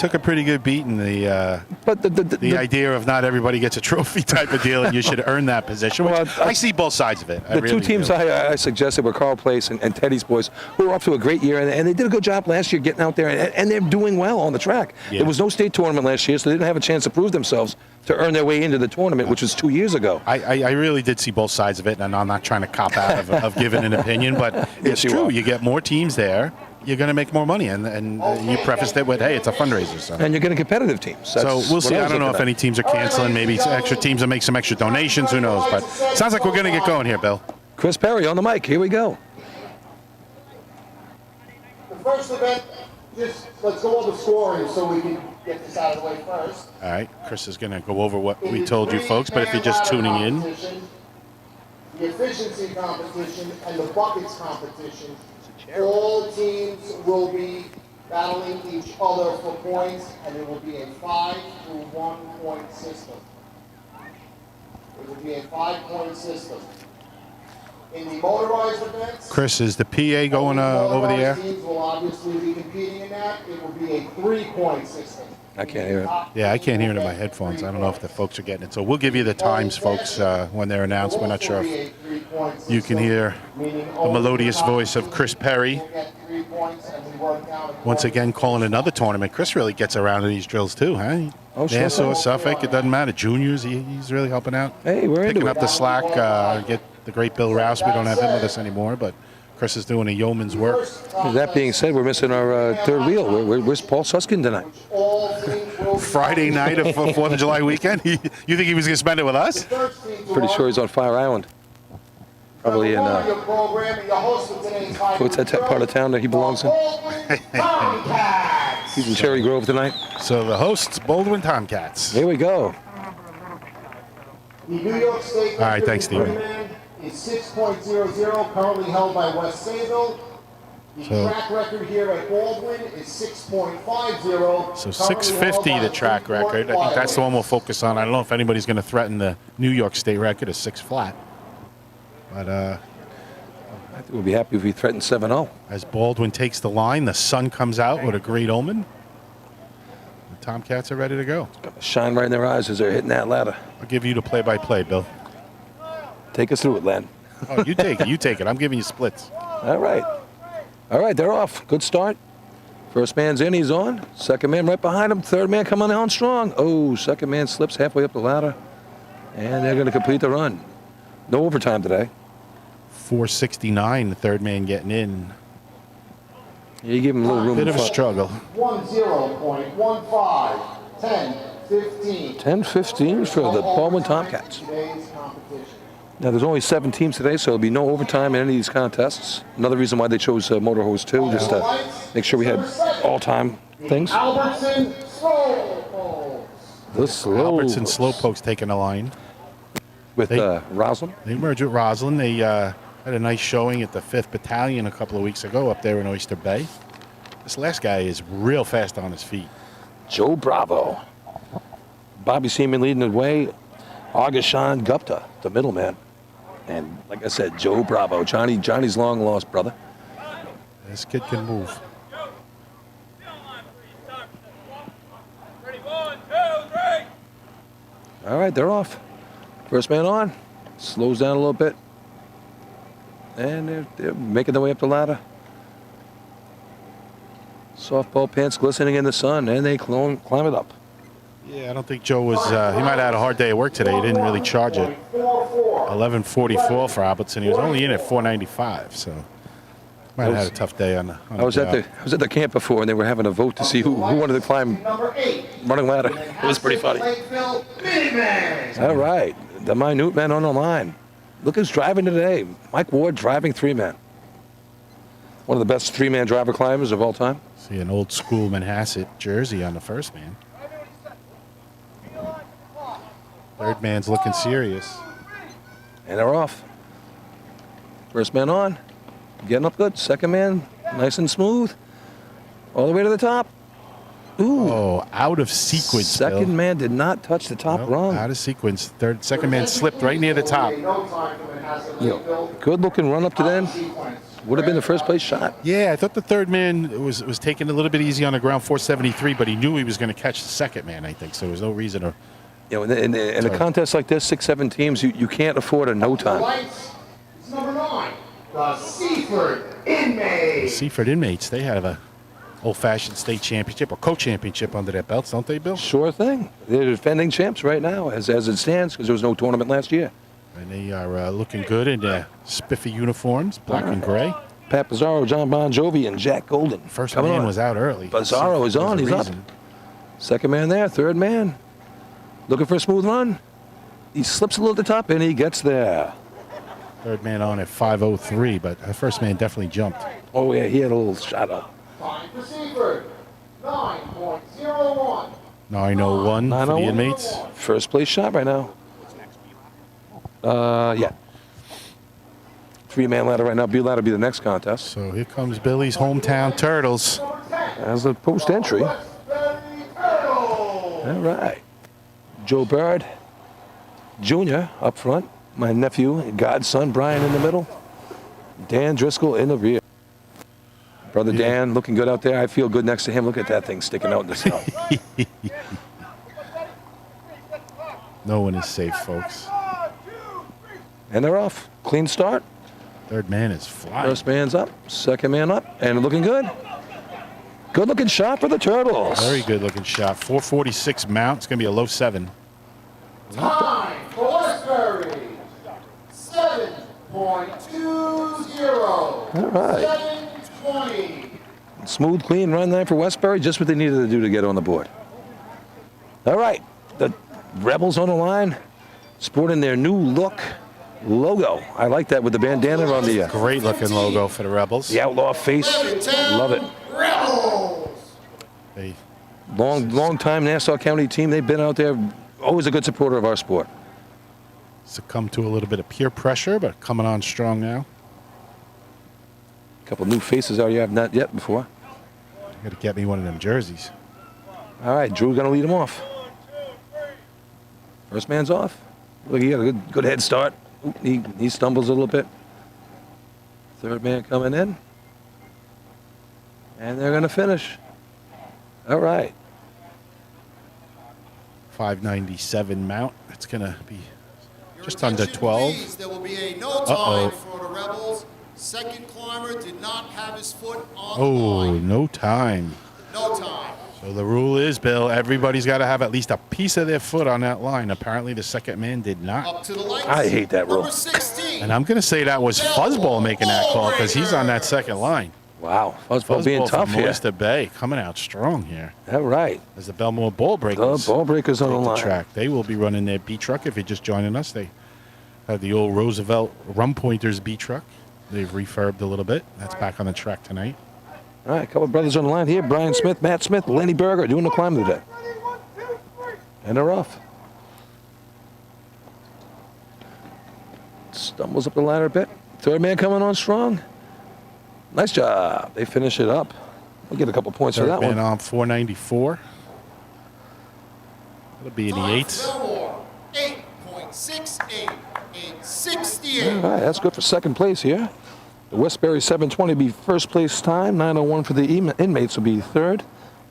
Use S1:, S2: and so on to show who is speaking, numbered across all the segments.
S1: took a pretty good beating.
S2: But
S1: the idea of not everybody gets a trophy type of deal, and you should earn that position. Which I see both sides of it.
S2: The two teams I suggested were Carl Place and Teddy's boys, who were off to a great year, and they did a good job last year getting out there, and they're doing well on the track.
S1: Yeah.
S2: There was no state tournament last year, so they didn't have a chance to prove themselves to earn their way into the tournament, which was 2 years ago.
S1: I really did see both sides of it, and I'm not trying to cop out of giving an opinion, but it's true. You get more teams there, you're going to make more money, and you prefaced it with, hey, it's a fundraiser. So.
S2: And you're getting competitive teams.
S1: So we'll see. I don't know if any teams are canceling. Maybe extra teams will make some extra donations. Who knows? But sounds like we're going to get going here, Bill.
S2: Chris Perry on the mic. Here we go.
S3: The first event, just let's go over scoring so we can get this out of the way first.
S1: All right. Chris is going to go over what we told you folks, but if you're just tuning in.
S3: The efficiency competition and the buckets competition, all teams will be battling each other for points, and it will be a 5 to 1 point system. It will be a 5-point system. In the motorized events,
S1: Chris, is the PA going over the air?
S3: Teams will obviously be competing in that. It will be a 3-point system.
S2: I can't hear it.
S1: Yeah, I can't hear it in my headphones. I don't know if the folks are getting it. So we'll give you the times, folks, when they're announced. We're not sure if you can hear the melodious voice of Chris Perry. Once again, calling another tournament. Chris really gets around in these drills, too, huh?
S2: Oh, sure.
S1: Nassau, Suffolk, it doesn't matter. Juniors, he's really helping out.
S2: Hey, we're
S1: picking
S2: into
S1: up the slack. Get the great Bill Rouse. We don't have him with us anymore, but Chris is doing a yeoman's work.
S2: That being said, we're missing our third wheel. Where's Paul Suskin tonight?
S1: Friday night of 4th of July weekend? You think he was going to spend it with us?
S2: Pretty sure he's on Fire Island. Probably in, what's that part of town that he belongs in? He's in Cherry Grove tonight.
S1: So the hosts, Baldwin Tomcats.
S2: Here we go.
S3: The New York State
S1: All right, thanks, Steven.
S3: Is 6.00, currently held by West Sayville. The track record here at Baldwin is 6.50.
S1: So 650, the track record. I think that's the one we'll focus on. I don't know if anybody's going to threaten the New York State record of 6 flat. But
S2: I think we'll be happy if we threaten 7-0.
S1: As Baldwin takes the line, the sun comes out with a great omen. The Tomcats are ready to go.
S2: It's going to shine right in their eyes as they're hitting that ladder.
S1: I'll give you the play-by-play, Bill.
S2: Take us through it, Len.
S1: Oh, you take it. You take it. I'm giving you splits.
S2: All right. All right, they're off. Good start. First man's in, he's on. Second man right behind him. Third man coming on strong. Oh, second man slips halfway up the ladder. And they're going to complete the run. No overtime today.
S1: 469, the third man getting in.
S2: Yeah, you give him a little room.
S1: Bit of a struggle.
S3: 10.15, 10-15.
S2: 10-15 for the Baldwin Tomcats. Now, there's only 7 teams today, so there'll be no overtime in any of these contests. Another reason why they chose Motor Hose 2, just to make sure we had all-time things.
S3: Albertson Slowpokes.
S2: The slow.
S1: Albertson Slowpokes taking a line.
S2: With Roslyn.
S1: They merged with Roslyn. They had a nice showing at the 5th Battalion a couple of weeks ago up there in Oyster Bay. This last guy is real fast on his feet.
S2: Joe Bravo. Bobby Seaman leading the way. Augushan Gupta, the middleman. And like I said, Joe Bravo. Johnny's long lost brother.
S1: This kid can move.
S2: All right, they're off. First man on. Slows down a little bit. And they're making their way up the ladder. Softball pants glistening in the sun, and they climb it up.
S1: Yeah, I don't think Joe was, he might have had a hard day at work today. He didn't really charge it. 11:44 for Albertson. He was only in at 495, so might have had a tough day on the
S2: I was at the camp before, and they were having a vote to see who wanted to climb running ladder. It was pretty funny. All right, the minute man on the line. Look who's driving today. Mike Ward driving 3-man. One of the best 3-man driver climbers of all time.
S1: See an old school Manhasset jersey on the first man. Third man's looking serious.
S2: And they're off. First man on. Getting up good. Second man, nice and smooth. All the way to the top. Ooh.
S1: Oh, out of sequence.
S2: Second man did not touch the top rung.
S1: Out of sequence. Second man slipped right near the top.
S2: Good looking run up to them. Would have been the first place shot.
S1: Yeah, I thought the third man was taking it a little bit easy on the ground, 473, but he knew he was going to catch the second man, I think. So there was no reason to.
S2: You know, in a contest like this, 6-7 teams, you can't afford a no time.
S3: Lights, it's number 9, the Seaford Inmates.
S1: Seaford Inmates, they have a old-fashioned state championship or co-championship under their belts, don't they, Bill?
S2: Sure thing. They're defending champs right now, as it stands, because there was no tournament last year.
S1: And they are looking good in their spiffy uniforms, black and gray.
S2: Pat Pizarro, John Bon Jovi, and Jack Golden.
S1: First
S2: coming
S1: man
S2: on.
S1: was out early.
S2: Pizarro is on. He's up. Second man there. Third man. Looking for a smooth run. He slips a little at the top, and he gets there.
S1: Third man on at 5:03, but the first man definitely jumped.
S2: Oh, yeah, he had a little shot up.
S3: Time for Seaford, 9.01.
S1: 9:01 for the
S2: 9:01.
S1: Inmates.
S2: First place shot right now. Yeah. 3-man ladder right now. B ladder will be the next contest.
S1: So here comes Billy's hometown Turtles.
S2: As the post entry. All right. Joe Bird Jr. up front. My nephew and godson Brian in the middle. Dan Driscoll in the rear. Brother Dan looking good out there. I feel good next to him. Look at that thing sticking out in the snow.
S1: No one is safe, folks.
S2: And they're off. Clean start.
S1: Third man is flying.
S2: First man's up. Second man up. And looking good. Good looking shot for the Turtles.
S1: Very good looking shot. 446 mount. It's going to be a low 7.
S3: Time for Westbury, 7.20.
S2: All right.
S3: 7:20.
S2: Smooth, clean run there for Westbury. Just what they needed to do to get on the board. All right. The Rebels on the line. Sporting their new look logo. I like that with the bandana on the
S1: Great looking logo for the Rebels.
S2: the outlaw face. Love it.
S3: Rebels.
S1: They
S2: Long time Nassau County team. They've been out there. Always a good supporter of our sport.
S1: succumbed to a little bit of peer pressure, but coming on strong now.
S2: A couple new faces out here I've not yet before.
S1: Got to get me one of them jerseys.
S2: All right, Drew going to lead him off. First man's off. Look, he got a good head start. Oop, he stumbles a little bit. Third man coming in. And they're going to finish. All right.
S1: 597 mount. It's going to be
S4: Your
S1: just under
S4: attention,
S1: 12.
S4: please. There will be a no time for the Rebels. Second climber did not have his foot on the
S1: Oh,
S4: line.
S1: no time.
S4: No time.
S1: So the rule is, Bill, everybody's got to have at least a piece of their foot on that line. Apparently the second man did not.
S4: Up to the lights.
S2: I hate that rule.
S4: Number 16.
S1: And I'm going to say that was Fuzzball making that call because he's on that second line.
S2: Wow. Fuzzball being tough
S1: from
S2: here.
S1: Oyster Bay coming out strong here.
S2: All right.
S1: As the Belmore Ball Breakers
S2: The ball breakers on the
S1: take the
S2: line.
S1: track. They will be running their B truck. If you're just joining us, they have the old Roosevelt Rum Pointers B truck. They've refurbed a little bit. That's back on the track tonight.
S2: All right, a couple of brothers on the line here. Brian Smith, Matt Smith, Lenny Berger doing the climb today. And they're off. Stumbles up the ladder a bit. Third man coming on strong. Nice job. They finish it up. We'll get a couple points for
S1: Third
S2: that
S1: man
S2: one.
S1: on 494. That'll be in the
S4: Time
S1: eights.
S4: for Belmore, 8.68. 868.
S2: All right, that's good for second place here. The Westbury 720 will be first place time. 9:01 for the inmates will be third.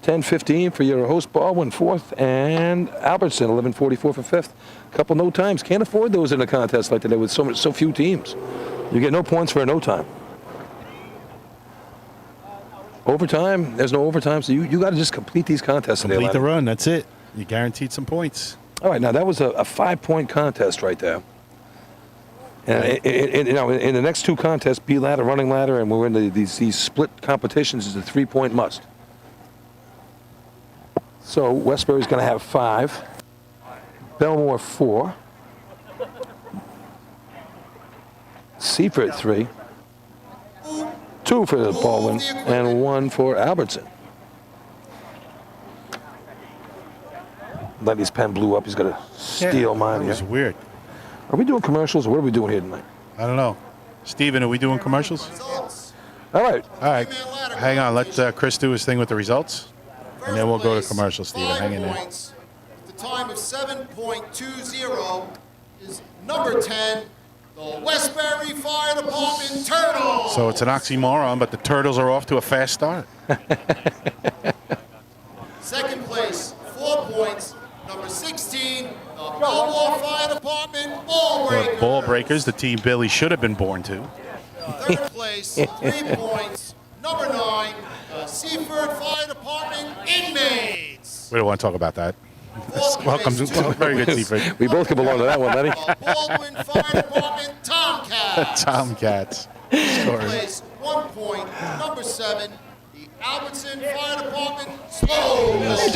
S2: 10:15 for your host Baldwin fourth, and Albertson 11:44 for fifth. Couple no times. Can't afford those in a contest like today with so few teams. You get no points for a no time. Overtime, there's no overtime, so you got to just complete these contests today.
S1: Complete the
S2: Lenny.
S1: run. That's it. You guaranteed some points.
S2: All right, now that was a 5-point contest right there. And in the next two contests, B ladder, running ladder, and we're in these split competitions is a 3-point must. So Westbury's going to have 5, Belmore 4, Seaford 3, 2 for Baldwin, and 1 for Albertson. Lenny's pen blew up. He's got to steal mine
S1: That
S2: here.
S1: was weird.
S2: Are we doing commercials or what are we doing here tonight?
S1: I don't know. Steven, are we doing commercials?
S4: Results.
S2: All right.
S1: All right. Hang on. Let Chris do his thing with the results. And then we'll go to
S4: First
S1: commercial,
S4: place,
S1: Steven.
S4: 5
S1: Hang in there.
S4: points. The time of 7.20 is number 10, the Westbury Fire Department Turtles.
S1: So it's an oxymoron, but the Turtles are off to a fast start.
S4: Second place, 4 points, number 16, the Belmore Fire Department Ball
S1: The
S4: Breakers.
S1: Ball Breakers, the team Billy should have been born to.
S4: Third place, 3 points, number 9, the Seaford Fire Department Inmates.
S1: We don't want to talk about that.
S4: Fourth
S1: Welcome
S4: place,
S1: to very good, Seaford.
S2: We both can belong to that one, Lenny.
S4: the Baldwin Fire Department Tomcats.
S1: Tomcats.
S4: Fifth
S1: Sorry.
S4: place, 1 point, number 7, the Albertson Fire Department Slowpokes.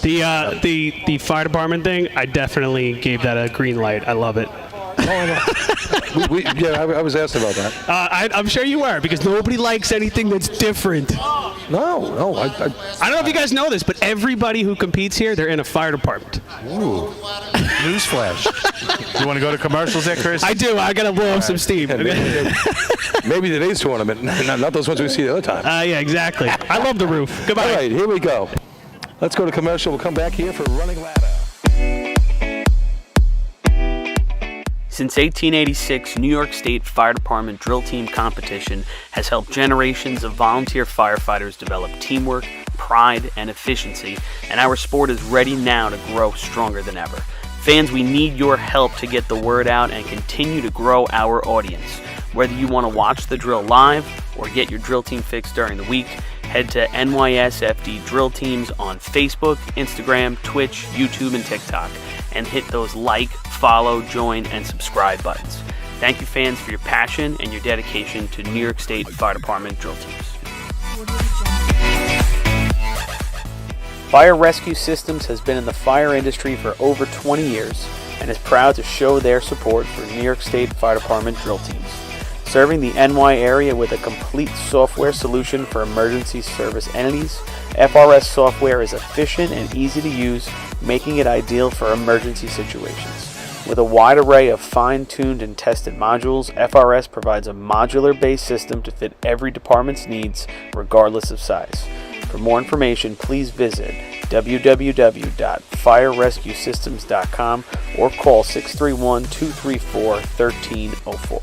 S1: Slowpokes.
S5: The fire department thing, I definitely gave that a green light. I love it.
S2: I was asked about that.
S5: I'm sure you were, because nobody likes anything that's different.
S2: No.
S5: I don't know if you guys know this, but everybody who competes here, they're in a fire department.
S1: Newsflash. You want to go to commercials there, Chris?
S5: I do. I got to blow up some steam.
S2: Maybe today's tournament, not those ones we see the other time.
S5: Yeah, exactly. I love the roof. Goodbye.
S2: All right, here we go. Let's go to commercial. We'll come back here for Running Ladder.
S6: Since 1886, New York State Fire Department drill team competition has helped generations of volunteer firefighters develop teamwork, pride, and efficiency, and our sport is ready now to grow stronger than ever. Fans, we need your help to get the word out and continue to grow our audience. Whether you want to watch the drill live or get your drill team fix during the week, head to NYSFD Drill Teams on Facebook, Instagram, Twitch, YouTube, and TikTok, and hit those like, follow, join, and subscribe buttons. Thank you, fans, for your passion and your dedication to New York State Fire Department drill teams. Fire Rescue Systems has been in the fire industry for over 20 years and is proud to show their support for New York State Fire Department drill teams. Serving the NY area with a complete software solution for emergency service entities, FRS software is efficient and easy to use, making it ideal for emergency situations. With a wide array of fine-tuned and tested modules, FRS provides a modular-based system to fit every department's needs, regardless of size. For more information, please visit www.firerescuesystems.com or call 631-234-1304.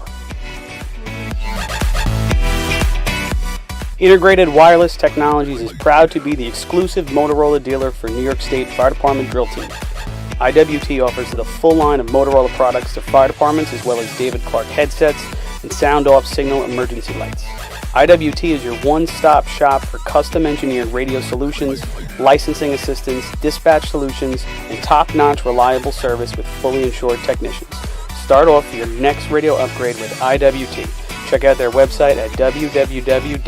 S6: Integrated Wireless Technologies is proud to be the exclusive Motorola dealer for New York State Fire Department drill teams. IWT offers the full line of Motorola products to fire departments, as well as David Clark headsets and sound-off signal emergency lights. IWT is your one-stop shop for custom-engineered radio solutions, licensing assistance, dispatch solutions, and top-notch reliable service with fully insured technicians. Start off your next radio upgrade with IWT. Check out their website at www.goiwt.com.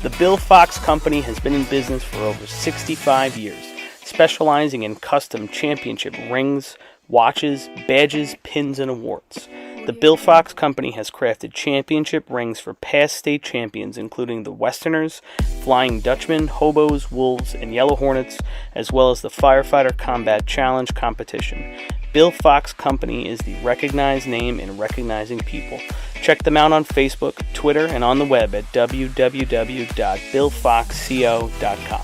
S6: The Bill Fox Company has been in business for over 65 years, specializing in custom championship rings, watches, badges, pins, and awards. The Bill Fox Company has crafted championship rings for past state champions, including the Westerners, Flying Dutchmen, Hobos, Wolves, and Yellow Hornets, as well as the Firefighter Combat Challenge competition. Bill Fox Company is the recognized name in recognizing people. Check them out on Facebook, Twitter, and on the web at www.billfoxco.com.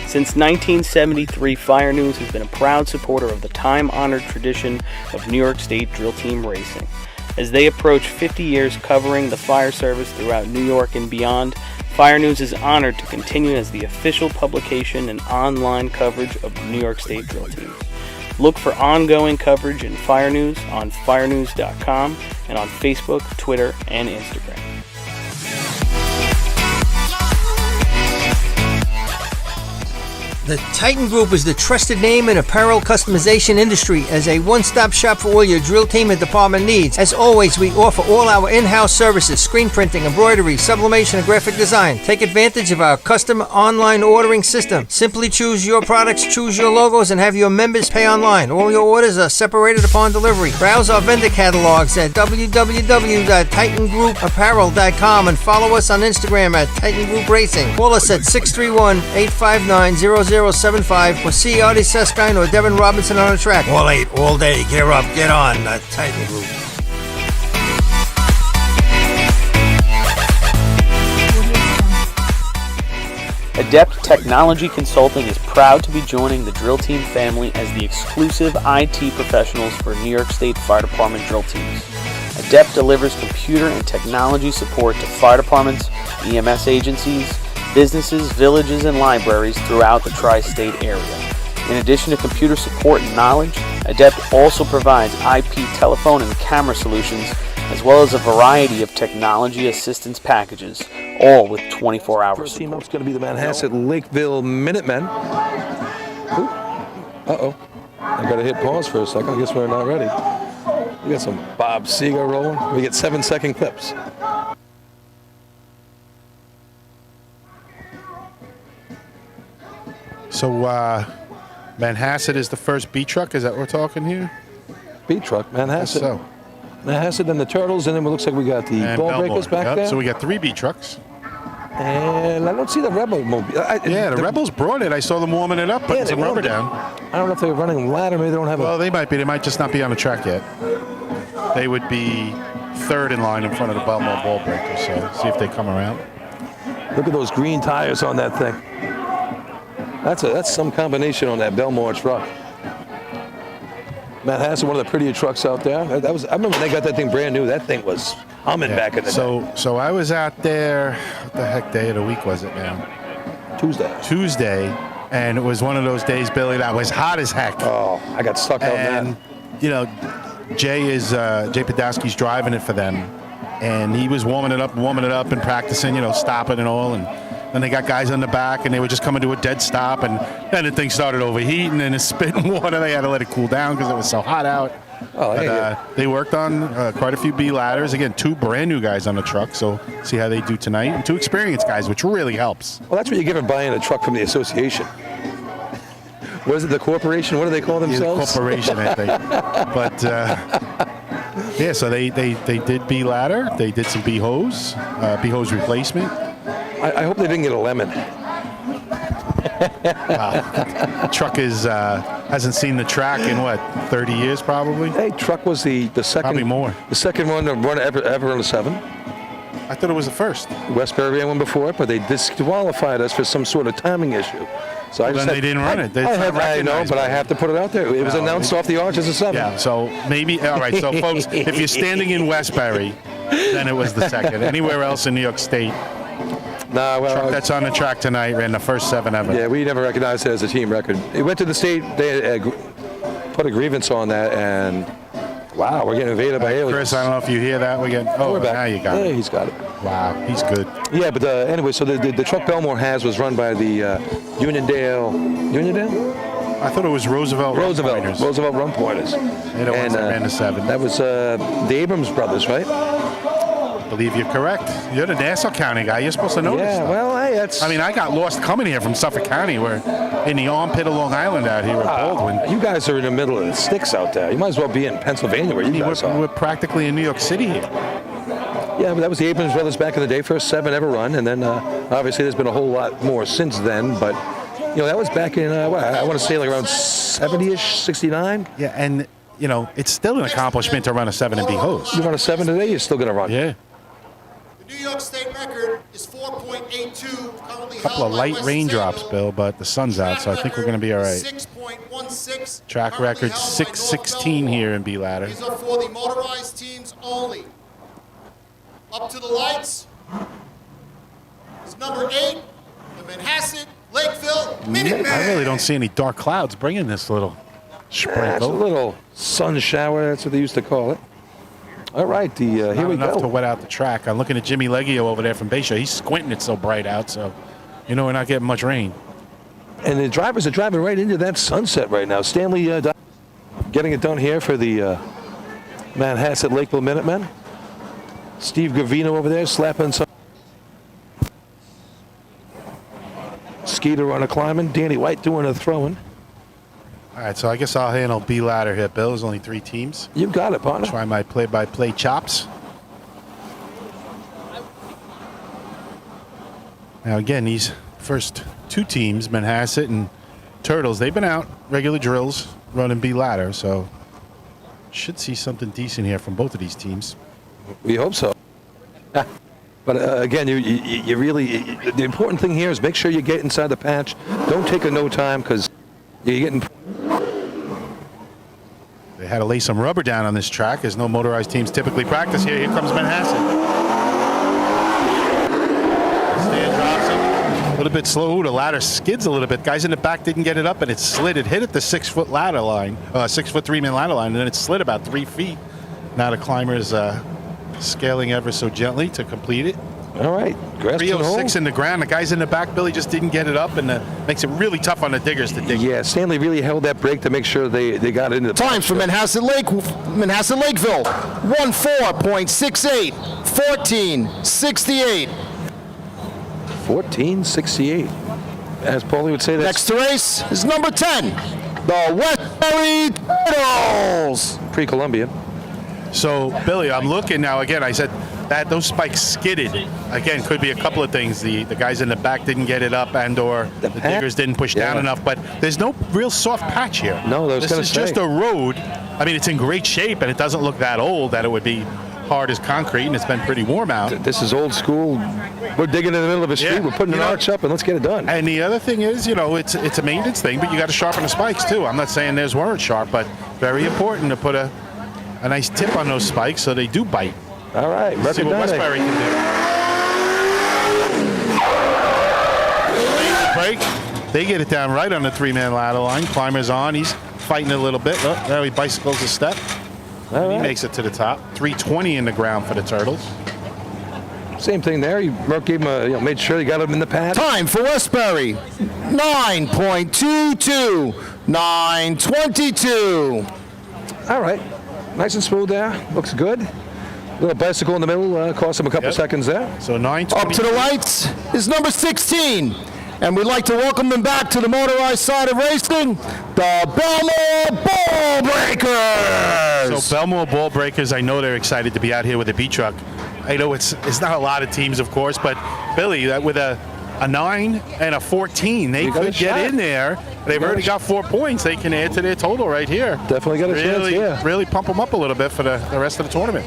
S6: Since 1973, Fire News has been a proud supporter of the time-honored tradition of New York State drill team racing. As they approach 50 years covering the fire service throughout New York and beyond, Fire News is honored to continue as the official publication and online coverage of the New York State drill teams. Look for ongoing coverage in Fire News on firenews.com and on Facebook, Twitter, and Instagram.
S7: The Titan Group is the trusted name in apparel customization industry as a one-stop shop for all your drill team and department needs. As always, we offer all our in-house services, screen printing, embroidery, sublimation, and graphic design. Take advantage of our custom online ordering system. Simply choose your products, choose your logos, and have your members pay online. All your orders are separated upon delivery. Browse our vendor catalogs at www.titangrouapparel.com and follow us on Instagram at Titan Group Racing. Call us at 631-859-0075 or see Artie Seskine or Devin Robinson on the track. All 8, all day. Gear up, get on. The Titan Group.
S6: Adept Technology Consulting is proud to be joining the drill team family as the exclusive IT professionals for New York State Fire Department drill teams. Adept delivers computer and technology support to fire departments, EMS agencies, businesses, villages, and libraries throughout the tri-state area. In addition to computer support and knowledge, Adept also provides IP telephone and camera solutions, as well as a variety of technology assistance packages, all with 24-hour
S2: First team
S6: support.
S2: up's going to be the Manhasset Lakeville Minutemen. Ooh. Uh-oh. I got to hit pause for a second. I guess we're not ready. We got some Bob Seger rolling. We get 7-second clips.
S1: So, Manhasset is the first B truck. Is that what we're talking here?
S2: B truck, Manhasset.
S1: So,
S2: Manhasset and the Turtles, and then it looks like we got the
S1: and
S2: Ball
S1: Belmore.
S2: Breakers back
S1: Yep,
S2: there.
S1: so we got 3 B trucks.
S2: And I don't see the Rebel mobile.
S1: Yeah, the Rebels brought it. I saw them warming it up, putting
S2: Yeah, they
S1: some rubber
S2: warmed it.
S1: down.
S2: I don't know if they're running ladder. Maybe they don't have
S1: Well,
S2: a.
S1: they might be. They might just not be on the track yet. They would be 3rd in line in front of the Belmore Ball Breakers. So see if they come around.
S2: Look at those green tires on that thing. That's some combination on that Belmore truck. Manhasset, one of the prettier trucks out there. I remember when they got that thing brand new. That thing was humming back in the day.
S1: So I was out there. What the heck day of the week was it now? Tuesday, and it was one of those days, Billy, that was hot as heck.
S2: Oh, I got stuck on
S1: And
S2: that.
S1: you know, Jay Podolsky's driving it for them, and he was warming it up and practicing, stopping and all, and then they got guys on the back, and they were just coming to a dead stop, and then the thing started overheating, and it's spitting water. They had to let it cool down because it was so hot out.
S2: Oh,
S1: But, they worked on quite a few B ladders. Again, 2 brand new guys on the truck, so see how they do tonight, and 2 experienced guys, which really helps.
S2: Well, that's what you get for buying a truck from the association. What is it, the corporation? What do they call themselves?
S1: Corporation, I think. But yeah, so they did B ladder. They did some B hose replacement.
S2: I hope they didn't get a lemon.
S1: Truck hasn't seen the track in 30 years probably.
S2: Hey, truck was the second.
S1: Probably more.
S2: The second one to run ever on the 7.
S1: I thought it was the first.
S2: Westbury ran one before it, but they disqualified us for some sort of timing issue. So
S1: Then they didn't run it. It's not
S2: I know,
S1: recognized.
S2: but I have to put it out there. It was announced off the arch as a 7.
S1: Yeah, so maybe, all right, so folks, if you're standing in Westbury, then it was the second. Anywhere else in New York State,
S2: Nah, well,
S1: truck that's on the track tonight ran the first 7 ever.
S2: yeah, we never recognized it as a team record. It went to the state. They put a grievance on that, and wow, we're getting invaded by aliens.
S1: Chris, I don't know if you hear that. We're
S2: back.
S1: now you got
S2: Yeah,
S1: it.
S2: he's got it.
S1: Wow, he's good.
S2: Yeah, but anyway, so the truck Belmore has was run by the Uniondale.
S1: I thought it was Roosevelt Pointers.
S2: Roosevelt Run Pointers.
S1: They're the ones that ran the 7.
S2: That was the Abrams brothers, right?
S1: I believe you're correct. You're the Nassau County guy. You're supposed to know this
S2: Yeah,
S1: stuff.
S2: well, hey, that's.
S1: I mean, I got lost coming here from Suffolk County. We're in the armpit of Long Island out here at Baldwin.
S2: You guys are in the middle of the sticks out there. You might as well be in Pennsylvania where you guys are.
S1: We're practically in New York City here.
S2: Yeah, but that was the Abrams brothers back in the day, first 7 ever run, and then obviously there's been a whole lot more since then. But that was back in I want to say like around 70ish, 69.
S1: Yeah, and it's still an accomplishment to run a 7 and B hose.
S2: You run a 7 today, you're still gonna run.
S1: Yeah.
S4: The New York State record is 4.82. Currently
S1: A couple of light raindrops, Bill, but the sun's out, so I think we're going to be all right.
S4: 6.16.
S1: Track record 6:16 here in B ladder.
S4: These are for the motorized teams only. Up to the lights is number 8, the Manhasset Lakeville Minutemen.
S1: I really don't see any dark clouds bringing this little
S2: That's a
S1: sprinkle.
S2: little sun shower. That's what they used to call it. All right, here
S1: Not
S2: we
S1: enough to
S2: go.
S1: wet out the track. I'm looking at Jimmy Leggio over there from Bayshore. He's squinting. It's so bright out, so we're not getting much rain.
S2: And the drivers are driving right into that sunset right now. Stanley getting it done here for the Manhasset Lakeville Minutemen. Steve Gavino over there slapping some. Skeeter on a climbing. Danny White doing a throwing.
S1: All right, so I guess I'll handle B ladder here, Bill. There's only 3 teams.
S2: You got it, partner.
S1: Try my play-by-play chops. Now, again, these first 2 teams, Manhasset and Turtles, they've been out regular drills running B ladder, so should see something decent here from both of these teams.
S2: We hope so. But again, you really, the important thing here is make sure you get inside the patch. Don't take a no time because you're getting.
S1: They had to lay some rubber down on this track, as no motorized teams typically practice here. Here comes Manhasset. Stand drops him. A little bit slow. The ladder skids a little bit. Guys in the back didn't get it up, and it slid. It hit at the 6-foot ladder line, 6-foot 3-man ladder line, and then it slid about 3 feet. Now the climber's scaling ever so gently to complete it.
S2: All right, grasp
S1: 306 in the ground. The guys in the back, Billy, just didn't get it up, and makes it really tough on the diggers to dig.
S2: Yeah, Stanley really held that brake to make sure they got it in the
S8: Time for Manhasset Lakeville. 14.68. 14.68.
S2: 14.68. As Paulie would say, that's
S8: Next to race is number 10, the Westbury Turtles.
S2: pre-Columbian.
S1: So, Billy, I'm looking now. Again, I said that those spikes skidded. Again, could be a couple of things. The guys in the back didn't get it up, and/or the diggers didn't push down enough. But there's no real soft patch here.
S2: No,
S1: this is just a road. I mean, it's in great shape, and it doesn't look that old that it would be hard as concrete, and it's been pretty warm out.
S2: This is old school. We're digging in the middle of a street.
S1: Yeah,
S2: We're putting an arch up, and let's get it done.
S1: And the other thing is, it's a maintenance thing, but you got to sharpen the spikes too. I'm not saying theirs weren't sharp, but very important to put a nice tip on those spikes so they do bite.
S2: All right,
S1: Let's see what Westbury can do. Break. They get it down right on the 3-man ladder line. Climber's on. He's fighting a little bit. Oh, there he bicycles a step. He makes it to the top. 320 in the ground for the Turtles.
S2: Same thing there. Merck gave him made sure he got him in the pad.
S8: Time for Westbury. 9.22. 9.22.
S2: All right. Nice and smooth there. Looks good. Little bicycle in the middle. Cost him a couple seconds there.
S1: So 9:20.
S8: Up to the lights is number 16. And we'd like to welcome them back to the motorized side of racing, the Belmore Ball Breakers.
S1: So Belmore Ball Breakers, I know they're excited to be out here with a B truck. I know it's not a lot of teams, of course, but Billy, with a 9 and a 14, they could get in there. They've already got 4 points. They can add to their total right here.
S2: Definitely got a chance, yeah.
S1: Really pump them up a little bit for the rest of the tournament.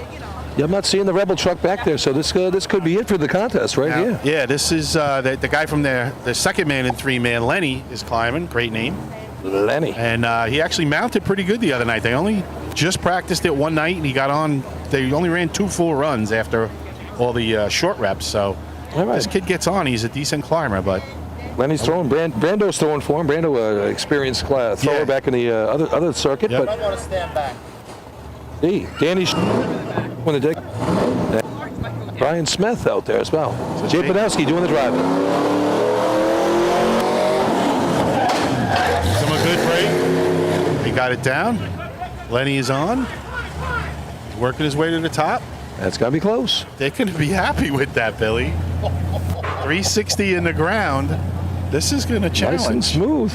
S2: Yeah, I'm not seeing the Rebel truck back there, so this could be it for the contest right here.
S1: Yeah, this is the guy from the second man and 3-man, Lenny, is climbing. Great name.
S2: Lenny.
S1: And he actually mounted pretty good the other night. They only just practiced it one night, and he got on. They only ran 2 full runs after all the short reps. So this kid gets on. He's a decent climber, but
S2: Lenny's throwing. Brando's throwing for him. Brando, experienced thrower back in the other circuit.
S1: Yep.
S2: But
S3: I want to stand back.
S2: hey, Danny on the deck. Brian Smith out there as well. Jay Podolsky doing the driving.
S1: Some a good break. He got it down. Lenny is on. He's working his way to the top.
S2: That's got to be close.
S1: They're going to be happy with that, Billy. 360 in the ground. This is going to challenge.
S2: Nice and smooth.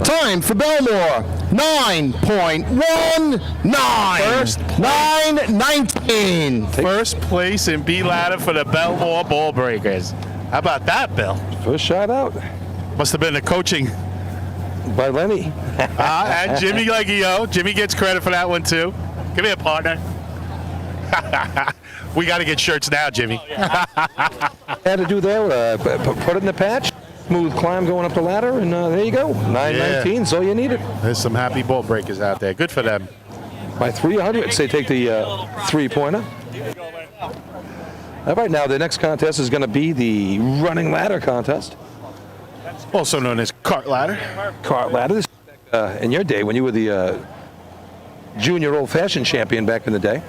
S8: Time for Belmore. 9.19. 9.19.
S1: First place in B ladder for the Belmore Ball Breakers. How about that, Bill?
S2: First shot out
S1: Must have been the coaching.
S2: by Lenny.
S1: And Jimmy Leggio. Jimmy gets credit for that one, too. Come here, partner. We got to get shirts now, Jimmy.
S2: Had to do there, put it in the patch. Smooth climb going up the ladder, and there you go. 9:19 is all you needed.
S1: There's some happy ball breakers out there. Good for them.
S2: By 300, they take the 3-pointer. All right, now the next contest is going to be the running ladder contest.
S1: Also known as cart ladder.
S2: Cart ladder. This, in your day, when you were the junior old-fashioned champion back in the day,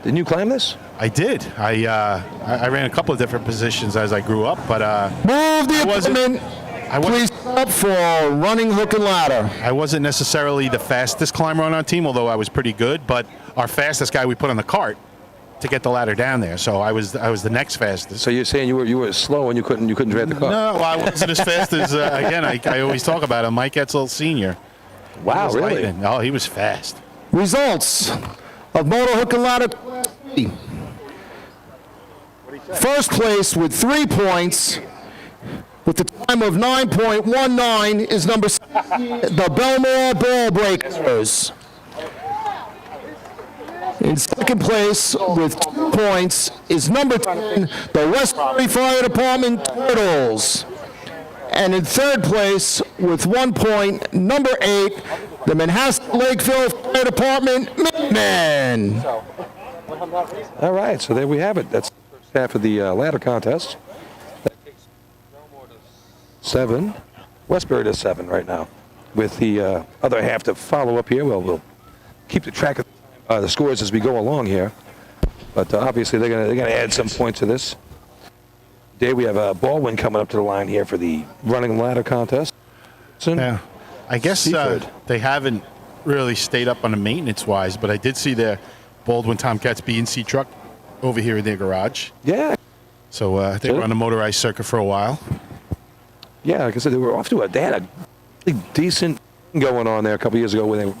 S2: didn't you climb this?
S1: I did. I ran a couple of different positions as I grew up, but
S8: Move the equipment. Please stop for running hook and ladder.
S1: I wasn't necessarily the fastest climber on our team, although I was pretty good. But our fastest guy we put on the cart to get the ladder down there, so I was the next fastest.
S2: So you're saying you were slow and you couldn't drive the cart?
S1: No, I wasn't as fast as again. I always talk about him, Mike Etzel Sr.
S2: Wow, really?
S1: Lightning. Oh, he was fast.
S8: Results of motor hook and ladder Class B. First place with 3 points, with the time of 9.19, is number 60, the Belmore Ball Breakers. In second place with 2 points is number 10, the Westbury Fire Department Turtles. And in third place with 1 point, number 8, the Manhasset Lakeville Fire Department Minutemen.
S2: All right, so there we have it. That's the first half of the ladder contest. That takes Belmore to 7. Westbury to 7 right now. With the other half to follow up here, we'll keep the track of the scores as we go along here. But obviously they're gonna add some points to this. Today we have Baldwin coming up to the line here for the running ladder contest.
S1: Yeah, I guess they haven't really stayed up on the maintenance-wise, but I did see their Baldwin Tomcats B&C truck over here in their garage.
S2: Yeah.
S1: So they were on the motorized circuit for a while.
S2: Yeah, like I said, they were off to they had a really decent going on there a couple years ago when they were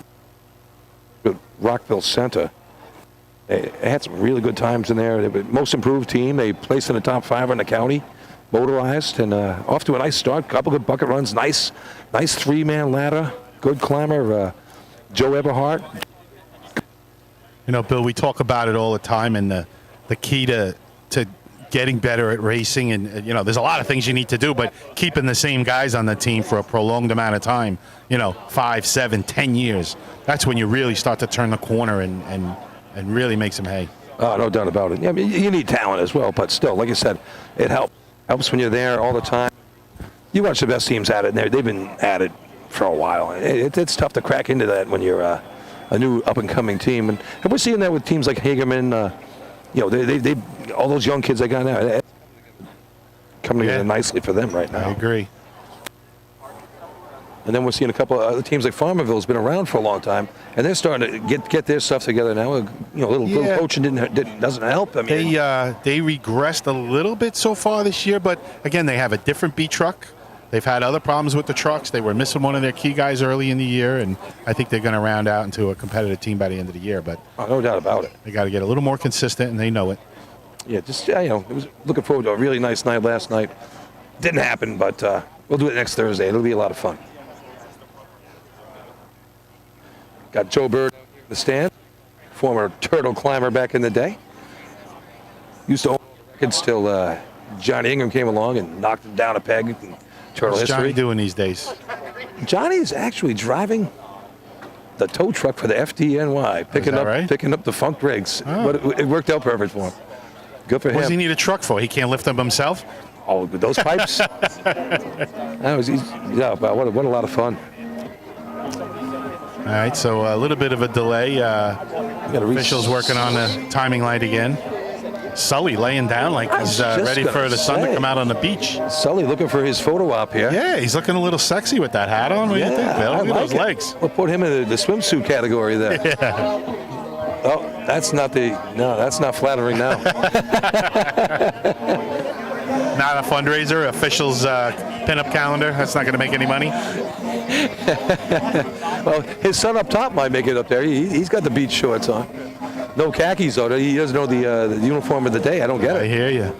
S2: at Rockville Center. They had some really good times in there. They were most improved team. They placed in the top 5 in the county, motorized, and off to a nice start. Couple good bucket runs. Nice 3-man ladder. Good climber. Joe Eberhardt.
S1: You know, Bill, we talk about it all the time, and the key to getting better at racing, and, you know, there's a lot of things you need to do, but keeping the same guys on the team for a prolonged amount of time, 5, 7, 10 years, that's when you really start to turn the corner and really make some hay.
S2: Oh, no doubt about it. Yeah, I mean, you need talent as well, but still, like I said, it helps when you're there all the time. You watch the best teams at it, and they've been at it for a while. It's tough to crack into that when you're a new up-and-coming team, and we're seeing that with teams like Hagerman. They all those young kids they got now, coming together nicely for them right now.
S1: I agree.
S2: And then we're seeing a couple of other teams like Farmerville's been around for a long time, and they're starting to get their stuff together now. Little coaching doesn't help. I mean,
S1: they regressed a little bit so far this year, but again, they have a different B truck. They've had other problems with the trucks. They were missing one of their key guys early in the year, and I think they're going to round out into a competitive team by the end of the year. But
S2: no doubt about it.
S1: They got to get a little more consistent, and they know it.
S2: Yeah, it was looking forward to a really nice night last night. Didn't happen, but we'll do it next Thursday. It'll be a lot of fun. Got Joe Bird in the stand, former turtle climber back in the day. Used to own records till Johnny Ingram came along and knocked him down a peg in turtle
S1: What's
S2: history.
S1: Johnny doing these days?
S2: Johnny is actually driving the tow truck for the FDNY, picking up defunct rigs.
S1: Oh.
S2: But it worked out perfect for him. Good for him.
S1: What does he need a truck for? He can't lift them himself?
S2: Oh, with those pipes? What a lot of fun.
S1: All right, so a little bit of a delay. Officials working on the timing light again. Sully laying down like he's ready for the sun to come out on the beach.
S2: Sully looking for his photo op here.
S1: Yeah, he's looking a little sexy with that hat on. What do you think, Bill? Look at those legs.
S2: We'll put him in the swimsuit category there.
S1: Yeah.
S2: Oh, that's not flattering now.
S1: Not a fundraiser, officials pinup calendar. That's not going to make any money.
S2: Well, his son up top might make it up there. He's got the beach shorts on. No khakis, though. He doesn't know the uniform of the day. I don't get it.
S1: I hear you.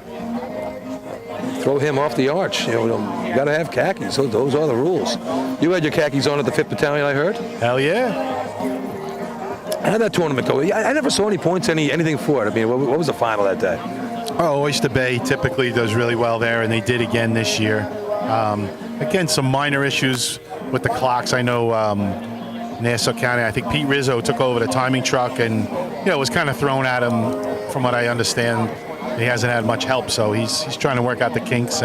S2: Throw him off the arch. You got to have khakis. Those are the rules. You had your khakis on at the 5th Battalion, I heard?
S1: Hell yeah.
S2: How did that tournament go? I never saw any points, anything for it. I mean, what was the final that day?
S1: Oh, Oyster Bay typically does really well there, and they did again this year. Again, some minor issues with the clocks. I know Nassau County, I think Pete Rizzo took over the timing truck, and it was kind of thrown at him, from what I understand. He hasn't had much help, so he's trying to work out the kinks.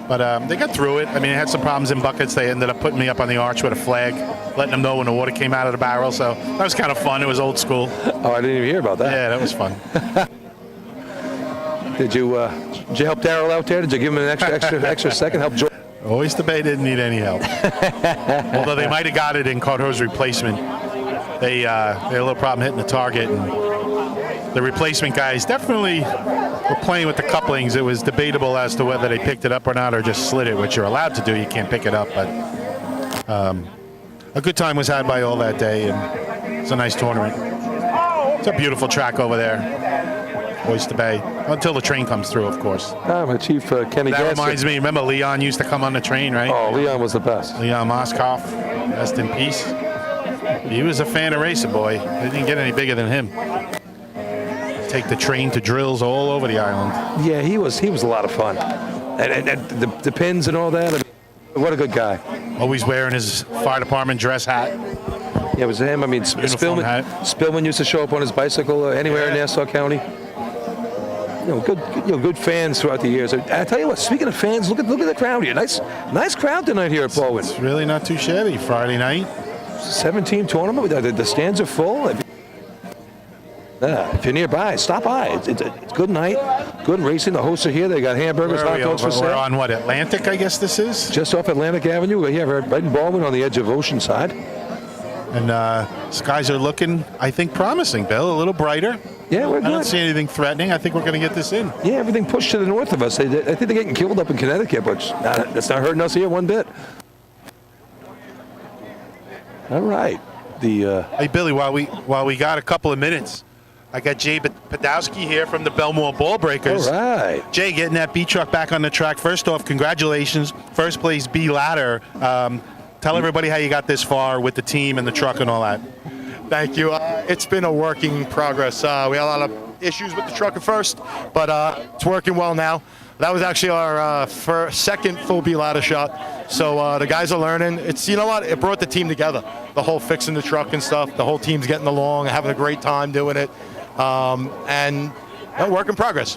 S1: But they got through it. I mean, they had some problems in buckets. They ended up putting me up on the arch with a flag, letting them know when the water came out of the barrel. So that was kind of fun. It was old school.
S2: Oh, I didn't even hear about that.
S1: Yeah, that was fun.
S2: Did you help Darryl out there? Did you give him an extra second? Help George?
S1: Oyster Bay didn't need any help. Although they might have got it in Carter's replacement. They had a little problem hitting the target, and the replacement guys definitely were playing with the couplings. It was debatable as to whether they picked it up or not, or just slid it, which you're allowed to do. You can't pick it up, but a good time was had by all that day, and it's a nice tournament. It's a beautiful track over there, Oyster Bay, until the train comes through, of course.
S2: My chief, Kenny
S1: That
S2: Gaston.
S1: reminds me, remember Leon used to come on the train, right?
S2: Oh, Leon was the best.
S1: Leon Moskoff, rest in peace. He was a fan of Racer Boy. They didn't get any bigger than him. Take the train to drills all over the island.
S2: Yeah, he was a lot of fun. And the pins and all that. I mean, what a good guy.
S1: Always wearing his fire department dress hat.
S2: Yeah, it was him. I mean, Spillman used to show up on his bicycle anywhere in Nassau County. Good fans throughout the years. I tell you what, speaking of fans, look at the crowd here. Nice crowd tonight here at Baldwin.
S1: It's really not too shabby. Friday night.
S2: 17 tournament. The stands are full. If you're nearby, stop by. It's a good night, good racing. The hosts are here. They got hamburgers, hot dogs for sale.
S1: We're on what, Atlantic, I guess this is?
S2: Just off Atlantic Avenue. We're here right in Baldwin on the edge of Oceanside.
S1: And skies are looking, I think, promising, Bill. A little brighter.
S2: Yeah, we're good.
S1: I don't see anything threatening. I think we're going to get this in.
S2: Yeah, everything pushed to the north of us. I think they're getting killed up in Connecticut, but that's not hurting us here one bit. All right.
S1: Hey, Billy, while we got a couple of minutes, I got Jay Podowski here from the Belmore Ball Breakers.
S2: All right.
S1: Jay, getting that B truck back on the track. First off, congratulations. First place B ladder. Tell everybody how you got this far with the team and the truck and all that.
S9: Thank you. It's been a working progress. We had a lot of issues with the truck at first, but it's working well now. That was actually our second full B ladder shot. So the guys are learning. You know what? It brought the team together. The whole fixing the truck and stuff. The whole team's getting along, having a great time doing it. Work in progress.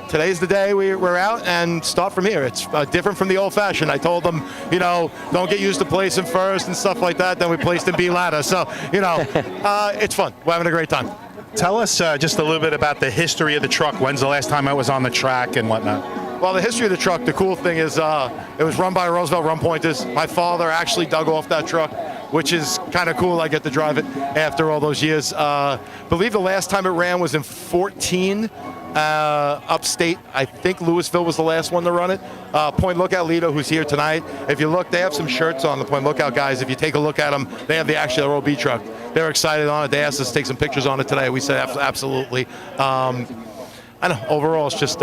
S9: Today's the day we're out and start from here. It's different from the old-fashioned. I told them, don't get used to placing first and stuff like that. Then we placed in B ladder. So, it's fun. We're having a great time.
S1: Tell us just a little bit about the history of the truck. When's the last time I was on the track and whatnot?
S9: Well, the history of the truck, the cool thing is it was run by Roosevelt Run Pointers. My father actually dug off that truck, which is kind of cool. I get to drive it after all those years. Believe the last time it ran was in 14 upstate. I think Louisville was the last one to run it. Point Lookout Lido, who's here tonight. If you look, they have some shirts on, the Point Lookout guys. If you take a look at them, they have their old B truck. They're excited on it. They asked us to take some pictures on it today. We said absolutely. I know, overall, it's just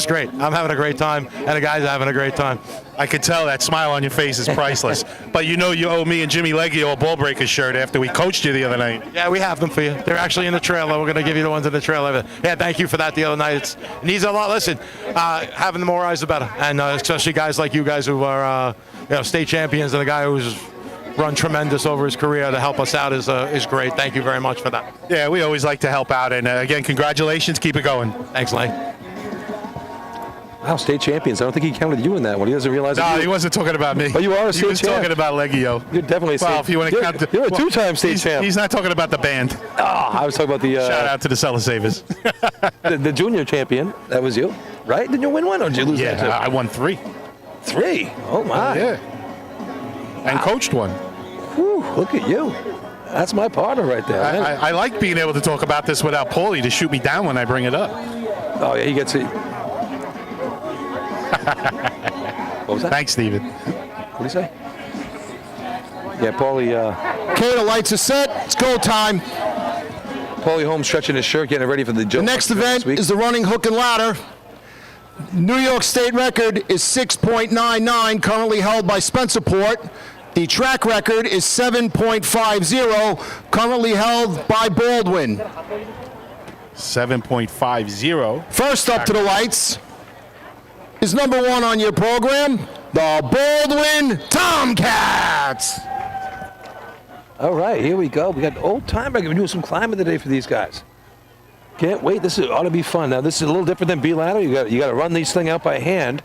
S9: great. I'm having a great time, and the guys are having a great time.
S1: I could tell that smile on your face is priceless. But you owe me and Jimmy Leggio a Ball Breakers shirt after we coached you the other night.
S9: Yeah, we have them for you. They're actually in the trailer. We're going to give you the ones in the trailer. Yeah, thank you for that the other night. It needs a lot. Listen, having the more eyes, the better. And especially guys like you guys who are state champions, and a guy who's run tremendous over his career to help us out is great. Thank you very much for that.
S1: Yeah, we always like to help out. And again, congratulations. Keep it going.
S9: Thanks, Lane.
S2: Wow, state champions. I don't think he counted you in that one. He doesn't realize.
S1: No, he wasn't talking about me.
S2: But you are a state champ.
S1: He was talking about Leggio.
S2: You're definitely a state.
S1: Well, if you want to count,
S2: you're a two-time state champ.
S1: He's not talking about the band.
S2: Oh, I was talking about the.
S1: Shout out to the Cellar Savers.
S2: the junior champion. That was you, right? Did you win one or did you lose that too?
S1: I won 3.
S2: 3? Oh my.
S1: Yeah. And coached one.
S2: Whew, look at you. That's my partner right there.
S1: I like being able to talk about this without Paulie to shoot me down when I bring it up.
S2: Oh, yeah, he gets it. What was that?
S1: Thanks, Steven.
S2: What did he say? Yeah, Paulie.
S8: Okay, the lights are set. It's go time.
S2: Paulie Holmes stretching his shirt, getting ready for the jump.
S8: The next event is the running hook and ladder. New York State record is 6.99, currently held by Spencerport. The track record is 7.50, currently held by Baldwin.
S1: 7.50.
S8: First up to the lights is number 1 on your program, the Baldwin Tomcats.
S2: All right, here we go. We got old time. We're doing some climbing today for these guys. Can't wait. This ought to be fun. Now, this is a little different than B-ladder. You got to run these thing out by hand.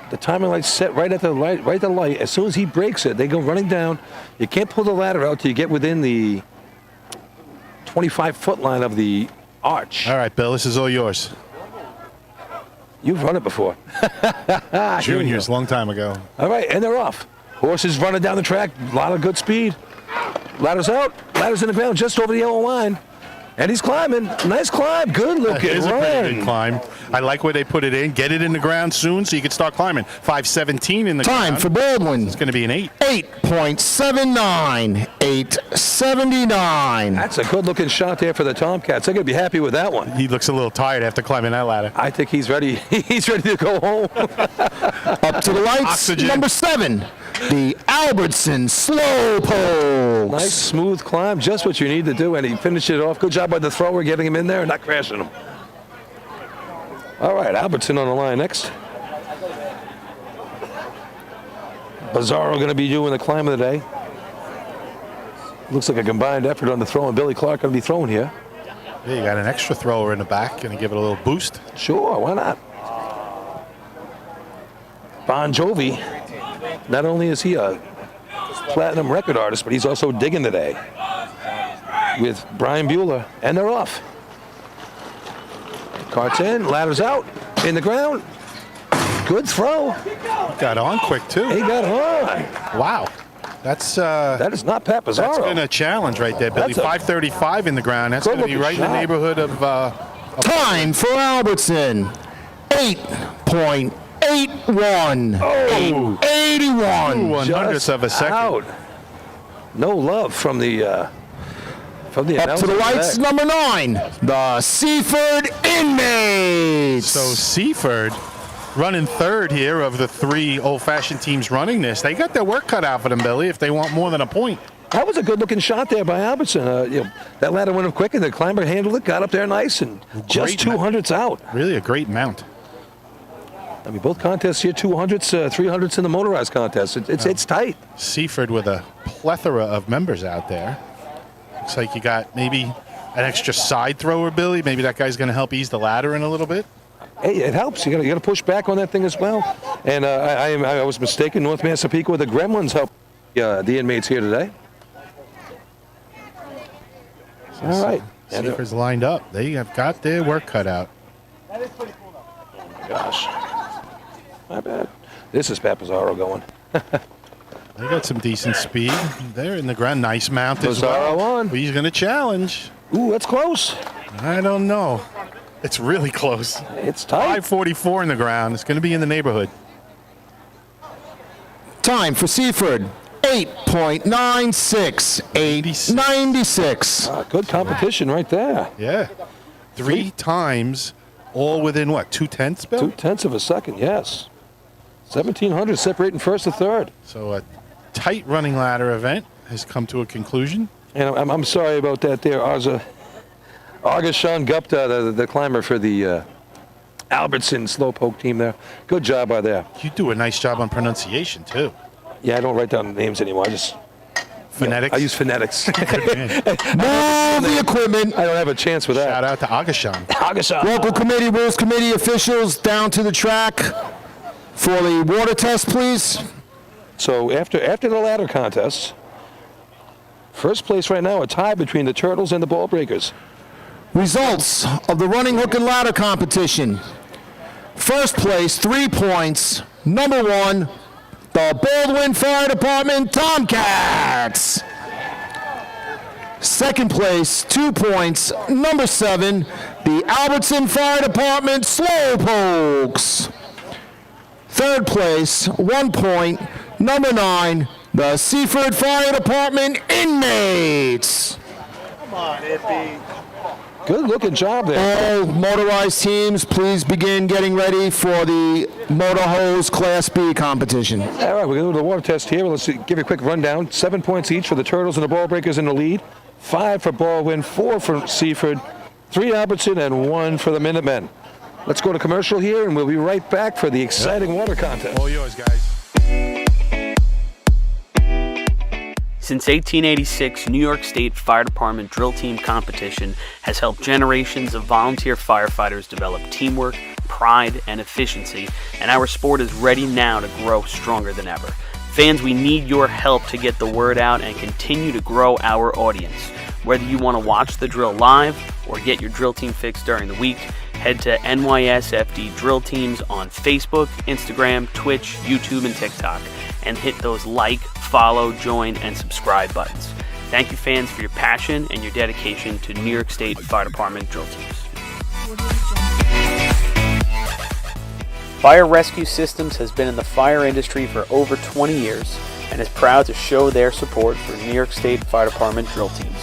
S2: The timing light's set right at the light. As soon as he breaks it, they go running down. You can't pull the ladder out till you get within the 25-foot line of the arch.
S1: All right, Bill, this is all yours.
S2: You've run it before.
S1: Juniors, long time ago.
S2: All right, and they're off. Horses running down the track, a lot of good speed. Ladder's out, ladder's in the ground just over the yellow line. And he's climbing. Nice climb. Good looking
S1: It is
S2: run.
S1: a pretty good climb. I like where they put it in. Get it in the ground soon so you can start climbing. 5:17 in the ground.
S8: Time for Baldwin.
S1: It's going to be an 8.
S8: 8.79. 8.79.
S2: That's a good looking shot there for the Tomcats. They're going to be happy with that one.
S1: He looks a little tired after climbing that ladder.
S2: I think he's ready. He's ready to go home.
S8: Up to the lights.
S1: Oxygen.
S8: Number 7. the Albertson Slowpokes.
S2: Nice, smooth climb, just what you need to do, and he finished it off. Good job by the thrower getting him in there and not crashing him. All right, Albertson on the line next. Bizarro going to be doing the climb of the day. Looks like a combined effort on the throw, and Billy Clark going to be throwing here.
S1: Yeah, you got an extra thrower in the back. Going to give it a little boost.
S2: Sure, why not? Bon Jovi, not only is he a platinum record artist, but he's also digging today with Brian Bueller, and they're off. Carts in, ladders out, in the ground. Good throw.
S1: Got on quick, too.
S2: He got on.
S1: Wow. That
S2: is not Pat Bizarro.
S1: That's been a challenge right there, Billy. 5:35 in the ground. That's going to be right in the neighborhood of
S8: time for Albertson. 8.81.
S2: Oh,
S8: 81.
S1: 1/100th of a second.
S2: Out. No love from the
S8: Up to the
S2: announcer
S8: lights,
S2: today.
S8: number 9, the Seaford Inmates.
S1: So Seaford running third here of the 3 old-fashioned teams running this. They got their work cut out for them, Billy, if they want more than a point.
S2: That was a good-looking shot there by Albertson. That ladder went up quick, and the climber handled it, got up there nice, and just 200s out.
S1: Really a great mount.
S2: I mean, both contests here, 200s, 300s in the motorized contest. It's tight.
S1: Seaford with a plethora of members out there. Looks like you got maybe an extra side thrower, Billy. Maybe that guy's going to help ease the ladder in a little bit.
S2: Hey, it helps. You got to push back on that thing as well. And I was mistaken. North Massapequa, the Gremlins helped the inmates here today. All right.
S1: Seaford's lined up. They have got their work cut out.
S2: That is pretty cool, though. Oh, gosh. Not bad. This is Pat Bizarro going.
S1: They got some decent speed. They're in the ground. Nice mount as
S2: Bizarro
S1: well.
S2: on.
S1: He's going to challenge.
S2: Ooh, that's close.
S1: I don't know. It's really close.
S2: It's tight.
S1: 5:44 in the ground. It's going to be in the neighborhood.
S8: Time for Seaford. 8.96. 8.96.
S2: Good competition right there.
S1: Yeah. 3 times, all within what, 2/10, Bill?
S2: 2/10 of a second, yes. 1,700 separating first to third.
S1: So a tight running ladder event has come to a conclusion.
S2: And I'm sorry about that there, Argashan Gupta, the climber for the Albertson Slowpoke team there. Good job by there.
S1: You do a nice job on pronunciation, too.
S2: Yeah, I don't write down names anymore. I just...
S1: Phonetics?
S2: I use phonetics.
S8: Move the equipment.
S2: I don't have a chance with that.
S1: Shout out to Agashan.
S2: Agashan.
S8: Local committee, rules committee officials down to the track for the water test, please.
S2: So after the ladder contests, first place right now, a tie between the Turtles and the Ball Breakers.
S8: Results of the running hook and ladder competition. First place, 3 points. Number 1, the Baldwin Fire Department Tomcats. Second place, 2 points. Number 7, the Albertson Fire Department Slowpokes. Third place, 1 point. Number 9, the Seaford Fire Department Inmates.
S3: Come on, Ippy.
S2: Good looking job there.
S8: All motorized teams, please begin getting ready for the Motor Hose Class B competition.
S2: All right, we're going to do the water test here. Let's give you a quick rundown. 7 points each for the Turtles and the Ball Breakers in the lead. 5 for Baldwin, 4 for Seaford, 3 Albertson, and 1 for the Minutemen. Let's go to commercial here, and we'll be right back for the exciting water contest.
S1: All yours, guys.
S6: Since 1886, New York State Fire Department drill team competition has helped generations of volunteer firefighters develop teamwork, pride, and efficiency, and our sport is ready now to grow stronger than ever. Fans, we need your help to get the word out and continue to grow our audience. Whether you want to watch the drill live or get your drill team fix during the week, head to NYSFD Drill Teams on Facebook, Instagram, Twitch, YouTube, and TikTok, and hit those like, follow, join, and subscribe buttons. Thank you, fans, for your passion and your dedication to New York State Fire Department drill teams. Fire Rescue Systems has been in the fire industry for over 20 years and is proud to show their support for New York State Fire Department drill teams.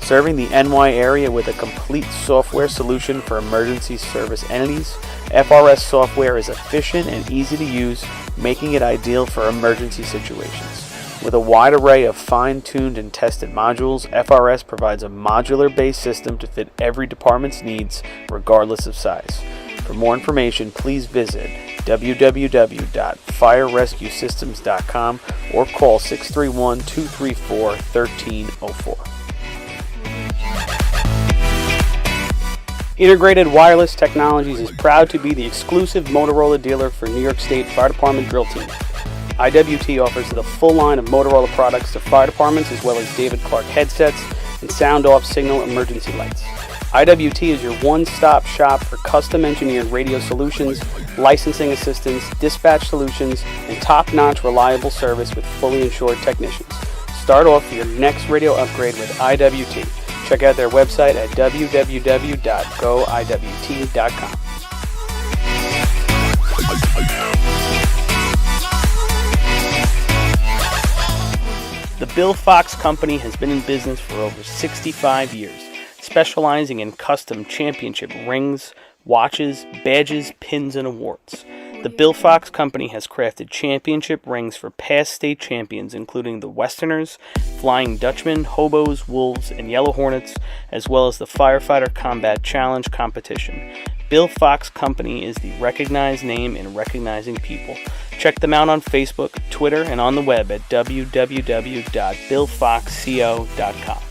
S6: Serving the NY area with a complete software solution for emergency service entities, FRS software is efficient and easy to use, making it ideal for emergency situations. With a wide array of fine-tuned and tested modules, FRS provides a modular-based system to fit every department's needs, regardless of size. For more information, please visit www.firerescuesystems.com or call 631-234-1304. Integrated Wireless Technologies is proud to be the exclusive Motorola dealer for New York State Fire Department drill teams. IWT offers the full line of Motorola products to fire departments, as well as David Clark headsets and sound-off signal emergency lights. IWT is your one-stop shop for custom-engineered radio solutions, licensing assistance, dispatch solutions, and top-notch reliable service with fully insured technicians. Start off your next radio upgrade with IWT. Check out their website at www.goiwt.com. The Bill Fox Company has been in business for over 65 years, specializing in custom championship rings, watches, badges, pins, and awards. The Bill Fox Company has crafted championship rings for past state champions, including the Westerners, Flying Dutchmen, Hobos, Wolves, and Yellow Hornets, as well as the Firefighter Combat Challenge competition. Bill Fox Company is the recognized name in recognizing people. Check them out on Facebook, Twitter, and on the web at www.billfoxco.com.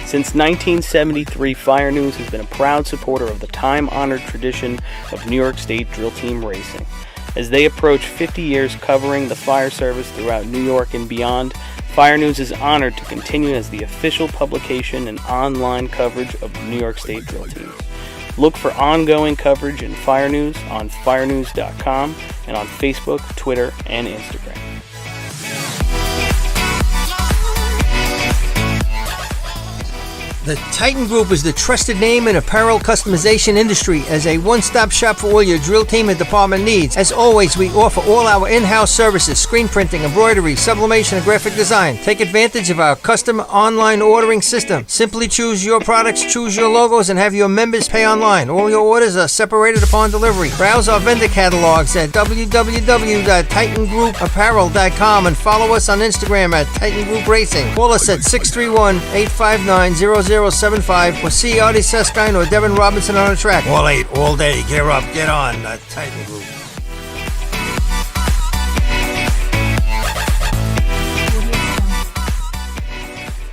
S6: Since 1973, Fire News has been a proud supporter of the time-honored tradition of New York State drill team racing. As they approach 50 years covering the fire service throughout New York and beyond, Fire News is honored to continue as the official publication and online coverage of New York State drill teams. Look for ongoing coverage in Fire News on firenews.com and on Facebook, Twitter, and Instagram.
S7: The Titan Group is the trusted name in apparel customization industry as a one-stop shop for all your drill team and department needs. As always, we offer all our in-house services, screen printing, embroidery, sublimation, and graphic design. Take advantage of our custom online ordering system. Simply choose your products, choose your logos, and have your members pay online. All your orders are separated upon delivery. Browse our vendor catalogs at www.titangroupapparel.com and follow us on Instagram at Titan Group Racing. Call us at 631-859-0075 or see Artie Seskine or Devin Robinson on the track. All 8, all day. Gear up, get on. The Titan Group.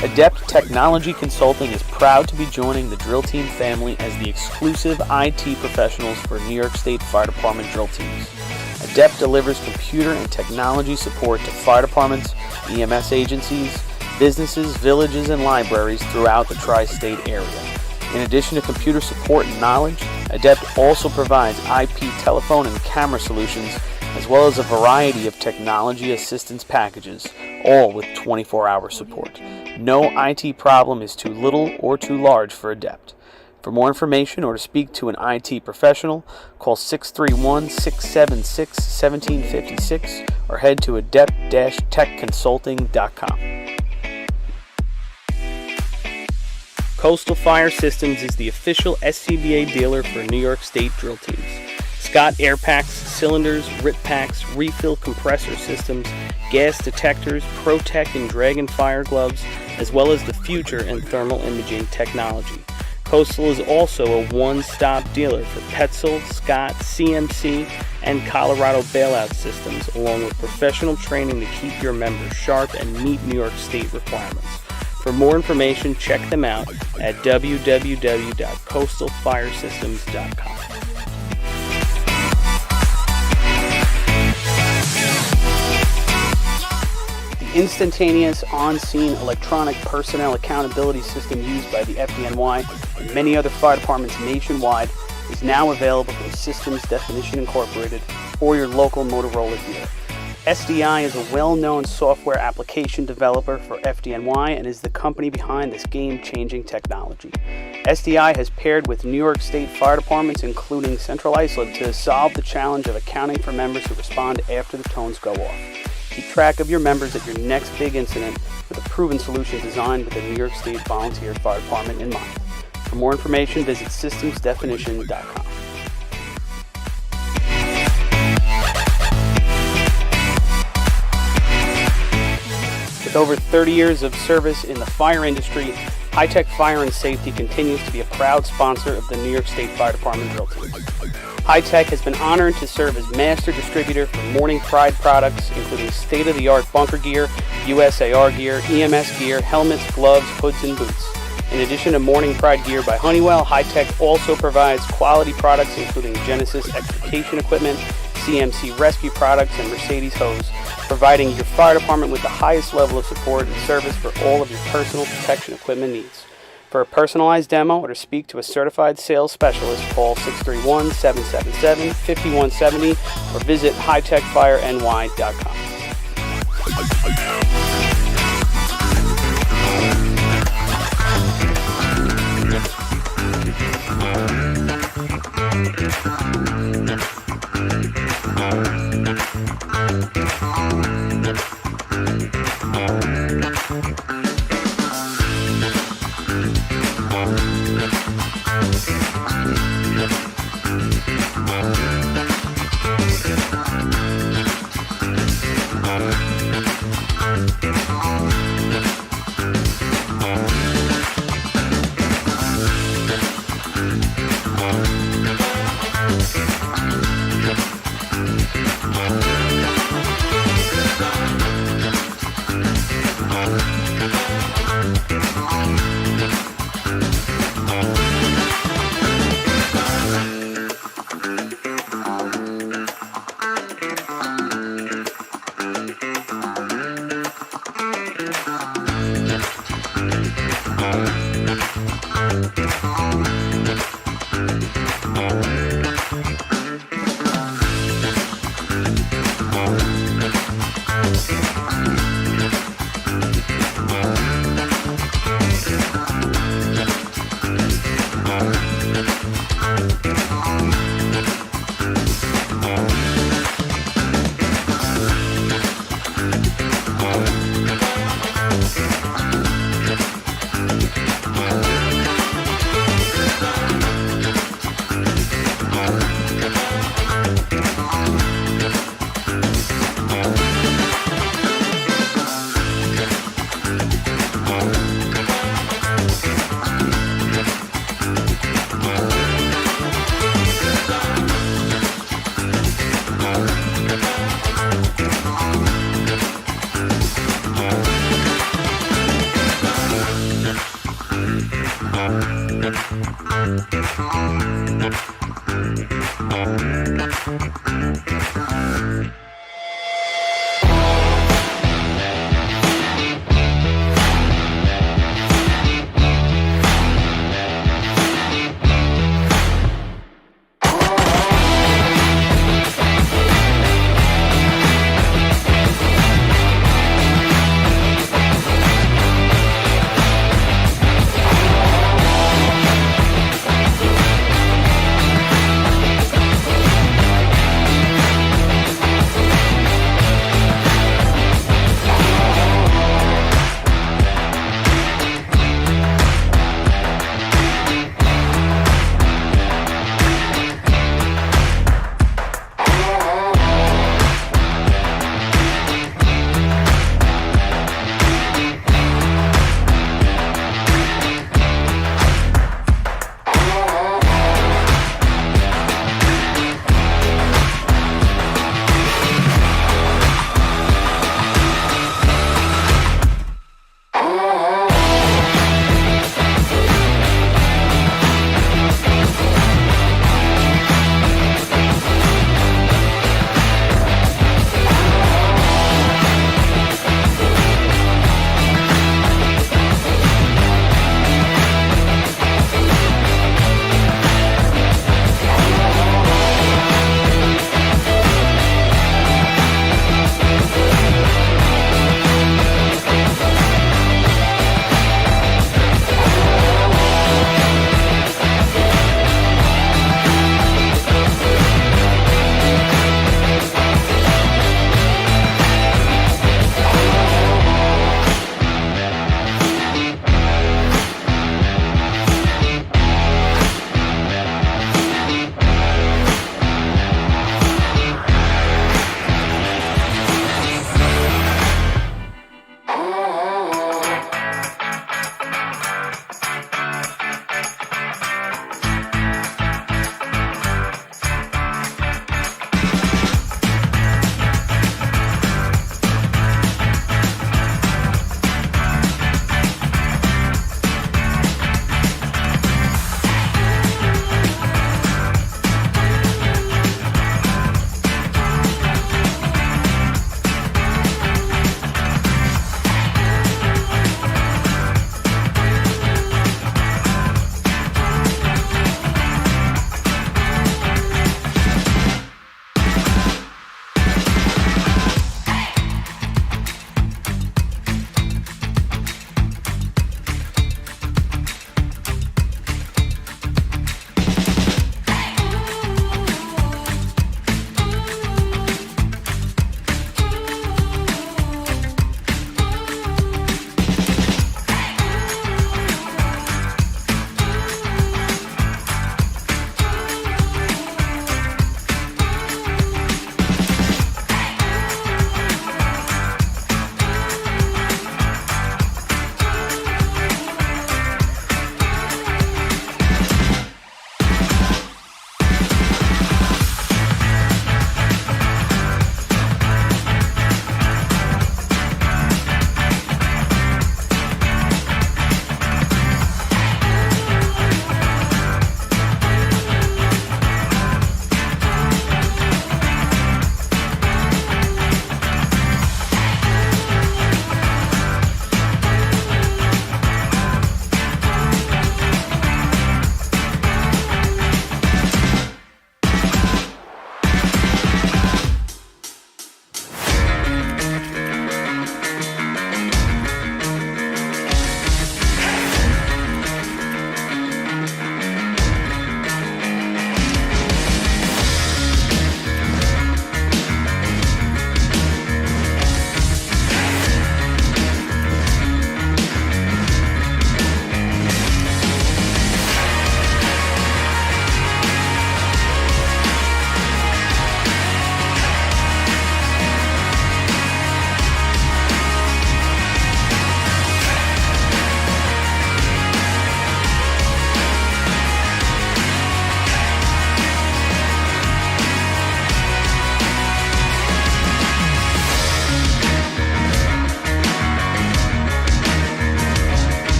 S6: Adept Technology Consulting is proud to be joining the drill team family as the exclusive IT professionals for New York State Fire Department drill teams. Adept delivers computer and technology support to fire departments, EMS agencies, businesses, villages, and libraries throughout the tri-state area. In addition to computer support and knowledge, Adept also provides IP telephone and camera solutions, as well as a variety of technology assistance packages, all with 24-hour support. No IT problem is too little or too large for Adept. For more information or to speak to an IT professional, call 631-676-1756 or head to adept-techconsulting.com. Coastal Fire Systems is the official SCBA dealer for New York State drill teams. Scott air packs, cylinders, rip packs, refill compressor systems, gas detectors, ProTech and Dragon fire gloves, as well as the future in thermal imaging technology. Coastal is also a one-stop dealer for Petzl, Scott, CMC, and Colorado bailout systems, along with professional training to keep your members sharp and meet New York State requirements. For more information, check them out at www.coastalfiresystems.com. The instantaneous on-scene electronic personnel accountability system used by the FDNY and many other fire departments nationwide is now available from Systems Definition Incorporated or your local Motorola dealer. SDI is a well-known software application developer for FDNY and is the company behind this game-changing technology. SDI has paired with New York State fire departments, including Central Islip, to solve the challenge of accounting for members who respond after the tones go off. Keep track of your members at your next big incident with a proven solution designed with the New York State Volunteer Fire Department in mind. For more information, visit systemsdefinition.com. With over 30 years of service in the fire industry, High Tech Fire and Safety continues to be a proud sponsor of the New York State Fire Department drill team. High Tech has been honored to serve as master distributor for Morning Pride products, including state-of-the-art bunker gear, USAR gear, EMS gear, helmets, gloves, hoods, and boots. In addition to Morning Pride gear by Honeywell, High Tech also provides quality products including Genesis extrication equipment, CMC rescue products, and Mercedes hose, providing your fire department with the highest level of support and service for all of your personal protection equipment needs. For a personalized demo or to speak to a certified sales specialist, call 631-777-5170 or visit hightechfireny.com.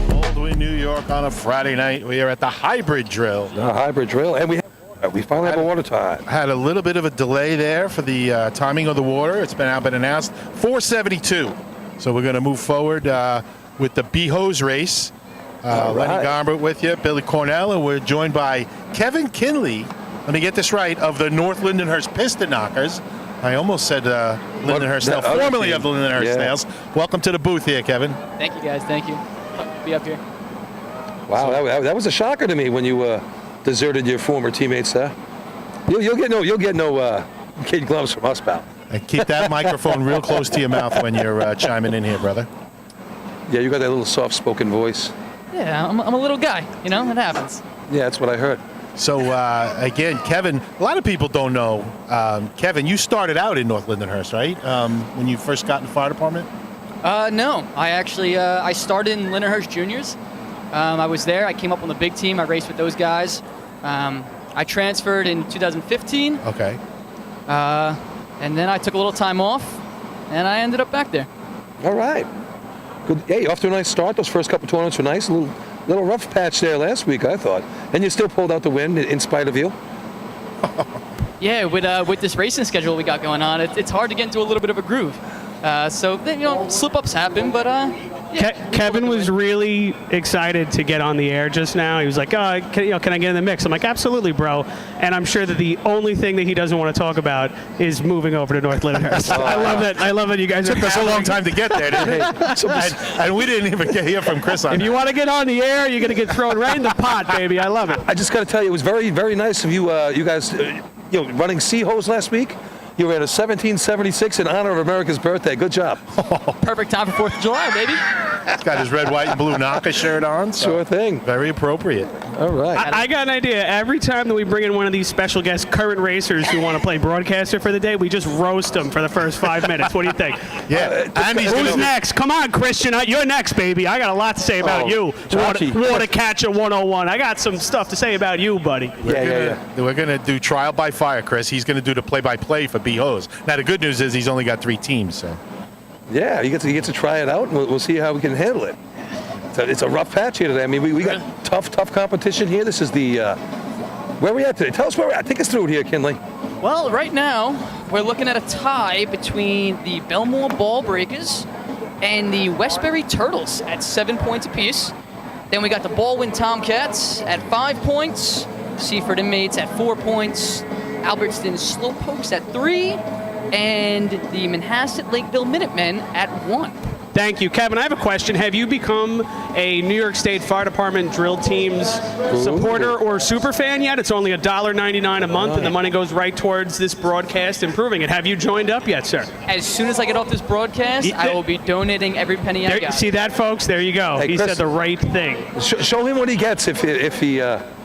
S1: Baldwin, New York on a Friday night. We are at the hybrid drill.
S2: The hybrid drill, and we finally have a water time.
S1: Had a little bit of a delay there for the timing of the water. It's been announced 4:72. So we're going to move forward with the B-Hose race.
S2: All right.
S1: Lenny Gombert with you, Billy Cornell, and we're joined by Kevin Kinley. Let me get this right, of the North Lindenhurst Piston Knockers. I almost said Lindenhurst Snails, formerly of the Lindenhurst Snails. Welcome to the booth here, Kevin.
S10: Thank you, guys. Thank you. Be up here.
S2: Wow, that was a shocker to me when you deserted your former teammates there. You'll get no kid gloves from us, pal.
S1: And keep that microphone real close to your mouth when you're chiming in here, brother.
S2: Yeah, you got that little soft-spoken voice.
S10: Yeah, I'm a little guy. You know, it happens.
S2: Yeah, that's what I heard.
S1: So, again, Kevin, a lot of people don't know. Kevin, you started out in North Lindenhurst, right? When you first got in the fire department?
S10: No, I actually I started in Lindenhurst Juniors. I was there. I came up on the big team. I raced with those guys. I transferred in 2015.
S1: Okay.
S10: And then I took a little time off, and I ended up back there.
S2: All right. Good. Hey, off to a nice start. Those first couple tournaments were nice. A little rough patch there last week, I thought. And you still pulled out the win in spite of you.
S10: Yeah, with this racing schedule we got going on, it's hard to get into a little bit of a groove. So slip-ups happen, but
S5: Kevin was really excited to get on the air just now. He was like, "Oh, can I get in the mix?" I'm like, "Absolutely, bro." And I'm sure that the only thing that he doesn't want to talk about is moving over to North Lindenhurst. I love that you guys
S1: It took us a long time to get there, didn't it? and we didn't even get here from Chris on
S5: If
S1: that.
S5: you want to get on the air, you're going to get thrown right in the pot, baby. I love it.
S2: I just got to tell you, it was very, very nice of you, you guys, running C-Hose last week. You ran a 1776 in honor of America's birthday. Good job.
S10: perfect time for 4th of July, baby.
S1: He's got his red, white, and blue Naka shirt on. So
S2: Sure thing.
S1: very appropriate.
S2: All right.
S5: I got an idea. Every time that we bring in one of these special guest current racers who want to play broadcaster for the day, we just roast them for the first 5 minutes. What do you think?
S1: Yeah.
S5: Who's next? Come on, Christian. You're next, baby. I got a lot to say about you.
S2: Chachi.
S5: Water Catcher 101. I got some stuff to say about you, buddy.
S1: We're going to do trial by fire, Chris. He's going to do the play-by-play for B-Hose. Now, the good news is he's only got 3 teams. So.
S2: Yeah, you get to try it out, and we'll see how we can handle it. So it's a rough patch here today. I mean, we got tough competition here. This is the where are we at today? Tell us where we're at. Take us through it here, Kinley.
S10: Well, right now we're looking at a tie between the Belmore Ball Breakers and the Westbury Turtles at 7 points apiece. Then we got the Baldwin Tomcats at 5 points, Seaford Inmates at 4 points, Albertston Slowpokes at 3, and the Manhasset Lakeville Minutemen at 1.
S5: Thank you. Kevin, I have a question. Have you become a New York State Fire Department drill team's supporter or super fan yet? It's only $1.99 a month, and the money goes right towards this broadcast, improving it. Have you joined up yet, sir?
S10: As soon as I get off this broadcast, I will be donating every penny I got.
S5: See that, folks? There you go.
S2: Hey,
S5: he
S2: Chris,
S5: said the right thing.
S2: Show him what he gets if he.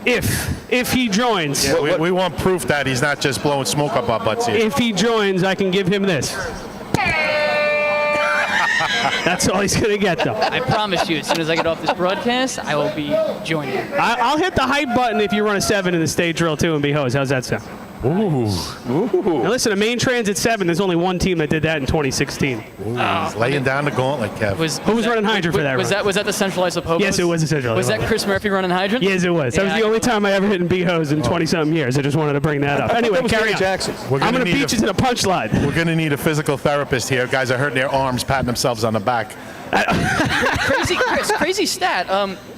S5: If he joins.
S1: Yeah, we want proof that he's not just blowing smoke up our butts here.
S5: If he joins, I can give him this. That's all he's going to get, though.
S10: I promise you, as soon as I get off this broadcast, I will be joining.
S5: I'll hit the hype button if you run a 7 in the state drill, too, and be hosed. How's that sound?
S1: Ooh.
S5: Now listen, a main transit 7. There's only one team that did that in 2016.
S1: He's laying down the gauntlet, Kev.
S5: Who was running hydrant for that?
S10: Was
S5: run?
S10: that the Central Islip Hobos?
S5: Yes, it was a Central
S10: Was
S5: Islip
S10: that Chris Murphy running hydrant?
S5: Yes, it was. That was the only time I ever hit in B-hose in 20-something years. I just wanted to bring that up. Anyway, carry on.
S2: Jackson.
S1: We're
S5: I'm
S1: gonna
S5: going to
S1: need
S5: beat you to the punchline.
S1: We're going to need a physical therapist here. Guys are hurting their arms, patting themselves on the back.
S10: Crazy stat.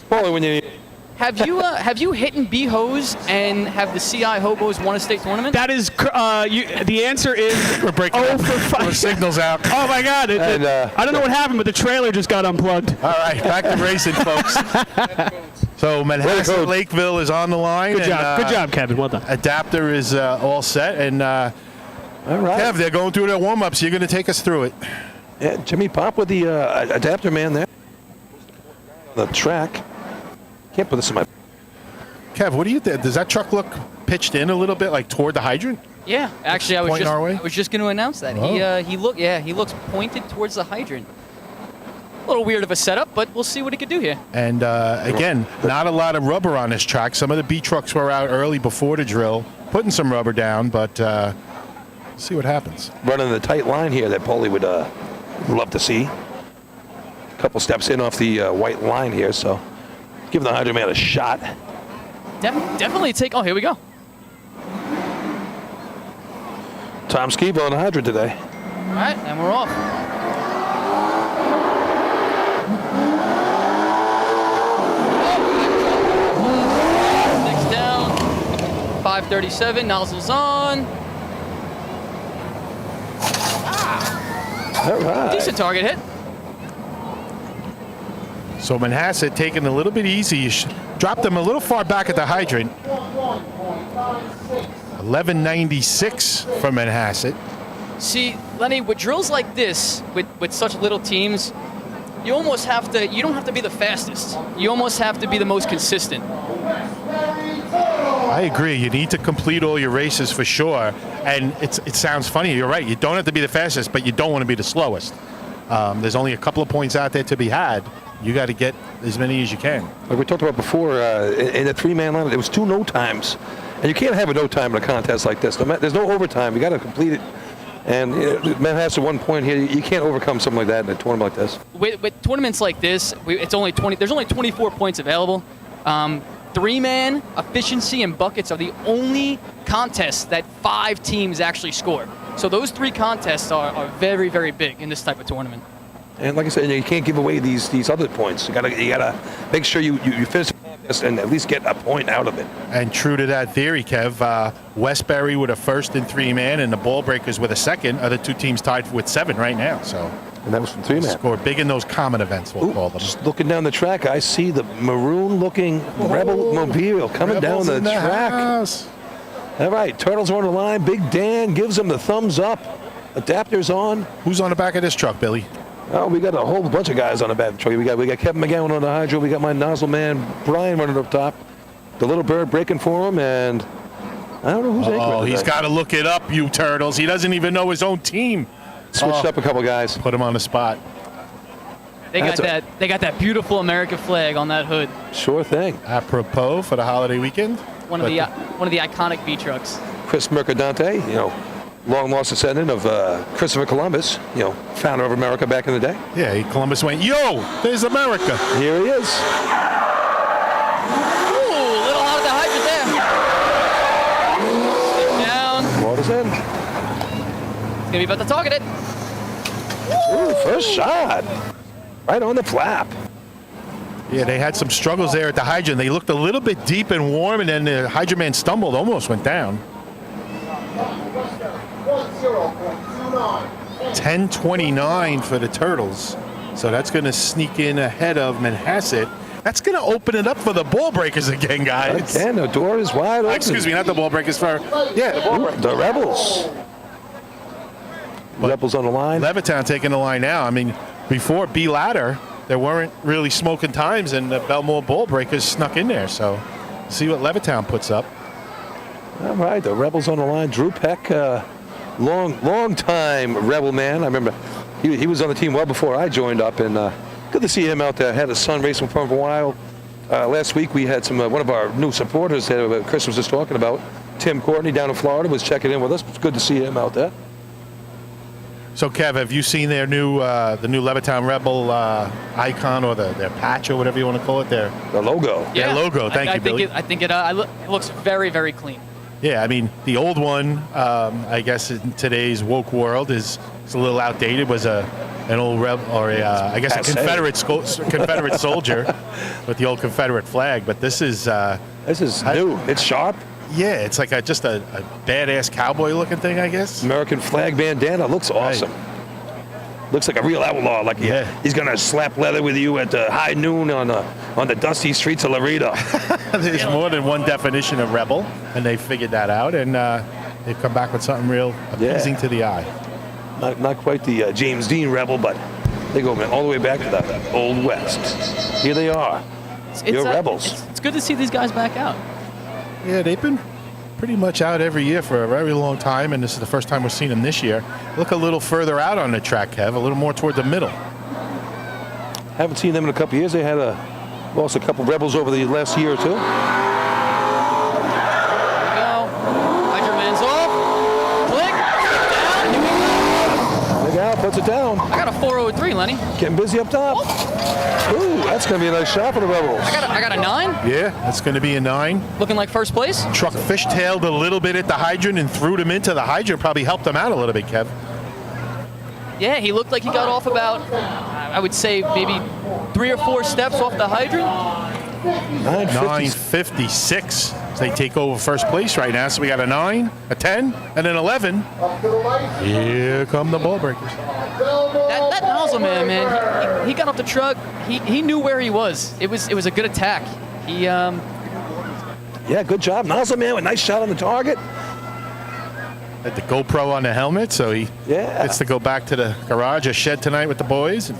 S2: Probably when you.
S10: Have you hit in B-hose and have the CI Hobos won a state tournament?
S5: That is, the answer is
S1: We're breaking up.
S5: for 5.
S1: The signal's out.
S5: Oh my God! I don't know what happened, but the trailer just got unplugged.
S1: All right, back to racing, folks. So Manhasset Lakeville is on the line.
S5: Good job, good job, Kevin. Well done.
S1: Adapter is all set, and
S2: All right.
S1: Kev, they're going through their warm-ups. You're going to take us through it.
S2: Yeah, Jimmy Pop with the adapter man there. The track. Can't put this in my.
S1: Kev, what do you think? Does that truck look pitched in a little bit, like toward the hydrant?
S10: Yeah, actually, I
S1: Pointing our way?
S10: was just going to announce that.
S1: Oh.
S10: He looks pointed towards the hydrant. A little weird of a setup, but we'll see what he could do here.
S1: And again, not a lot of rubber on this track. Some of the B trucks were out early before the drill, putting some rubber down, but see what happens.
S2: Running the tight line here that Paulie would love to see. A couple steps in off the white line here, so give the hydrant man a shot.
S10: Definitely take. Oh, here we go.
S2: Tom Skibo on the hydrant today.
S10: All right, and we're off. Next down. 537. Nozzles on.
S2: All right.
S10: Decent target hit.
S1: So Manhasset taking a little bit easy. You dropped them a little far back at the hydrant. 1196 for Manhasset.
S10: See, Lenny, with drills like this, with such little teams, you almost have to. You don't have to be the fastest. You almost have to be the most consistent.
S1: I agree. You need to complete all your races for sure. And it sounds funny. You're right. You don't have to be the fastest, but you don't want to be the slowest. There's only a couple of points out there to be had. You got to get as many as you can.
S2: Like we talked about before, in the three-man line, there was 2 no times. And you can't have a no time in a contest like this. There's no overtime. You got to complete it. And Manhasset 1 point here. You can't overcome something like that in a tournament like this.
S10: With tournaments like this, it's only 20. There's only 24 points available. 3-man efficiency and buckets are the only contests that 5 teams actually score. So those 3 contests are very, very big in this type of tournament.
S2: And like I said, you can't give away these other points. You gotta make sure you finish the contest and at least get a point out of it.
S1: And true to that theory, Kev, Westbury with a first in 3-man and the Ball Breakers with a second are the 2 teams tied with 7 right now. So.
S2: And that was from 3-man.
S1: Score big in those common events, we'll call them.
S2: Just looking down the track, I see the maroon-looking Rebel Mobile coming down the track.
S1: House.
S2: All right, Turtles are on the line. Big Dan gives them the thumbs up. Adapters on.
S1: Who's on the back of this truck, Billy?
S2: Oh, we got a whole bunch of guys on the back of the truck. We got Kevin McGowan on the hydro. We got my nozzle man Brian running up top. The little bird breaking for him, and I don't know who's anchoring.
S1: Oh, he's
S2: today.
S1: got to look it up, you Turtles. He doesn't even know his own team.
S2: Switched up a couple guys.
S1: Put him on the spot.
S10: They got that beautiful American flag on that hood.
S2: Sure thing.
S1: Apropos for the holiday weekend.
S10: One of the iconic B trucks.
S2: Chris Mercadante, long lost descendant of Christopher Columbus, founder of America back in the day.
S1: Yeah, Columbus went, yo, there's America.
S2: Here he is.
S10: Ooh, a little out of the hydrant there. Sit down.
S2: Water's in.
S10: He's gonna be about to target it.
S2: Ooh, first shot. Right on the flap.
S1: Yeah, they had some struggles there at the hydrant. They looked a little bit deep and warm, and then the hydrant man stumbled, almost went down. 10:29 for the Turtles. So that's going to sneak in ahead of Manhasset. That's going to open it up for the Ball Breakers again, guys.
S2: Again, the door is wide open.
S1: Excuse me, not the Ball Breakers.
S2: The Rebels. Rebels on the line.
S1: Levittown taking the line now. I mean, before B Ladder, there weren't really smoking times, and the Belmore Ball Breakers snuck in there. So see what Levittown puts up.
S2: All right, the Rebels on the line. Drew Peck, long time Rebel man. I remember he was on the team well before I joined up, and good to see him out there. Had his son racing for him for a while. Last week we had one of our new supporters that Chris was just talking about, Tim Courtney down in Florida was checking in with us. It's good to see him out there.
S1: So, Kev, have you seen their new the new Levittown Rebel icon or their patch or whatever you want to call it? Their
S2: logo.
S1: Their logo. Thank you, Billy.
S10: I think it looks very, very clean.
S1: Yeah, I mean, the old one, I guess in today's woke world, is a little outdated. Was an old rebel or I guess a Confederate soldier with the old Confederate flag. But this is
S2: new. It's sharp.
S1: Yeah, it's like just a badass cowboy-looking thing, I guess.
S2: American flag bandana looks awesome. Looks like a real outlaw. Like he's gonna slap leather with you at high noon on the dusty streets of Laredo.
S1: There's more than one definition of rebel, and they figured that out, and they've come back with something real appeasing to the eye.
S2: Not quite the James Dean rebel, but they go all the way back to the Old West. Here they are. You're rebels.
S10: It's good to see these guys back out.
S1: Yeah, they've been pretty much out every year for a very long time, and this is the first time we're seeing them this year. Look a little further out on the track, Kev, a little more toward the middle.
S2: Haven't seen them in a couple of years. They had lost a couple rebels over the last year or two. Puts it down.
S10: I got a 403, Lenny.
S2: Getting busy up top. Ooh, that's going to be a nice shot for the Rebels.
S10: I got a 9.
S1: Yeah, that's going to be a 9.
S10: Looking like first place.
S1: Truck fishtailed a little bit at the hydrant and threw them into the hydrant. Probably helped them out a little bit, Kev.
S10: Yeah, he looked like he got off about, I would say, maybe 3 or 4 steps off the hydrant.
S1: 9:56. They take over first place right now. So we got a 9, a 10, and an 11. Here come the ball breakers.
S10: That nozzle man, he got off the truck. He knew where he was. It was a good attack.
S2: Yeah, good job, nozzle man. A nice shot on the target.
S1: Had the GoPro on the helmet, so he gets to go back to the garage or shed tonight with the boys.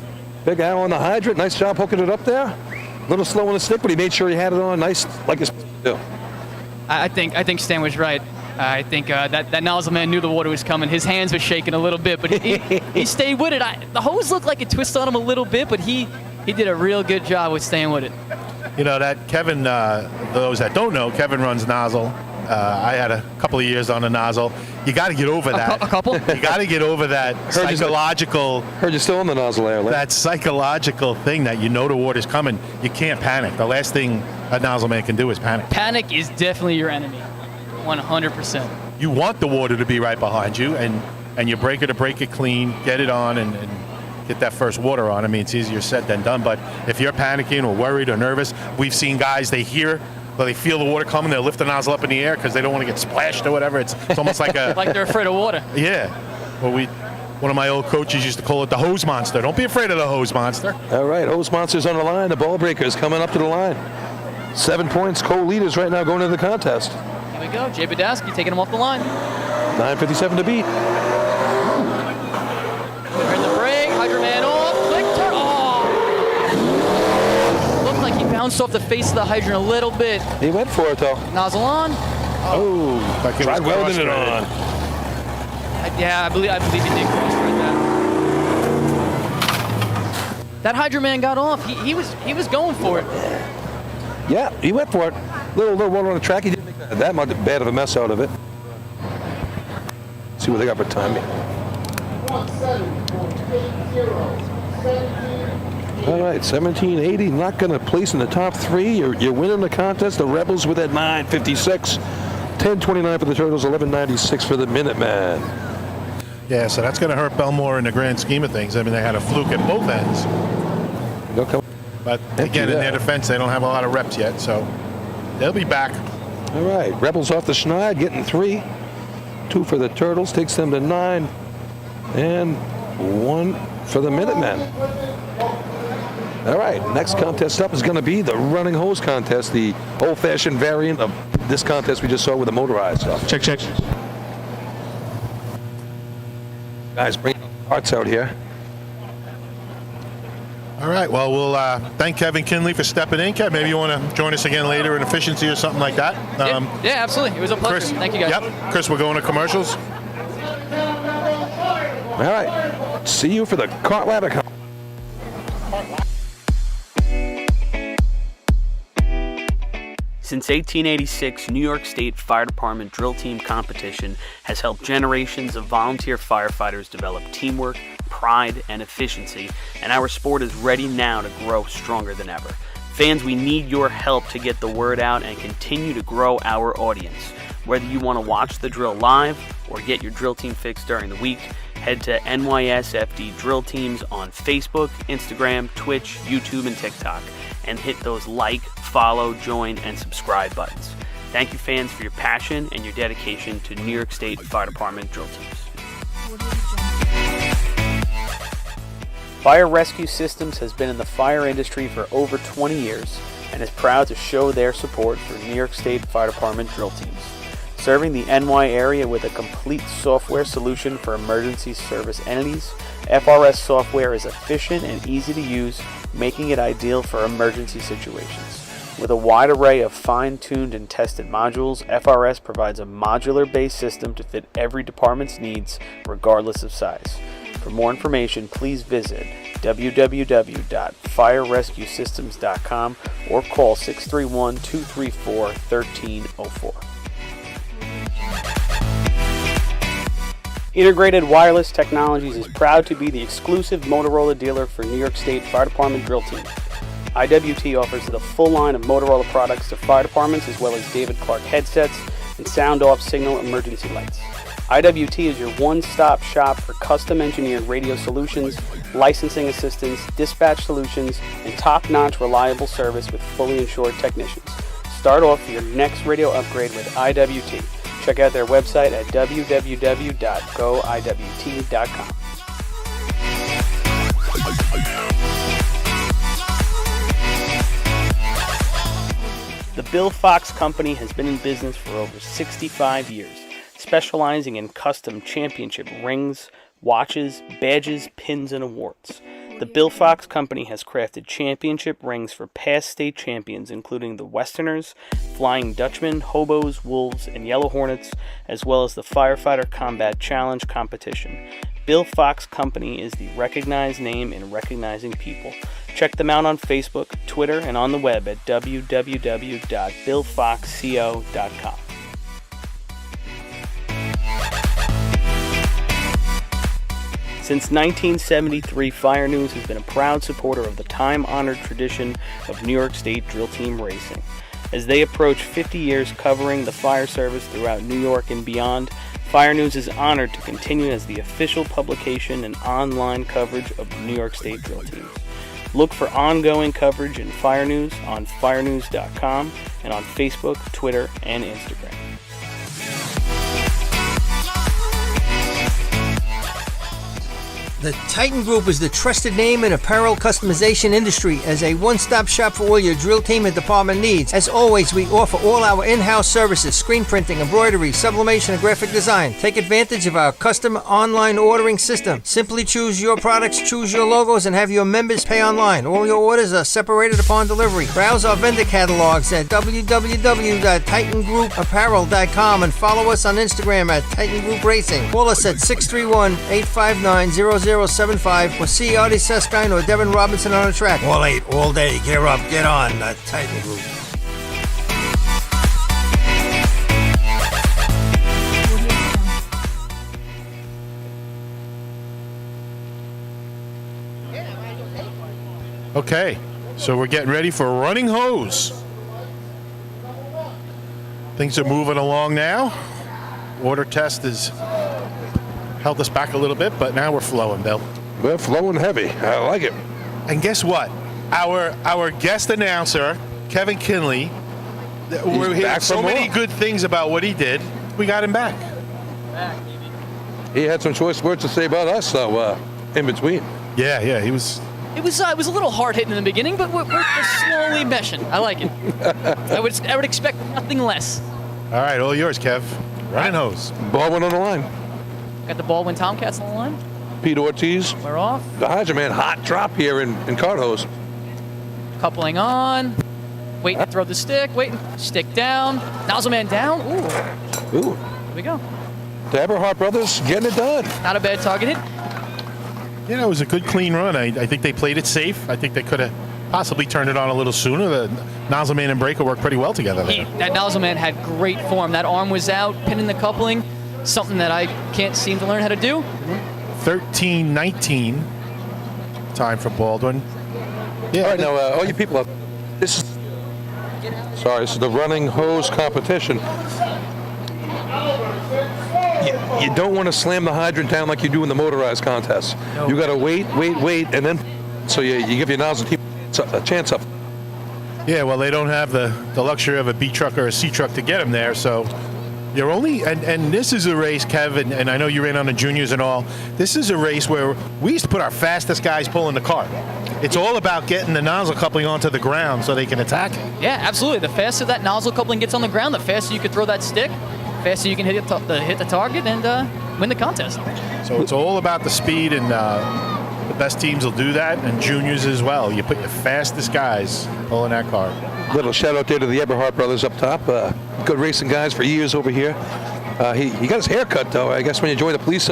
S2: Big arrow on the hydrant. Nice job hooking it up there. A little slow on the stick, but he made sure he had it on nice, like his.
S10: I think Stan was right. I think that nozzle man knew the water was coming. His hands were shaking a little bit, but he stayed with it. The hose looked like it twisted on him a little bit, but he did a real good job with staying with it.
S1: You know, that Kevin, those that don't know, Kevin runs nozzle. I had a couple of years on a nozzle. You got to get over that.
S10: A couple?
S1: You got to get over that psychological.
S2: Heard you're still on the nozzle there, Len.
S1: That psychological thing that you know the water's coming. You can't panic. The last thing a nozzle man can do is panic.
S10: Panic is definitely your enemy. 100%.
S1: You want the water to be right behind you, and your breaker to break it clean, get it on, and get that first water on. I mean, it's easier said than done. But if you're panicking or worried or nervous, we've seen guys, they feel the water coming, they'll lift the nozzle up in the air because they don't want to get splashed or whatever. It's almost like a...
S10: like they're afraid of water.
S1: Yeah. Well, one of my old coaches used to call it the hose monster. Don't be afraid of the hose monster.
S2: All right, hose monster's on the line. The ball breakers coming up to the line. 7 points, co-leaders right now going into the contest.
S10: Here we go. Jay Badowski taking him off the line.
S2: 9:57 to beat.
S10: We're in the break. Hydro man off. Quick turn. Oh! Looked like he bounced off the face of the hydrant a little bit.
S2: He went for it, though.
S10: Nozzle on.
S2: Oh, tried welding it on.
S10: I believe he did cross right that. That Hydro man got off. He was going for it.
S2: Yeah, he went for it. Little water on the track. He didn't make that much bad of a mess out of it. See what they got for timing. All right, 1780. Not going to place in the top 3. You're winning the contest. The Rebels with that 9:56. 10:29 for the Turtles. 11:96 for the Minutemen.
S1: Yeah, so that's going to hurt Belmore in the grand scheme of things. I mean, they had a fluke at both ends. But again, in their defense, they don't have a lot of reps yet, so they'll be back.
S2: All right, Rebels off the schneid, getting 3. 2 for the Turtles, takes them to 9. And 1 for the Minutemen. All right, next contest up is going to be the running hose contest, the old-fashioned variant of this contest we just saw with the motorized stuff.
S5: Check.
S2: Guys, bring hearts out here.
S1: All right, well, we'll thank Kevin Kinley for stepping in. Kev, maybe you want to join us again later in efficiency or something like that.
S10: Yeah, absolutely. It was a pleasure.
S1: Chris,
S10: Thank you, guys.
S1: Yep. Chris, we're going to commercials.
S2: All right, see you for the cart ladder.
S6: Since 1886, New York State Fire Department Drill Team Competition has helped generations of volunteer firefighters develop teamwork, pride, and efficiency, and our sport is ready now to grow stronger than ever. Fans, we need your help to get the word out and continue to grow our audience. Whether you want to watch the drill live or get your drill team fix during the week, head to NYSFD Drill Teams on Facebook, Instagram, Twitch, YouTube, and TikTok, and hit those like, follow, join, and subscribe buttons. Thank you, fans, for your passion and your dedication to New York State Fire Department drill teams. Fire Rescue Systems has been in the fire industry for over 20 years and is proud to show their support for New York State Fire Department drill teams. Serving the NY area with a complete software solution for emergency service entities, FRS software is efficient and easy to use, making it ideal for emergency situations. With a wide array of fine-tuned and tested modules, FRS provides a modular-based system to fit every department's needs, regardless of size. For more information, please visit www.firerescuesystems.com or call 631-234-1304. Integrated Wireless Technologies is proud to be the exclusive Motorola dealer for New York State Fire Department drill teams. IWT offers the full line of Motorola products to fire departments, as well as David Clark headsets and sound-off signal emergency lights. IWT is your one-stop shop for custom-engineered radio solutions, licensing assistance, dispatch solutions, and top-notch reliable service with fully insured technicians. Start off your next radio upgrade with IWT. Check out their website at www.goiwt.com. The Bill Fox Company has been in business for over 65 years, specializing in custom championship rings, watches, badges, pins, and awards. The Bill Fox Company has crafted championship rings for past state champions, including the Westerners, Flying Dutchmen, Hobos, Wolves, and Yellow Hornets, as well as the Firefighter Combat Challenge competition. Bill Fox Company is the recognized name in recognizing people. Check them out on Facebook, Twitter, and on the web at www.billfoxco.com. Since 1973, Fire News has been a proud supporter of the time-honored tradition of New York State drill team racing. As they approach 50 years covering the fire service throughout New York and beyond, Fire News is honored to continue as the official publication and online coverage of the New York State drill teams. Look for ongoing coverage in Fire News on firenews.com and on Facebook, Twitter, and Instagram.
S7: The Titan Group is the trusted name in apparel customization industry as a one-stop shop for all your drill team and department needs. As always, we offer all our in-house services, screen printing, embroidery, sublimation, and graphic design. Take advantage of our custom online ordering system. Simply choose your products, choose your logos, and have your members pay online. All your orders are separated upon delivery. Browse our vendor catalogs at www.titangrouapparel.com and follow us on Instagram at Titan Group Racing. Call us at 631-859-0075 or see Artie Seskine or Devin Robinson on the track. All 8, all day. Gear up, get on the Titan Group.
S1: Okay, so we're getting ready for running hose. Things are moving along now. Water test has held us back a little bit, but now we're flowing, Bill.
S2: We're flowing heavy. I like it.
S1: And guess what? Our guest announcer, Kevin Kinley, we're hearing so many good things about what he did. We got him back.
S2: He had some choice words to say about us, though, in between.
S1: Yeah, he was.
S10: It was a little hard hitting in the beginning, but we're slowly meshing. I like it. I would expect nothing less.
S1: All right, all yours, Kev. Running hose.
S2: Baldwin on the line.
S10: Got the Baldwin Tomcats on the line.
S2: Pete Ortiz.
S10: We're off.
S2: The Hydra Man, hot drop here in cart hose.
S10: Coupling on. Waiting to throw the stick. Waiting. Stick down. Nozzle man down. Ooh. Here we go.
S2: The Eberhardt brothers getting it done.
S10: Not a bad target hit.
S1: Yeah, it was a good, clean run. I think they played it safe. I think they could have possibly turned it on a little sooner. The nozzle man and breaker worked pretty well together there.
S10: That nozzle man had great form. That arm was out, pinning the coupling, something that I can't seem to learn how to do.
S1: 13-19 time for Baldwin. Yeah.
S2: All right, now, all you people, this is the running hose competition. You don't want to slam the hydrant down like you do in the motorized contests. You got to wait, and then so you give your nozzle team a chance up.
S1: Yeah, well, they don't have the luxury of a B truck or a C truck to get them there, so you're only, and this is a race, Kevin, and I know you ran on the juniors and all, this is a race where we used to put our fastest guys pulling the cart. It's all about getting the nozzle coupling onto the ground so they can attack it.
S10: Yeah, absolutely. The faster that nozzle coupling gets on the ground, the faster you can throw that stick, faster you can hit the target and win the contest.
S1: So it's all about the speed, and the best teams will do that, and juniors as well. You put the fastest guys pulling that cart.
S2: Little shout out there to the Eberhardt brothers up top. Good racing guys for years over here. He got his hair cut, though. I guess when you join the police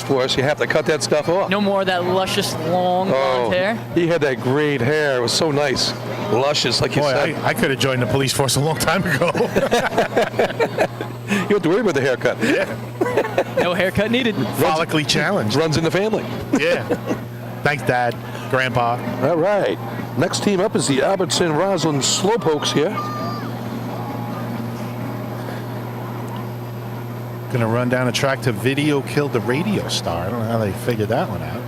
S2: force, you have to cut that stuff off.
S10: No more of that luscious, long blonde hair.
S2: He had that great hair. It was so nice. Luscious, like you said.
S1: I could have joined the police force a long time ago.
S2: You don't have to worry about the haircut.
S1: Yeah.
S10: No haircut needed.
S1: Follically challenged.
S2: Runs in the family.
S1: Yeah. Thanks, Dad, Grandpa.
S2: All right. Next team up is the Albertson Roslyn Slowpokes here.
S1: Gonna run down a track to Video Killed the Radio Star. I don't know how they figured that one out.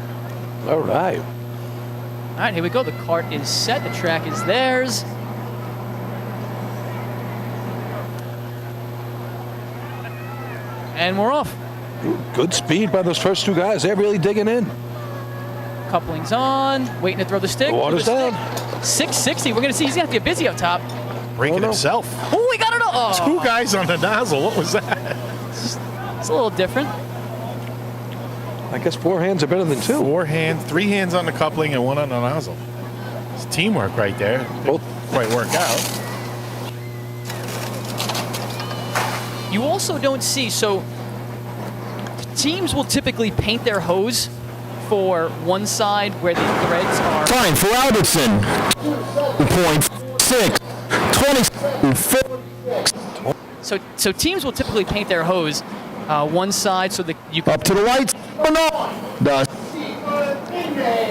S2: All right.
S10: All right, here we go. The cart is set. The track is theirs. And we're off.
S2: Good speed by those first two guys. They're really digging in.
S10: Coupling's on. Waiting to throw the stick.
S2: The water's down.
S10: 660. We're going to see. He's going to have to get busy up top.
S1: Breaking himself.
S10: Oh, we got it. Oh.
S1: Two guys on the nozzle. What was that?
S10: It's a little different.
S2: I guess 4 hands are better than 2.
S1: 3 hands on the coupling and 1 on the nozzle. It's teamwork right there. Both quite work out.
S10: You also don't see, so teams will typically paint their hose for one side where the threads are.
S8: Time for Albertson. 2.6. 20.
S10: So teams will typically paint their hose one side so that you can.
S8: Up to the lights. Oh, no. The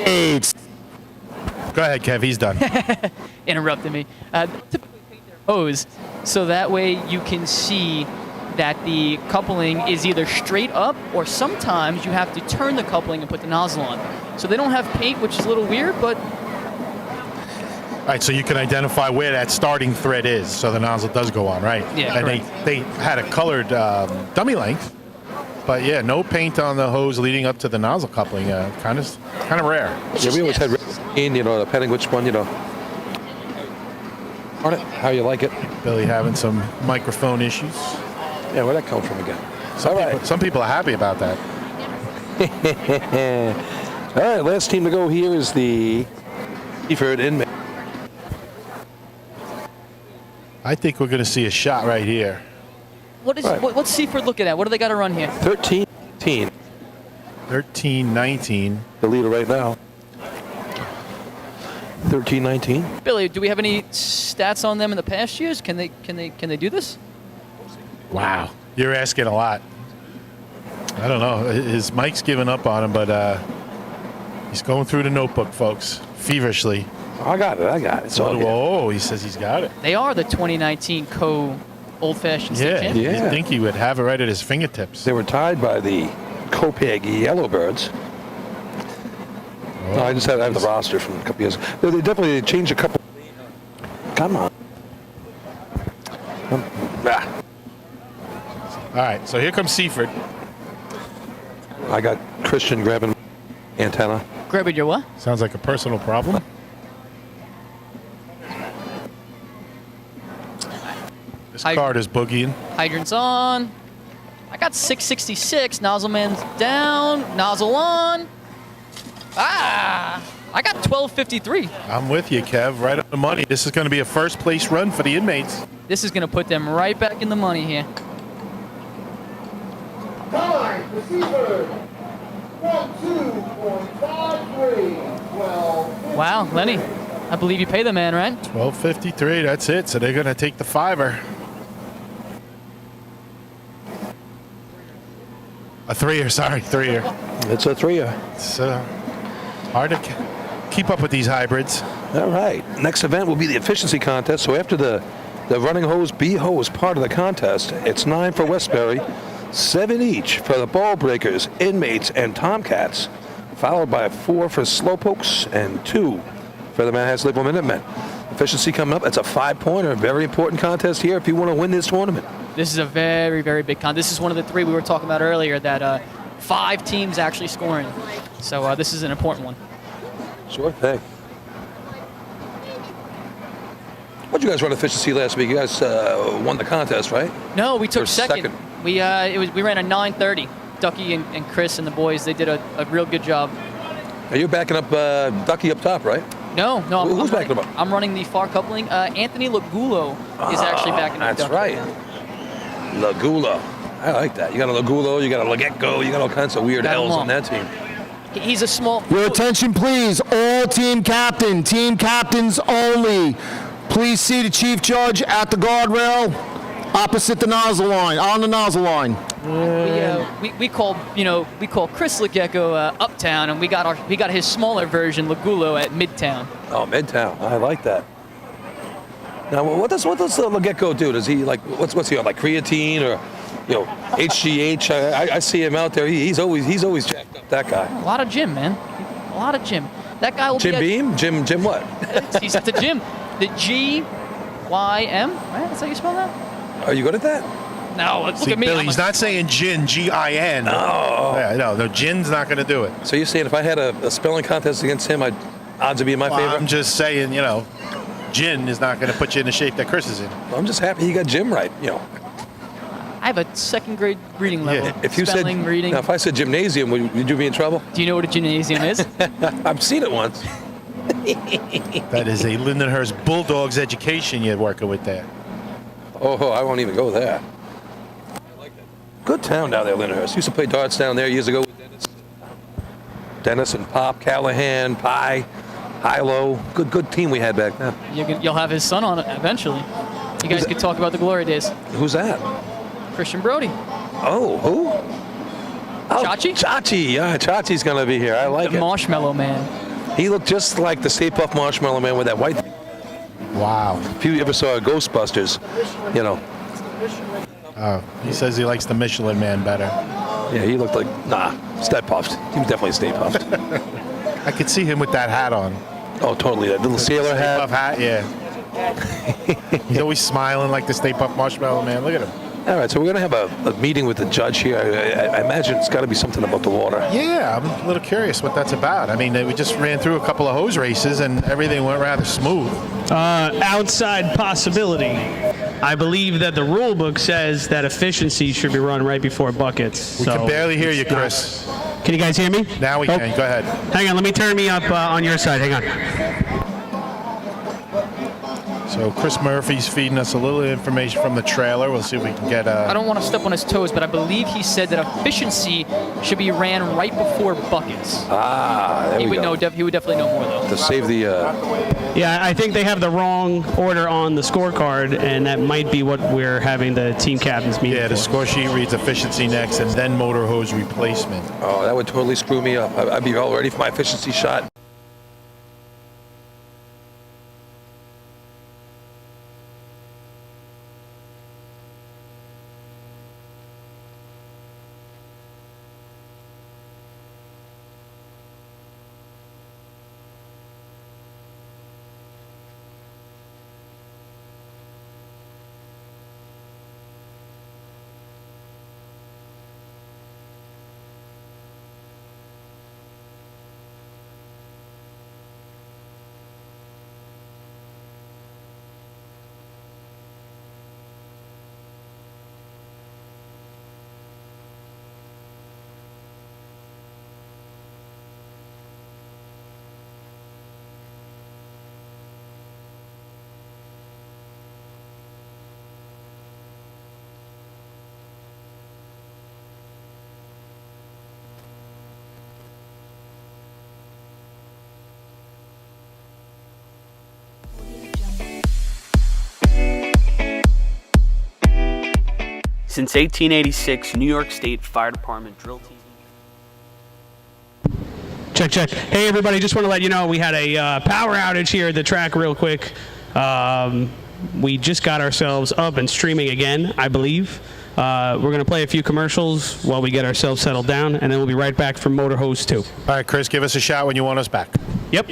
S8: 8.
S1: Go ahead, Kev. He's done.
S10: Interrupted me. Typically paint their hose so that way you can see that the coupling is either straight up or sometimes you have to turn the coupling and put the nozzle on. So they don't have paint, which is a little weird, but.
S1: All right, so you can identify where that starting thread is, so the nozzle does go on, right?
S10: Yeah,
S1: and
S10: correct.
S1: they had a colored dummy length, but yeah, no paint on the hose leading up to the nozzle coupling. Kind of rare.
S2: Yeah, we always had depending which one, on it, how you like it.
S1: Billy having some microphone issues.
S2: Yeah, where'd that come from again?
S1: Some people are happy about that.
S2: All right, last team to go here is the Seaford Inmate.
S1: I think we're going to see a shot right here.
S10: What's Seaford looking at? What do they got to run here?
S2: 13-19.
S1: 13-19.
S2: The leader right now. 13-19.
S10: Billy, do we have any stats on them in the past years? Can they do this?
S1: Wow, you're asking a lot. I don't know. His mic's giving up on him, but he's going through the notebook, folks, feverishly.
S2: I got it. It's all good.
S1: Oh, he says he's got it.
S10: They are the 2019 old-fashioned state champions.
S1: Yeah. You'd think he would have it right at his fingertips.
S2: They were tied by the Copeg Yellowbirds. No, I just have the roster from a couple years. They definitely changed a couple. Come on.
S1: All right, so here comes Seaford.
S2: I got Christian grabbing antenna.
S10: Grabbing your what?
S1: Sounds like a personal problem. This card is boogieing.
S10: Hydrant's on. I got 666. Nozzle man's down. Nozzle on. I got 1253.
S1: I'm with you, Kev. Right on the money. This is going to be a first place run for the inmates.
S10: This is going to put them right back in the money here.
S3: Time for Seaford. 12.
S10: Wow, Lenny. I believe you pay the man, right?
S1: 12.53, that's it. So they're going to take the fiver. A three-year, sorry, three-year.
S2: It's a 3-year.
S1: It's hard to keep up with these hybrids.
S2: All right. Next event will be the efficiency contest. So after the running hose, B-hose part of the contest, it's 9 for Westbury, 7 each for the ball breakers, inmates, and Tomcats, followed by 4 for Slowpokes and 2 for the Manhasset Lakeville Minutemen. Efficiency coming up. It's a 5-pointer. Very important contest here if you want to win this tournament.
S10: This is a very, very big contest. This is one of the 3 we were talking about earlier that 5 teams actually scoring. So this is an important one.
S2: Sure thing. What'd you guys run efficiency last week? You guys won the contest, right?
S10: No, we took
S2: Or
S10: second. We ran a 9:30. Ducky and Chris and the boys, they did a real good job.
S2: Now you're backing up Ducky up top, right?
S10: No,
S2: Who's backing him up?
S10: I'm running the far coupling. Anthony Lagulo is actually backing up.
S2: That's
S10: Ducky.
S2: right. Lagulo. I like that. You got a Lagulo, you got a Legecko, you got all kinds of weird
S10: Got 'em
S2: L's
S10: all.
S2: on that team.
S10: He's a small.
S8: Your attention, please. All team captains only. Please see the chief judge at the guardrail, opposite the nozzle line, on the nozzle line.
S10: We call Chris Legecko uptown, and we got his smaller version Lagulo at midtown.
S2: Oh, Midtown. I like that. Now, what does the Legecko do? Does he what's he on, like creatine or HGH? I see him out there. He's always jacked up. That guy.
S10: A lot of gym, man. A lot of gym. That guy will
S2: Jim
S10: be.
S2: Beam? Jim what?
S10: He's at the gym. The GYM, right? That's how you spell that?
S2: Are you good at that?
S10: No, look
S1: See,
S10: at me.
S1: Billy,
S10: I'm
S1: he's not saying gin, G-I-N.
S2: Oh.
S1: Yeah, no, gin's not going to do it.
S2: So you're saying if I had a spelling contest against him, odds would be in my favor?
S1: I'm just saying, gin is not going to put you in the shape that Chris is in.
S2: I'm just happy he got Jim right.
S10: I have a 2nd grade reading level.
S2: If you
S10: Spelling,
S2: said
S10: reading.
S2: Now, if I said gymnasium, would you be in trouble?
S10: Do you know what a gymnasium is?
S2: I've seen it once.
S1: That is a Lindenhurst Bulldogs education you're working with there.
S2: Oh, I won't even go there. Good town down there, Lindenhurst. Used to play darts down there years ago with Dennis and Pop, Callahan, Pie, Hilo. Good team we had back then.
S10: You'll have his son on it eventually. You guys could talk about the glory days.
S2: Who's that?
S10: Christian Brody.
S2: Oh, who? Oh,
S10: Chachi?
S2: Chachi, yeah, Chachi's gonna be here. I like
S10: The
S2: it.
S10: Marshmallow Man.
S2: He looked just like the Stay Puft Marshmallow Man with that white.
S1: Wow.
S2: If you ever saw Ghostbusters,
S1: He says he likes the Michelin Man better.
S2: Yeah, he looked like, Stay Puft. He was definitely Stay Puft.
S1: I could see him with that hat on.
S2: Oh, totally. That little sailor
S1: Stay Puft
S2: hat.
S1: hat, yeah. He's always smiling like the Stay Puft Marshmallow Man. Look at him.
S2: All right, so we're going to have a meeting with the judge here. I imagine it's got to be something about the water.
S1: Yeah, I'm a little curious what that's about. I mean, we just ran through a couple of hose races and everything went rather smooth.
S5: Outside possibility. I believe that the rule book says that efficiency should be run right before buckets.
S1: We can barely hear you, Chris.
S5: Can you guys hear me?
S1: Now we can. Go ahead.
S5: Hang on, let me turn me up on your side. Hang on.
S1: So Chris Murphy's feeding us a little information from the trailer. We'll see if we can get
S10: I don't want to step on his toes, but I believe he said that efficiency should be ran right before buckets.
S2: There
S10: He
S2: we
S10: would
S2: go.
S10: know. He would definitely know more though.
S2: To save the...
S5: Yeah, I think they have the wrong order on the scorecard, and that might be what we're having the team captains meeting
S1: the
S5: for.
S1: score sheet reads efficiency next and then motor hose replacement.
S2: Oh, that would totally screw me up. I'd be all ready for my efficiency shot.
S6: Since 1886, New York State Fire Department drill team.
S5: Check, check. Hey, everybody, just want to let you know we had a power outage here at the track real quick. We just got ourselves up and streaming again, I believe. We're going to play a few commercials while we get ourselves settled down, and then we'll be right back for Motor Hose 2.
S1: All right, Chris, give us a shout when you want us back.
S5: Yep.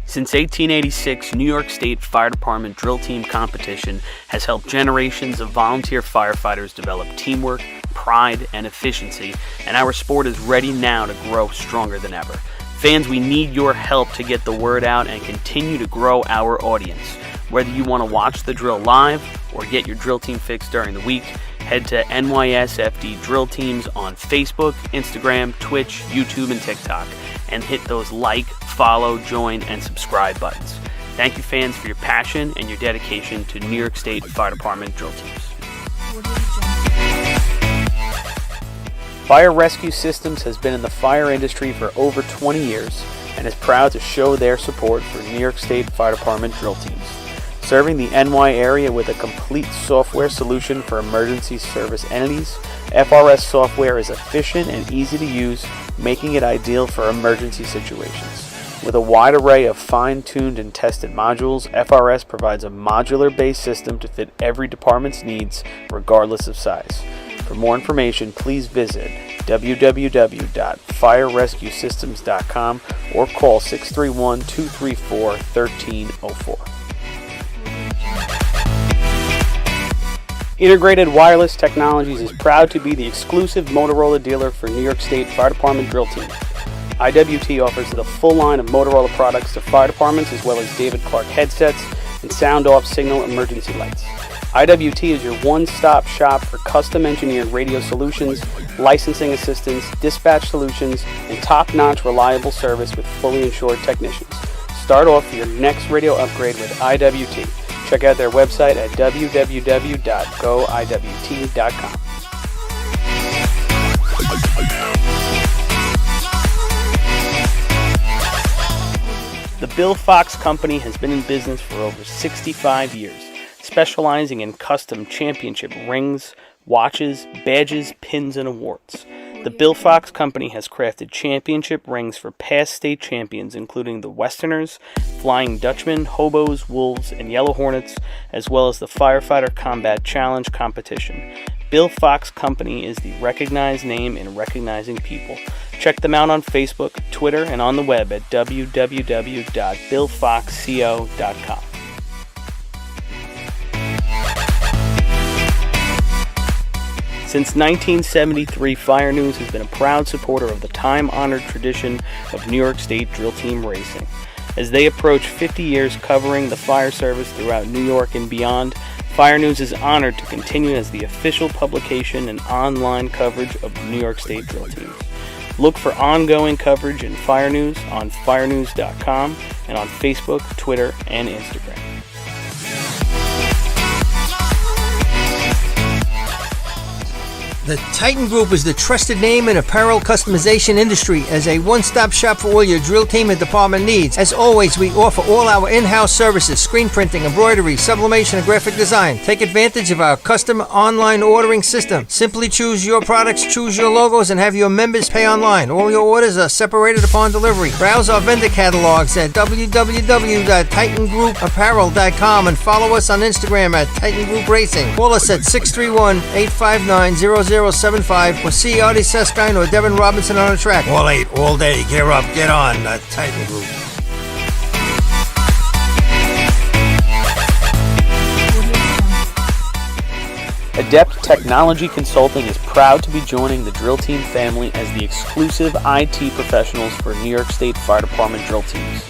S6: Since 1886, New York State Fire Department drill team competition has helped generations of volunteer firefighters develop teamwork, pride, and efficiency, and our sport is ready now to grow stronger than ever. Fans, we need your help to get the word out and continue to grow our audience. Whether you want to watch the drill live or get your drill team fix during the week, head to NYSFD Drill Teams on Facebook, Instagram, Twitch, YouTube, and TikTok, and hit those like, follow, join, and subscribe buttons. Thank you, fans, for your passion and your dedication to New York State Fire Department drill teams. Fire Rescue Systems has been in the fire industry for over 20 years and is proud to show their support for New York State Fire Department drill teams. Serving the NY area with a complete software solution for emergency service entities, FRS software is efficient and easy to use, making it ideal for emergency situations. With a wide array of fine-tuned and tested modules, FRS provides a modular-based system to fit every department's needs, regardless of size. For more information, please visit www.firerescuesystems.com or call 631-234-1304. Integrated Wireless Technologies is proud to be the exclusive Motorola dealer for New York State Fire Department drill team. IWT offers the full line of Motorola products to fire departments, as well as David Clark headsets and sound-off signal emergency lights. IWT is your one-stop shop for custom-engineered radio solutions, licensing assistance, dispatch solutions, and top-notch reliable service with fully insured technicians. Start off your next radio upgrade with IWT. Check out their website at www.goiwt.com. The Bill Fox Company has been in business for over 65 years, specializing in custom championship rings, watches, badges, pins, and awards. The Bill Fox Company has crafted championship rings for past state champions, including the Westerners, Flying Dutchmen, Hobos, Wolves, and Yellow Hornets, as well as the Firefighter Combat Challenge competition. Bill Fox Company is the recognized name in recognizing people. Check them out on Facebook, Twitter, and on the web at www.billfoxco.com. Since 1973, Fire News has been a proud supporter of the time-honored tradition of New York State drill team racing. As they approach 50 years covering the fire service throughout New York and beyond, Fire News is honored to continue as the official publication and online coverage of the New York State drill teams. Look for ongoing coverage in Fire News on firenews.com and on Facebook, Twitter, and Instagram.
S7: The Titan Group is the trusted name in apparel customization industry as a one-stop shop for all your drill team and department needs. As always, we offer all our in-house services, screen printing, embroidery, sublimation, and graphic design. Take advantage of our custom online ordering system. Simply choose your products, choose your logos, and have your members pay online. All your orders are separated upon delivery. Browse our vendor catalogs at www.titangrouapparel.com and follow us on Instagram at Titan Group Racing. Call us at 631-859-0075 or see Artie Seskine or Devin Robinson on the track. All 8, all day. Gear up, get on the Titan Group.
S6: Adept Technology Consulting is proud to be joining the drill team family as the exclusive IT professionals for New York State Fire Department drill teams.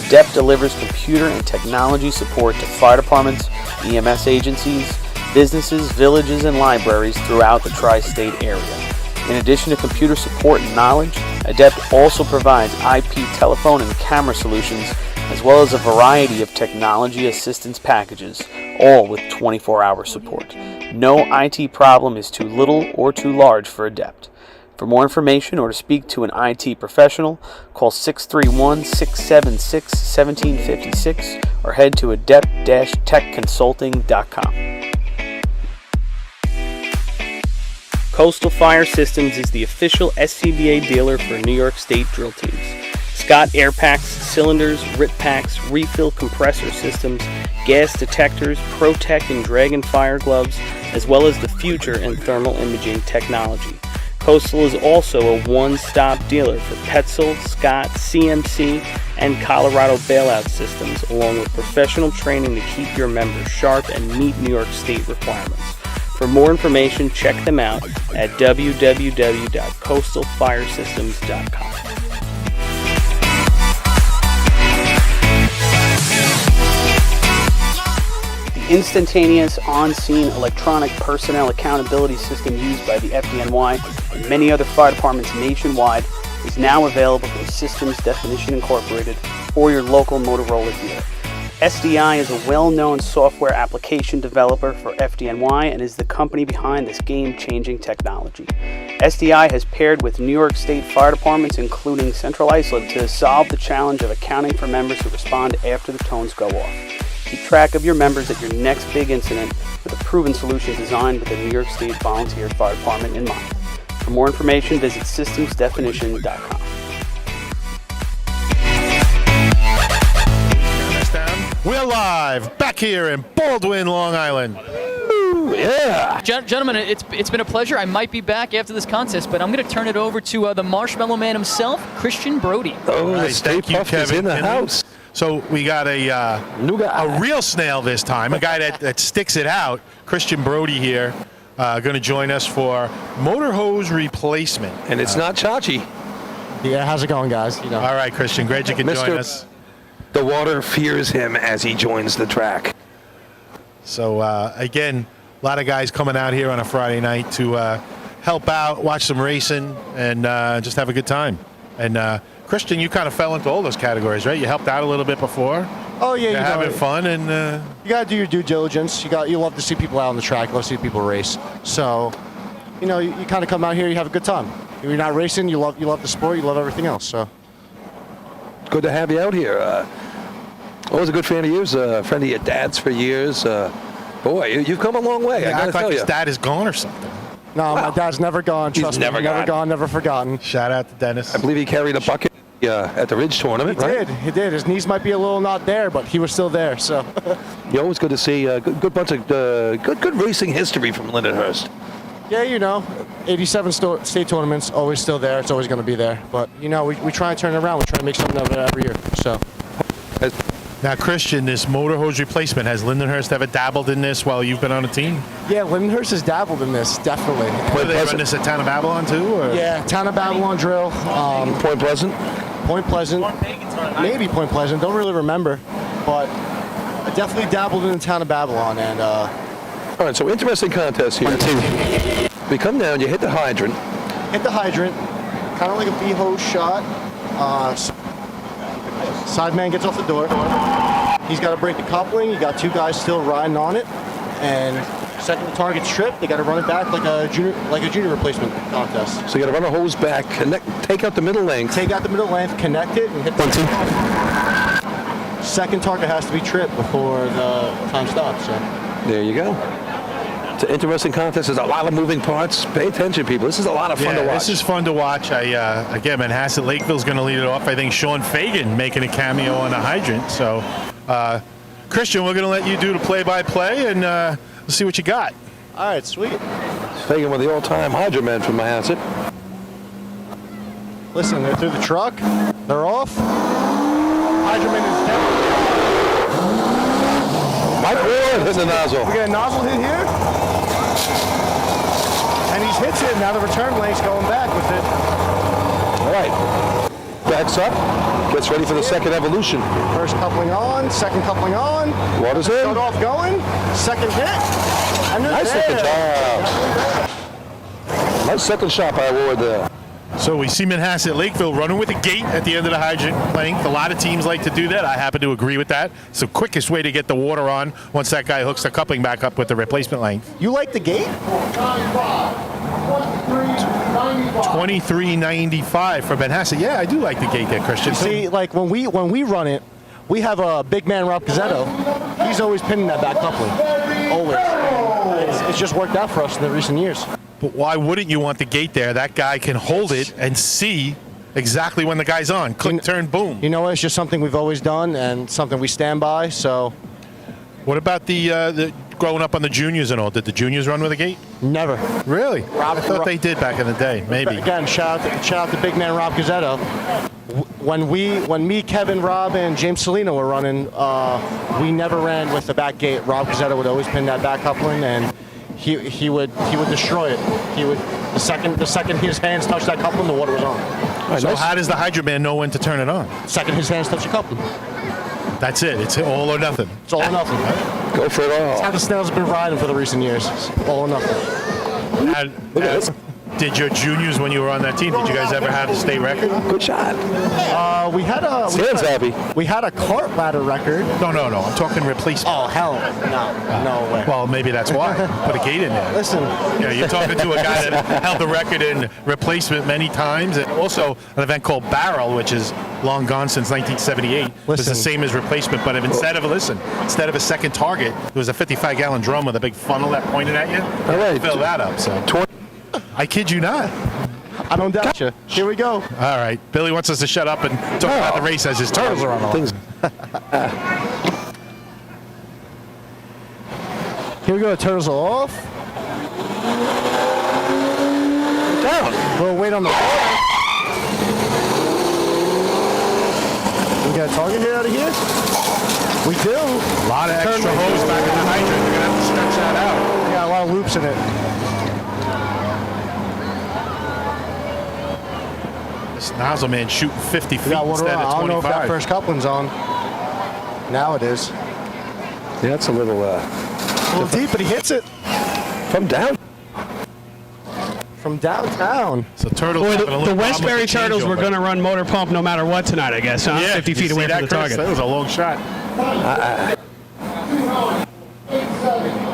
S6: Adept delivers computer and technology support to fire departments, EMS agencies, businesses, villages, and libraries throughout the tri-state area. In addition to computer support and knowledge, Adept also provides IP telephone and camera solutions, as well as a variety of technology assistance packages, all with 24-hour support. No IT problem is too little or too large for Adept. For more information or to speak to an IT professional, call 631-676-1756 or head to adept-techconsulting.com. Coastal Fire Systems is the official SCBA dealer for New York State drill teams. Scott air packs, cylinders, RIT packs, refill compressor systems, gas detectors, Protect and Dragon fire gloves, as well as the future in thermal imaging technology. Coastal is also a one-stop dealer for Petzl, Scott, CMC, and Colorado bailout systems, along with professional training to keep your members sharp and meet New York State requirements. For more information, check them out at www.coastalfiresystems.com. Instantaneous on-scene electronic personnel accountability system used by the FDNY and many other fire departments nationwide is now available from Systems Definition Incorporated or your local Motorola dealer. SDI is a well-known software application developer for FDNY and is the company behind this game-changing technology. SDI has paired with New York State fire departments, including Central Islip, to solve the challenge of accounting for members who respond after the tones go off. Keep track of your members at your next big incident with a proven solution designed with the New York State Volunteer Fire Department in mind. For more information, visit systemsdefinition.com.
S1: We're live back here in Baldwin, Long Island.
S2: Ooh, yeah.
S10: Gentlemen, it's been a pleasure. I might be back after this contest, but I'm going to turn it over to the Marshmallow Man himself, Christian Brody.
S2: Oh, the
S1: Nice.
S2: Stay
S1: Thank you,
S2: Puft is
S1: Kevin.
S2: in the house.
S1: So we got
S2: New guy.
S1: a real snail this time, a guy that sticks it out. Christian Brody here, going to join us for motor hose replacement.
S2: And it's not Chachi.
S11: Yeah, how's it going, guys? You know.
S1: All right, Christian, great you could join
S2: Mr.
S1: us.
S2: The water fears him as he joins the track.
S1: So again, a lot of guys coming out here on a Friday night to help out, watch some racing, and just have a good time. And Christian, you kind of fell into all those categories, right? You helped out a little bit before.
S11: Oh yeah,
S1: You're
S11: you
S1: having
S11: know,
S1: fun, and
S11: you gotta do your due diligence. You love to see people out on the track. You love to see people race. So, you know, you kind of come out here, you have a good time. If you're not racing, you love the sport, you love everything else. So.
S2: Good to have you out here. Always a good fan of yours, a friend of your dad's for years. Boy, you've come a long way. I gotta
S1: act like
S2: tell
S1: his
S2: you.
S1: dad is gone or something.
S11: No, my dad's never gone. Trust me,
S2: never
S11: never
S2: gone.
S11: gone, never forgotten.
S1: Shout out to Dennis.
S2: I believe he carried a bucket at the Ridge tournament, right?
S11: He did. His knees might be a little not there, but he was still there. So.
S2: You always good to see good bunch of good racing history from Lindenhurst.
S11: Yeah, you know, 87 state tournaments, always still there. It's always going to be there. But, you know, we try and turn it around. We try and make something of it every year. So.
S1: Now, Christian, this motor hose replacement, has Lindenhurst ever dabbled in this while you've been on the team?
S11: Yeah, Lindenhurst has dabbled in this, definitely.
S1: Do they run this at Town of Babylon too? Or?
S11: Yeah, Town of Babylon drill.
S2: Point Pleasant.
S11: Point Pleasant. Maybe Point Pleasant. Don't really remember. But I definitely dabbled in the Town of Babylon. And
S2: all right, so interesting contest here. We come down, you hit the hydrant.
S11: Hit the hydrant, kind of like a V-hose shot. Side man gets off the door. He's got to break the coupling. You got two guys still riding on it. And second the target's tripped, they got to run it back like a junior replacement contest.
S2: So you got to run a hose back, take out the middle length.
S11: Take out the middle length, connect it, and hit the second target has to be tripped before the time stops. So.
S2: There you go. It's an interesting contest. There's a lot of moving parts. Pay attention, people. This is a lot of fun to watch.
S1: This is fun to watch. Again, Manhasset Lakeville's going to lead it off. I think Sean Fagan making a cameo on the hydrant. So, Christian, we're going to let you do the play-by-play, and let's see what you got.
S11: All right, sweet.
S2: Fagan with the all-time hydrant man from Manhasset.
S11: Listen, they're through the truck. They're off. Hydrant man is down.
S2: Mike Ward hits the nozzle.
S11: We got a nozzle hit here. And he hits it. Now the return lane's going back with it.
S2: All right. Backs up. Gets ready for the second evolution.
S11: First coupling on. Second coupling on.
S2: Water's in.
S11: Start off going. Second hit. And
S2: Nice second job. Nice second shot by Ward there.
S1: So we see Manhasset Lakeville running with a gate at the end of the hydrant length. A lot of teams like to do that. I happen to agree with that. It's the quickest way to get the water on once that guy hooks the coupling back up with the replacement length.
S11: You like the gate?
S1: 23.95 for Ben Hassett. Yeah, I do like the gate there, Christian.
S11: See, like when we run it, we have a big man, Rob Gazzetto. He's always pinning that back coupling. Always. It's just worked out for us in the recent years.
S1: But why wouldn't you want the gate there? That guy can hold it and see exactly when the guy's on. Click, turn, boom.
S11: You know what? It's just something we've always done and something we stand by. So,
S1: what about the growing up on the juniors and all? Did the juniors run with a gate?
S11: Never.
S1: Really? I thought they did back in the day. Maybe.
S11: Again, shout out to big man Rob Gazzetto. When me, Kevin, Rob, and James Salino were running, we never ran with the back gate. Rob Gazzetto would always pin that back coupling, and he would destroy it. He would the second his hands touched that coupling, the water was on.
S1: So how does the hydrant man know when to turn it on?
S11: Second his hands touch the coupling.
S1: That's it. It's all or nothing.
S11: It's all or nothing.
S2: Go for it all.
S11: That's how the Snails have been riding for the recent years. It's all or nothing.
S1: Did your juniors, when you were on that team, did you guys ever have the state record?
S2: Good shot.
S11: We had a cart ladder record.
S1: No. I'm talking replacement.
S11: Oh hell, no way.
S1: Well, maybe that's why. Put a gate in there.
S11: Listen.
S1: Yeah, you're talking to a guy that held the record in replacement many times, and also an event called Barrel, which is long gone since 1978. It's the same as replacement, but instead of a second target, it was a 55-gallon drum with a big funnel that pointed at you.
S2: All right.
S1: Fill that up. So. I kid you not.
S11: I don't doubt you. Here we go.
S1: All right. Billy wants us to shut up and talk about the race as his turtles are on the line.
S11: Here we go. Turtles are off.
S2: Down.
S11: We'll wait on the ball. We got a target here out of here? We do.
S1: A lot of extra hose back in the hydrant. You're going to have to stretch that out.
S11: Yeah, a lot of loops in it.
S1: This nozzle man shooting 50 feet instead of 25.
S11: I don't know if that first coupling's on. Now it is.
S2: Yeah, it's a little
S11: deep, but he hits it.
S2: From
S11: downtown.
S1: So Turtles.
S5: Boy,
S1: having a
S5: the
S1: little
S5: Westbury
S1: problem with
S5: Turtles
S1: the
S5: were
S1: changeover.
S5: going to run motor pump no matter what tonight, I guess. Huh?
S1: Yeah,
S5: 50 feet away from the target.
S1: That was a long shot.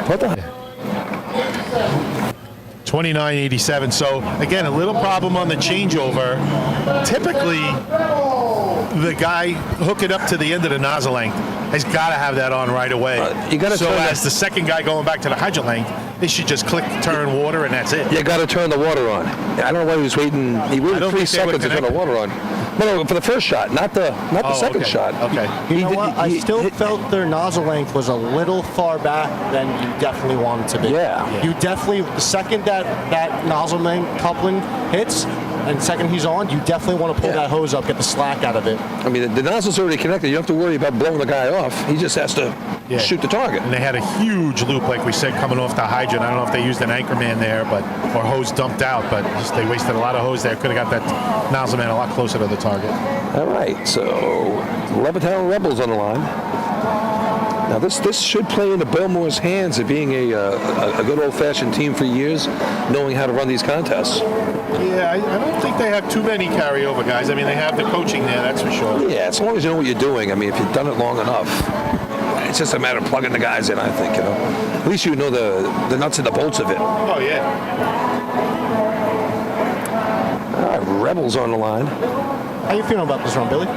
S2: What the?
S1: 29.87. So again, a little problem on the changeover. Typically, the guy hooking up to the end of the nozzle length has got to have that on right away.
S2: You gotta
S1: so
S2: turn
S1: as the second guy going back to the hydrant length, they should just click turn water and that's it.
S2: You got to turn the water on. I don't know why he was waiting. He waited 3 seconds to turn the water on. No, for the first shot, not the second shot.
S1: Okay.
S11: You know what? I still felt their nozzle length was a little far back than you definitely want it to be.
S2: Yeah.
S11: You definitely, the second that nozzle length coupling hits, and second he's on, you definitely want to pull that hose up, get the slack out of it.
S2: I mean, the nozzle's already connected. You don't have to worry about blowing the guy off. He just has to shoot the target.
S1: And they had a huge loop, like we said, coming off the hydrant. I don't know if they used an anchor man there, or hose dumped out, but they wasted a lot of hose there. Could have got that nozzle man a lot closer to the target.
S2: All right, so Levittown Rebels on the line. Now this should play into Belmore's hands of being a good old-fashioned team for years, knowing how to run these contests.
S1: Yeah, I don't think they have too many carryover guys. I mean, they have the coaching there, that's for sure.
S2: Yeah, as long as you know what you're doing. I mean, if you've done it long enough, it's just a matter of plugging the guys in, I think, you know. At least you know the nuts and the bolts of it.
S1: Oh, yeah.
S2: All right, Rebels on the line.
S11: How you feeling about this run, Billy?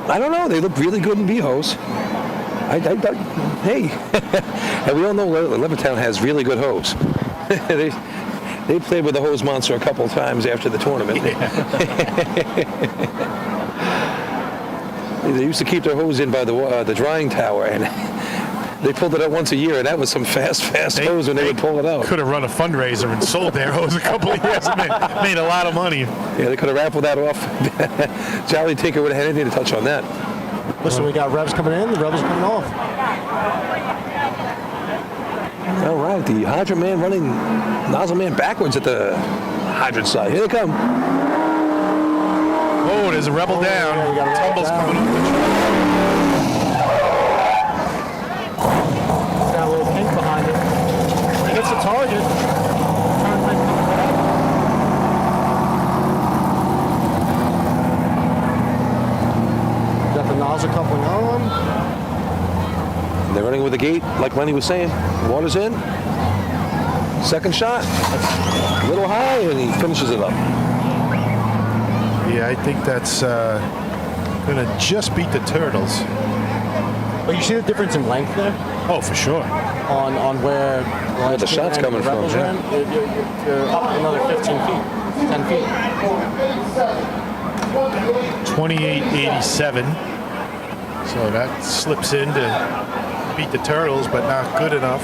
S2: I don't know. They look really good in B-hose. Hey, and we all know Levittown has really good hose. They played with the hose monster a couple of times after the tournament.
S1: Yeah.
S2: They used to keep their hose in by the drying tower, and they pulled it out once a year, and that was some fast hose when they would pull it out.
S1: Could have run a fundraiser and sold their hose a couple of years and made a lot of money.
S2: Yeah, they could have raffled that off. Charlie Tinker would have had anything to touch on that.
S11: Listen, we got Revs coming in, the Rebels coming off.
S2: All right, the hydrant man running nozzle man backwards at the hydrant side. Here they come.
S1: Oh, there's a Rebel down.
S11: Yeah, we got a Rebel
S1: Tumbles
S11: down.
S1: coming off the truck.
S11: Got a little pink behind it. He hits the target. Got the nozzle coupling on.
S2: They're running with the gate, like Lenny was saying. Water's in. Second shot, a little high, and he finishes it up.
S1: Yeah, I think that's going to just beat the Turtles.
S11: But you see the difference in length there?
S1: Oh, for sure.
S11: On where
S2: the shot's coming from,
S11: Rebels
S2: yeah.
S11: ran? You're up another 15 feet, 10 feet.
S1: 28-87. So that slips in to beat the Turtles, but not good enough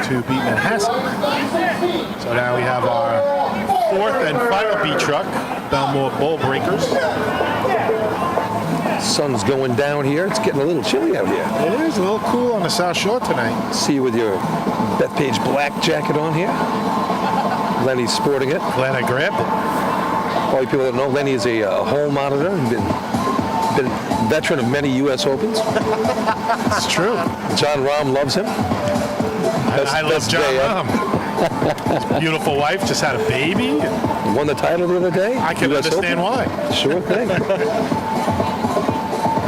S1: to beat Manhasset. So now we have our fourth and final B truck, Belmore Bowl Breakers.
S2: Sun's going down here. It's getting a little chilly out here.
S1: It is a little cool on the South Shore tonight.
S2: See you with your Bethpage black jacket on here. Lenny's sporting it.
S1: Glad I grabbed it.
S2: All you people that know, Lenny is a hole monitor and been a veteran of many U.S. Opens.
S1: It's true.
S2: John Rahm loves him.
S1: I love John Rahm. His beautiful wife just had a baby.
S2: Won the title the other day.
S1: I can
S2: US
S1: understand
S2: Open.
S1: why.
S2: Sure thing.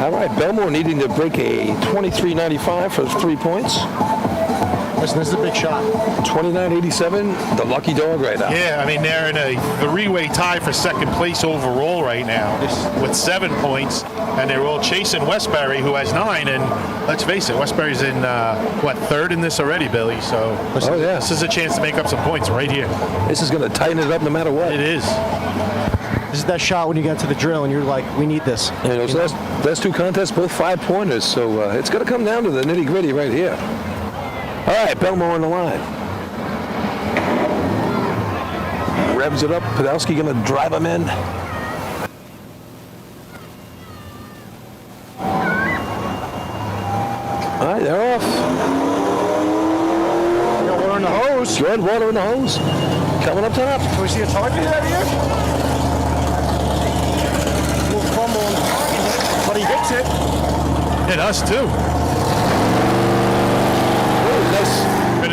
S2: All right, Belmore needing to break a 23.95 for 3 points.
S11: Listen, this is a big shot.
S2: 29.87, the lucky dog right now.
S1: Yeah, I mean, they're in a three-way tie for second place overall right now with 7 points, and they're all chasing Westbury, who has 9. And let's face it, Westbury's in, third in this already, Billy? So this is a chance to make up some points right here.
S2: This is going to tighten it up no matter what.
S1: It is.
S11: This is that shot when you get to the drill and you're like, we need this.
S2: And those last two contests, both 5-pointers, so it's going to come down to the nitty-gritty right here. All right, Belmore on the line. Revs it up. Podolsky going to drive him in. All right, they're off.
S11: You got water in the hose.
S2: Good water in the hose. Coming up top.
S11: Can we see a target out here? A little fumble on the target, but he hits it.
S1: Hit us, too.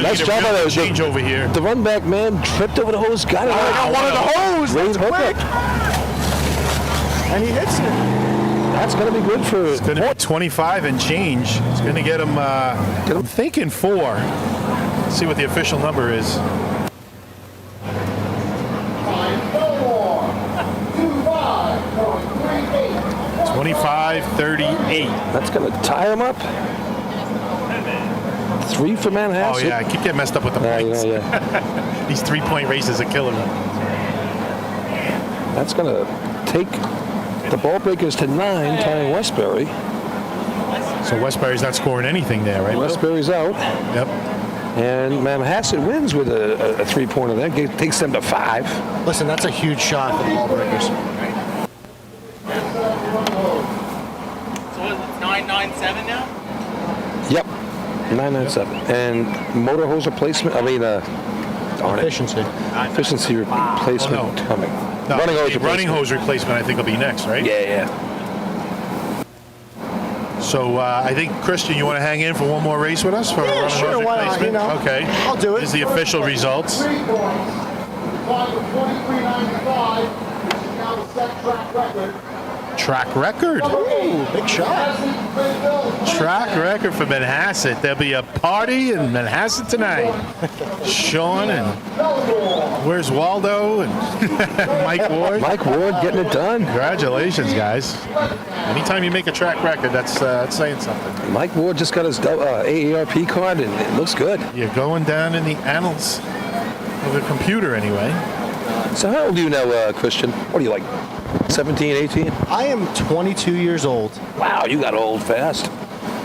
S2: Nice job on that
S1: change over here.
S2: The run back man tripped over the hose, got it.
S11: I got one of the hose. That's quick. And he hits it.
S2: That's going to be good for.
S1: It's going to be 25 and change. It's going to get him. I'm thinking 4. Let's see what the official number is. 25-38.
S2: That's going to tie him up. 3 for Manhasset.
S1: Oh, yeah, I keep getting messed up with the points.
S2: Yeah.
S1: These 3-point races are killing me.
S2: That's going to take the Ball Breakers to 9, tying Westbury.
S1: So Westbury's not scoring anything there, right?
S2: Westbury's out.
S1: Yep.
S2: And Manhasset wins with a 3-pointer there. Takes them to 5.
S11: Listen, that's a huge shot for the Ball Breakers.
S12: So it's 997 now?
S2: Yep. 997. And motor hose replacement,
S11: efficiency.
S2: Efficiency replacement coming.
S1: No,
S2: running hose
S1: replacement, I think, will be next, right?
S2: Yeah.
S1: So I think, Christian, you want to hang in for one more race with us for running
S11: sure,
S1: hose
S11: why not,
S1: replacement? Okay.
S11: I'll do it.
S1: Here's the official results.
S3: 3 points. Tied with 23.95, which is now the set track record.
S1: Track record.
S11: Ooh, big shot.
S1: Track record for Manhasset. There'll be a party in Manhasset tonight. Sean and where's Waldo and Mike Ward?
S2: Mike Ward getting it done.
S1: Congratulations, guys. Anytime you make a track record, that's saying something.
S2: Mike Ward just got his AARP card, and it looks good.
S1: You're going down in the annals of the computer anyway.
S2: So how old are you now, Christian? What are you, like 17, 18?
S11: I am 22 years old.
S2: Wow, you got old fast.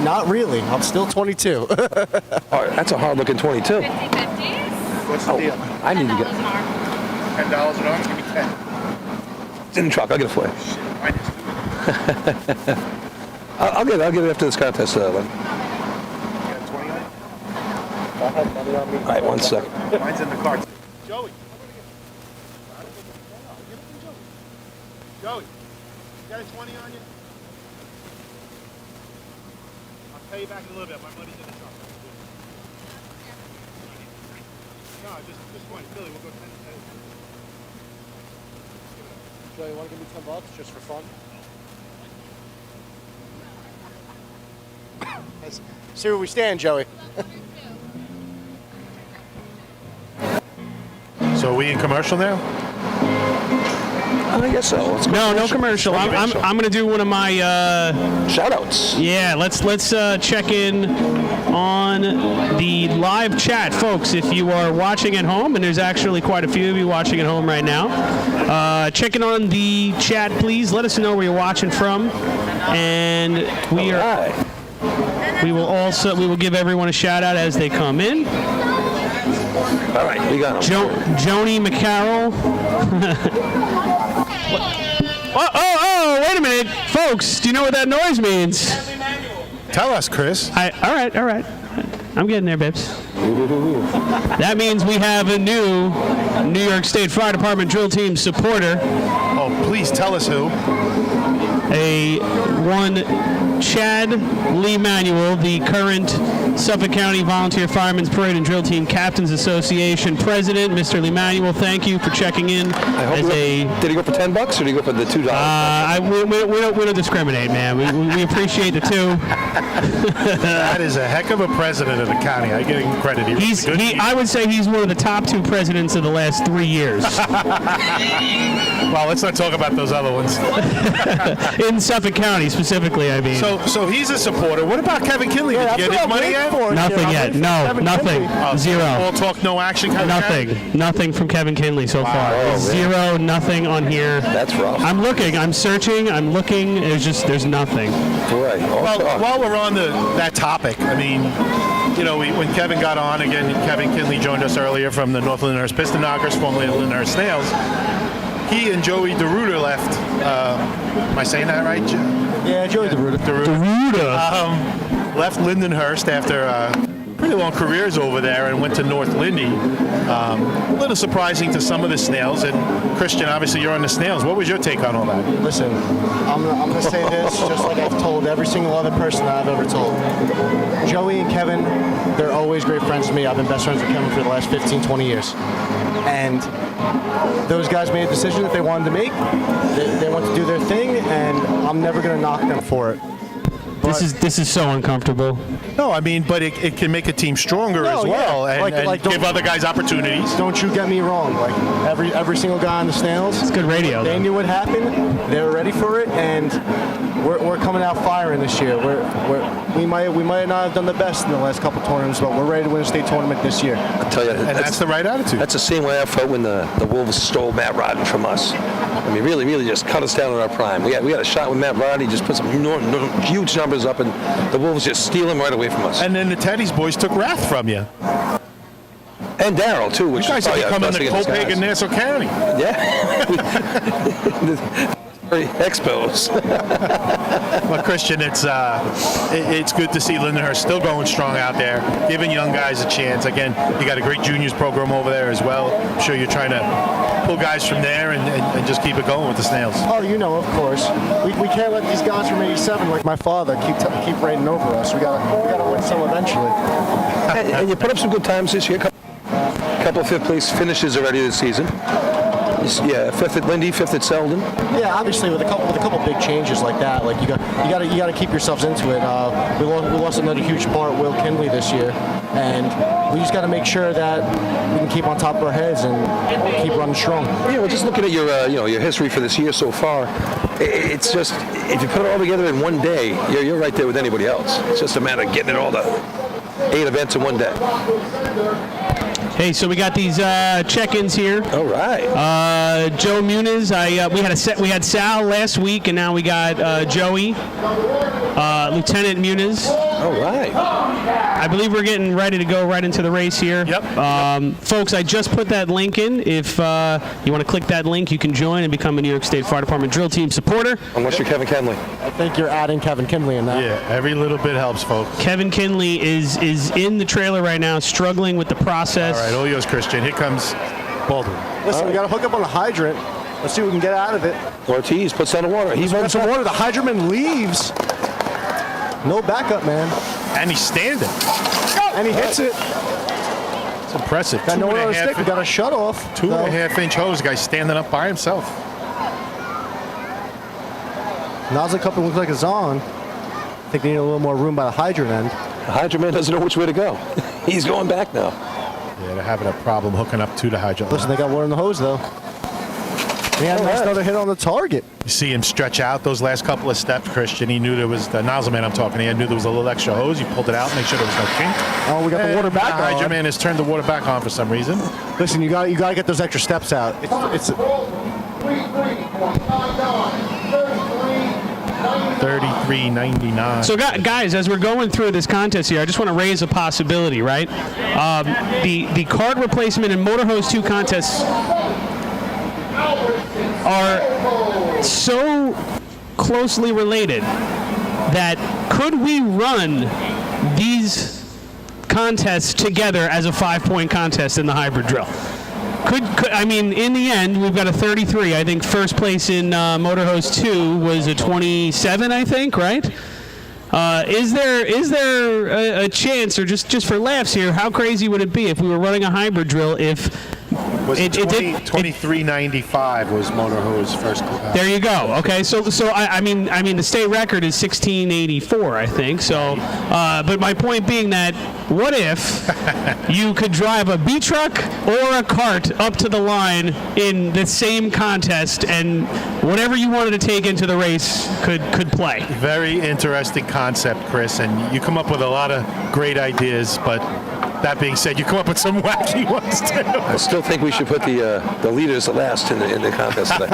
S11: Not really. I'm still 22.
S2: Oh, that's a hard-looking 22.
S12: 50-50s?
S1: What's the deal?
S2: I need to get
S12: $10 an arm.
S1: $10 an arm? Give me 10.
S2: it's in the truck. I'll get it for you.
S1: I just do it.
S2: I'll get it after this contest.
S1: You got 20 on it?
S11: I have money on me.
S2: All right, 1 second.
S1: Mine's in the car. Joey. Joey, you got a 20 on you? I'll pay you back in a little bit. My money's in the truck. No, just 20. Billy, we'll go 10 to 10.
S11: Joe, you want to give me $10 just for fun? Let's see where we stand, Joey.
S1: So are we in commercial now?
S2: I guess so. Let's go
S5: No commercial. I'm going to do one of my
S2: shout-outs.
S5: Yeah, let's check in on the live chat, folks. If you are watching at home, and there's actually quite a few of you watching at home right now, check in on the chat, please. Let us know where you're watching from, and we will give everyone a shout out as they come in.
S2: All right, we got him.
S5: Joni McCarroll. Oh, wait a minute. Folks, do you know what that noise means?
S1: Tell us, Chris.
S5: All right. I'm getting there, Bibbs. That means we have a new New York State Fire Department drill team supporter.
S1: Oh, please tell us who.
S5: Chad Lee Manuel, the current Suffolk County Volunteer Firemen's Parade and Drill Team Captains Association President. Mr. Lee Manuel, thank you for checking in.
S2: Did he go for $10 or did he go for the $2?
S5: We don't discriminate, man. We appreciate the two.
S1: That is a heck of a president of the county. I give him credit.
S5: I would say he's one of the top 2 presidents of the last 3 years.
S1: Well, let's not talk about those other ones.
S5: In Suffolk County, specifically, I mean.
S1: So he's a supporter. What about Kevin Kinley? Did he get his money yet?
S5: Nothing yet. No, nothing. Zero.
S1: All talk, no action.
S5: Nothing from Kevin Kinley so far. Zero, nothing on here.
S2: That's rough.
S5: I'm looking. I'm searching. I'm looking. There's nothing.
S2: Right.
S1: Well, while we're on that topic, I mean, when Kevin got on again, Kevin Kinley joined us earlier from the North Lyndhurst Piston Knockers, formerly the Lyndhurst Snails. He and Joey DeRuder left. Am I saying that right?
S11: Yeah, Joey DeRuder.
S1: Left Lindenhurst after pretty long careers over there and went to North Lindy. A little surprising to some of the Snails. And Christian, obviously you're on the Snails. What was your take on all that?
S11: Listen, I'm going to say this just like I've told every single other person that I've ever told. Joey and Kevin, they're always great friends with me. I've been best friends with Kevin for the last 15, 20 years. And those guys made a decision that they wanted to make. They want to do their thing, and I'm never going to knock them for it.
S5: This is so uncomfortable.
S1: No, I mean, but it can make a team stronger as well, and give other guys opportunities.
S11: Don't you get me wrong. Like every single guy on the Snails,
S5: it's good radio.
S11: They knew what happened. They were ready for it, and we're coming out firing this year. We might not have done the best in the last couple tournaments, but we're ready to win a state tournament this year.
S2: I'll tell you,
S1: that's the right attitude.
S2: That's the same way I felt when the Wolves stole Matt Rodden from us. I mean, really just cut us down in our prime. We had a shot with Matt Rodden. He just put some huge numbers up, and the Wolves just steal him right away from us.
S1: And then the Teddy's boys took Wrath from you.
S2: And Daryl, too. Which
S1: you guys are becoming the Copaig in Nassau County.
S2: Yeah. Very expos.
S1: Well, Christian, it's good to see Lindenhurst still going strong out there, giving young guys a chance. Again, you got a great juniors program over there as well. I'm sure you're trying to pull guys from there and just keep it going with the Snails.
S11: Oh, of course. We can't let these guys from '87, like my father, keep reigning over us. We gotta win some eventually.
S2: And you put up some good times this year. Couple of 5th place finishes already this season. Yeah, 5th at Lindy, 5th at Selden.
S11: Yeah, obviously with a couple big changes like that, like you got to keep yourselves into it. We lost another huge part, Will Kinley, this year, and we just got to make sure that we can keep on top of our heads and keep running strong.
S2: Yeah, well, just looking at your history for this year so far, it's just if you put it all together in one day, you're right there with anybody else. It's just a matter of getting it all done. 8 events in one day.
S5: Hey, so we got these check-ins here.
S2: All right.
S5: Joe Muniz. We had Sal last week, and now we got Joey, Lieutenant Muniz.
S2: All right.
S5: I believe we're getting ready to go right into the race here.
S1: Yep.
S5: Folks, I just put that link in. If you want to click that link, you can join and become a New York State Fire Department drill team supporter.
S2: Unless you're Kevin Kinley.
S11: I think you're adding Kevin Kinley in that.
S1: Yeah, every little bit helps, folks.
S5: Kevin Kinley is in the trailer right now, struggling with the process.
S1: All right, all yours, Christian. Here comes Baldwin.
S11: Listen, we got to hook up on the hydrant. Let's see if we can get out of it.
S2: Ortiz puts on the water. He's
S11: got some water. The hydrantman leaves. No backup, man.
S1: And he's standing.
S11: And he hits it.
S1: It's impressive.
S11: Got no one on the stick. We got a shut off.
S1: 2.5-inch hose guy standing up by himself.
S11: Nozzle cup looks like it's on. I think they need a little more room by the hydrant end.
S2: The hydrant man doesn't know which way to go. He's going back now.
S1: Yeah, they're having a problem hooking up to the hydrant.
S11: Listen, they got water in the hose, though. They had a nice another hit on the target.
S1: You see him stretch out those last couple of steps, Christian. He knew there was the nozzle man I'm talking. He knew there was a little extra hose. He pulled it out, make sure there was no kink.
S11: Oh, we got the water back
S1: the
S11: on.
S1: hydrant man has turned the water back on for some reason.
S11: Listen, you got to get those extra steps out. It's
S1: 33.99.
S5: So, guys, as we're going through this contest here, I just want to raise a possibility, right? The card replacement and Motor Hose 2 contests are so closely related that could we run these contests together as a 5-point contest in the hybrid drill? Could I mean, in the end, we've got a 33. I think first place in Motor Hose 2 was a 27, I think, right? Is there a chance, or just for laughs here, how crazy would it be if we were running a hybrid drill if
S1: Was 23.95 was Motor Hose first.
S5: There you go. Okay, so I mean the state record is 1684, I think. So, but my point being that what if you could drive a B truck or a cart up to the line in the same contest, and whatever you wanted to take into the race could play.
S1: Very interesting concept, Chris, and you come up with a lot of great ideas, but. That being said, you come up with some wacky ones too.
S2: I still think we should put the leaders last in the contest today.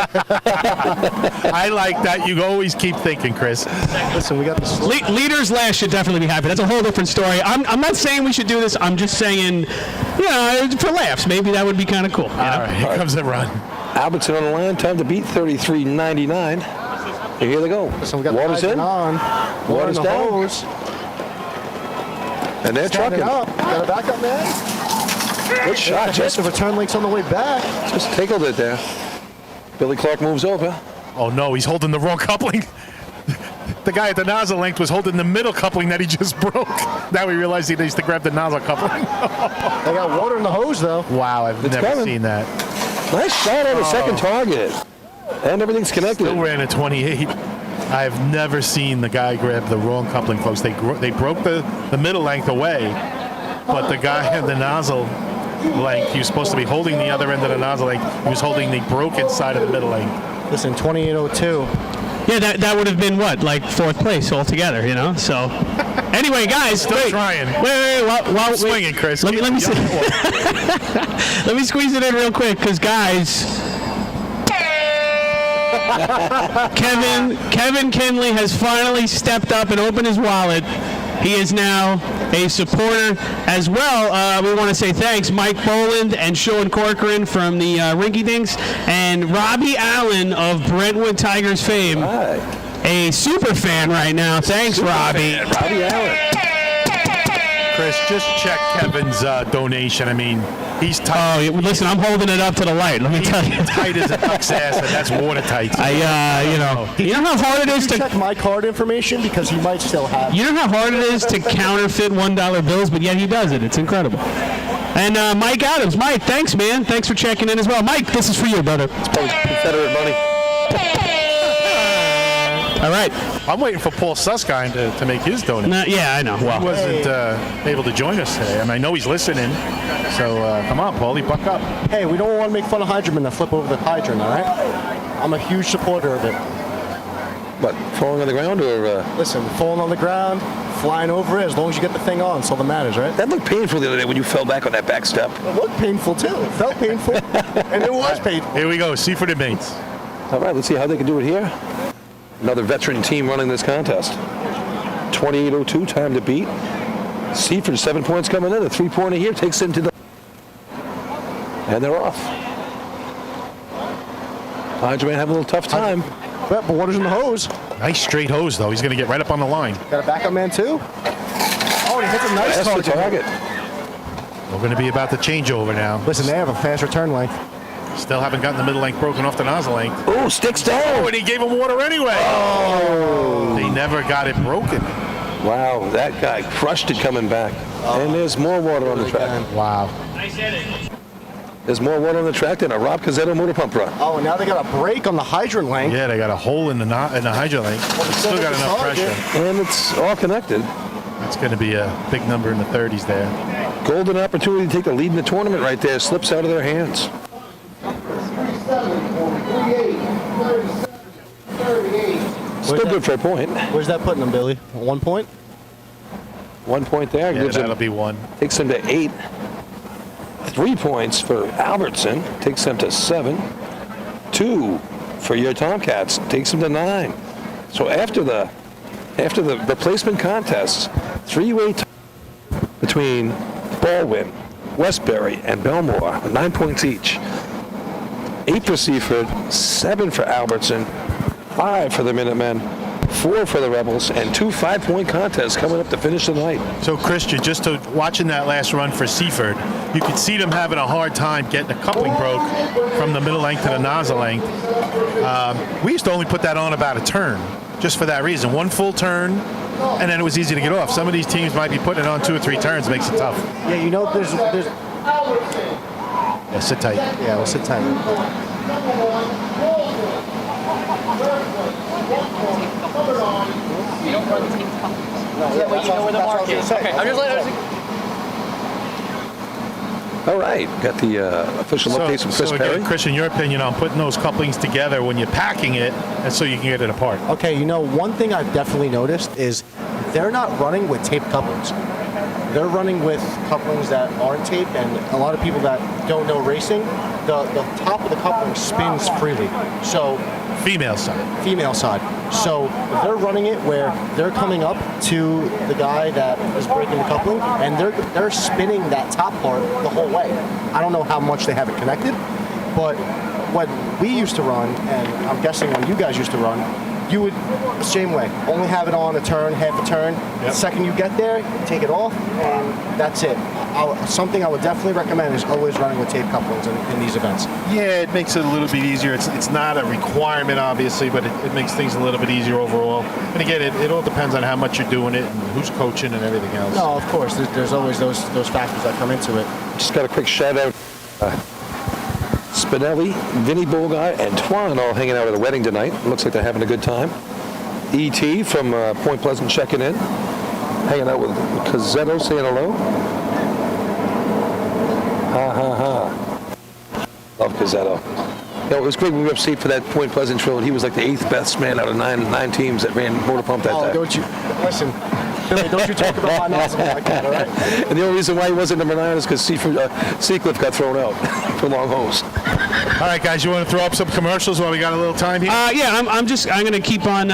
S1: I like that. You always keep thinking, Chris.
S11: Listen, we got the
S5: leaders last should definitely be happy. That's a whole different story. I'm not saying we should do this. I'm just saying, for laughs, maybe that would be kind of cool.
S1: All right, here comes the run.
S2: Albertson on the line. Time to beat 33.99. Here they go.
S11: So we got
S2: Water's in. Water's down.
S11: Hose.
S2: And they're trucking.
S11: Up. Got a backup man.
S2: Good shot.
S11: Just the return link's on the way back.
S2: Just tickled it there. Billy Clark moves over.
S1: Oh no, he's holding the wrong coupling. The guy at the nozzle length was holding the middle coupling that he just broke. Now we realize he needs to grab the nozzle coupling.
S11: They got water in the hose though.
S1: Wow, I've never seen that.
S2: Nice shot on the second target. And everything's connected.
S1: Still ran a 28. I've never seen the guy grab the wrong coupling, folks. They broke the middle length away, but the guy had the nozzle length. He was supposed to be holding the other end of the nozzle length. He was holding the broken side of the middle length.
S11: Listen, 28.02.
S5: Yeah, that would have been what, like fourth place altogether, So, anyway, guys,
S1: Still trying.
S5: Wait, while
S1: swinging, Chris.
S5: Let me see. Let me squeeze it in real quick, because guys. Kevin Kinley has finally stepped up and opened his wallet. He is now a supporter as well. We want to say thanks, Mike Boland and Sean Corcoran from the Rinky Dinks, and Robbie Allen of Brentwood Tigers fame, a super fan right now. Thanks, Robbie.
S2: Robbie Allen.
S1: Chris, just check Kevin's donation. I mean, he's tight.
S5: Oh, listen, I'm holding it up to the light. Let me tell you.
S1: He's tight as a duck's ass, and that's watertight.
S5: You know how hard it is to
S11: check my card information because he might still have.
S5: You know how hard it is to counterfeit $1 bills, but yet he does it. It's incredible. And Mike Adams, Mike, thanks, man. Thanks for checking in as well. Mike, this is for you, brother.
S2: It's probably Confederate money.
S5: All right.
S1: I'm waiting for Paul Susskind to make his donation.
S5: Yeah, I know. Well,
S1: he wasn't able to join us today. I mean, I know he's listening. So come on, Paulie, buck up.
S11: Hey, we don't want to make fun of hydromen that flip over the hydrant, all right? I'm a huge supporter of it.
S2: What, falling on the ground or?
S11: Listen, falling on the ground, flying over it, as long as you get the thing on, that's all that matters, right?
S2: That looked painful the other day when you fell back on that back step.
S11: It looked painful, too. It felt painful, and it was painful.
S1: Here we go, Seaford and Bates.
S2: All right, let's see how they can do it here. Another veteran team running this contest. 28.02, time to beat. Seaford, 7 points coming in. A 3-pointer here takes them to the... And they're off. Hydroman having a little tough time.
S11: But water's in the hose.
S1: Nice straight hose, though. He's going to get right up on the line.
S11: Got a backup man, too? Oh, he hits a nice target.
S1: We're going to be about the changeover now.
S11: Listen, they have a fast return length.
S1: Still haven't gotten the middle length broken off the nozzle length.
S2: Oh, sticks down.
S1: Oh, and he gave him water anyway. Oh. They never got it broken.
S2: Wow, that guy crushed it coming back. And there's more water on the track.
S1: Wow.
S12: Nice hitting.
S2: There's more water on the track than a Rob Cazzetto motor pump run.
S11: Oh, and now they got a break on the hydrant length.
S1: Yeah, they got a hole in the hydrant length. Still got enough pressure.
S2: And it's all connected.
S1: That's going to be a big number in the 30s there.
S2: Golden opportunity to take the lead in the tournament right there. Slips out of their hands.
S3: 37,
S2: Still good for a point.
S11: Where's that putting them, Billy? 1 point?
S2: 1 point there.
S1: Yeah,
S2: Gives
S1: that'll
S2: them,
S1: be one.
S2: takes them to 8. 3 points for Albertson. Takes them to 7. 2 for your Tomcats. Takes them to 9. So after the replacement contests, 3-way between Baldwin, Westbury, and Belmore, 9 points each. 8 for Seaford, 7 for Albertson, 5 for the Minutemen, 4 for the Rebels, and 2 5-point contests coming up to finish the night.
S1: So, Christian, just watching that last run for Seaford, you could see them having a hard time getting the coupling broke from the middle length to the nozzle length. We used to only put that on about a turn, just for that reason. 1 full turn, and then it was easy to get off. Some of these teams might be putting it on 2 or 3 turns, makes it tough.
S11: Yeah, you know, there's
S1: Yeah, sit tight.
S11: yeah, we'll sit tight.
S10: You don't run team couplings. No, yeah, but you know where the mark is. Okay, I'm just letting.
S2: All right, got the official updates from Chris
S1: so
S2: Perry.
S1: again, Christian, your opinion on putting those couplings together when you're packing it, and so you can get it apart.
S11: Okay, you know, one thing I've definitely noticed is they're not running with taped couplings. They're running with couplings that aren't taped, and a lot of people that don't know racing, the top of the coupling spins freely. So
S1: Female side.
S11: So they're running it where they're coming up to the guy that is breaking the coupling, and they're spinning that top part the whole way. I don't know how much they have it connected, but when we used to run, and I'm guessing when you guys used to run, you would, same way, only have it on a turn, half a turn.
S1: Yep.
S11: The second you get there, you take it off, and that's it. Something I would definitely recommend is always running with tape couplings in these events.
S1: Yeah, it makes it a little bit easier. It's not a requirement, obviously, but it makes things a little bit easier overall. And again, it all depends on how much you're doing it and who's coaching and everything else.
S11: No, of course, there's always those factors that come into it.
S2: Just got a quick shout out. Spinelli, Vinny Bogart, and Twan all hanging out at a wedding tonight. Looks like they're having a good time. E.T. from Point Pleasant checking in. Hanging out with Cazzetto saying hello. Ha ha ha. Love Cazzetto. You know, it was great when we were upstate for that Point Pleasant trail, and he was like the 8th best man out of nine teams that ran motor pump that day.
S11: Don't you listen, Billy, don't you talk about my nozzle like that, all right?
S2: And the only reason why he wasn't number 9 is because Seacliff got thrown out for long hose.
S1: All right, guys, you want to throw up some commercials while we got a little time here?
S5: Yeah, I'm going to keep on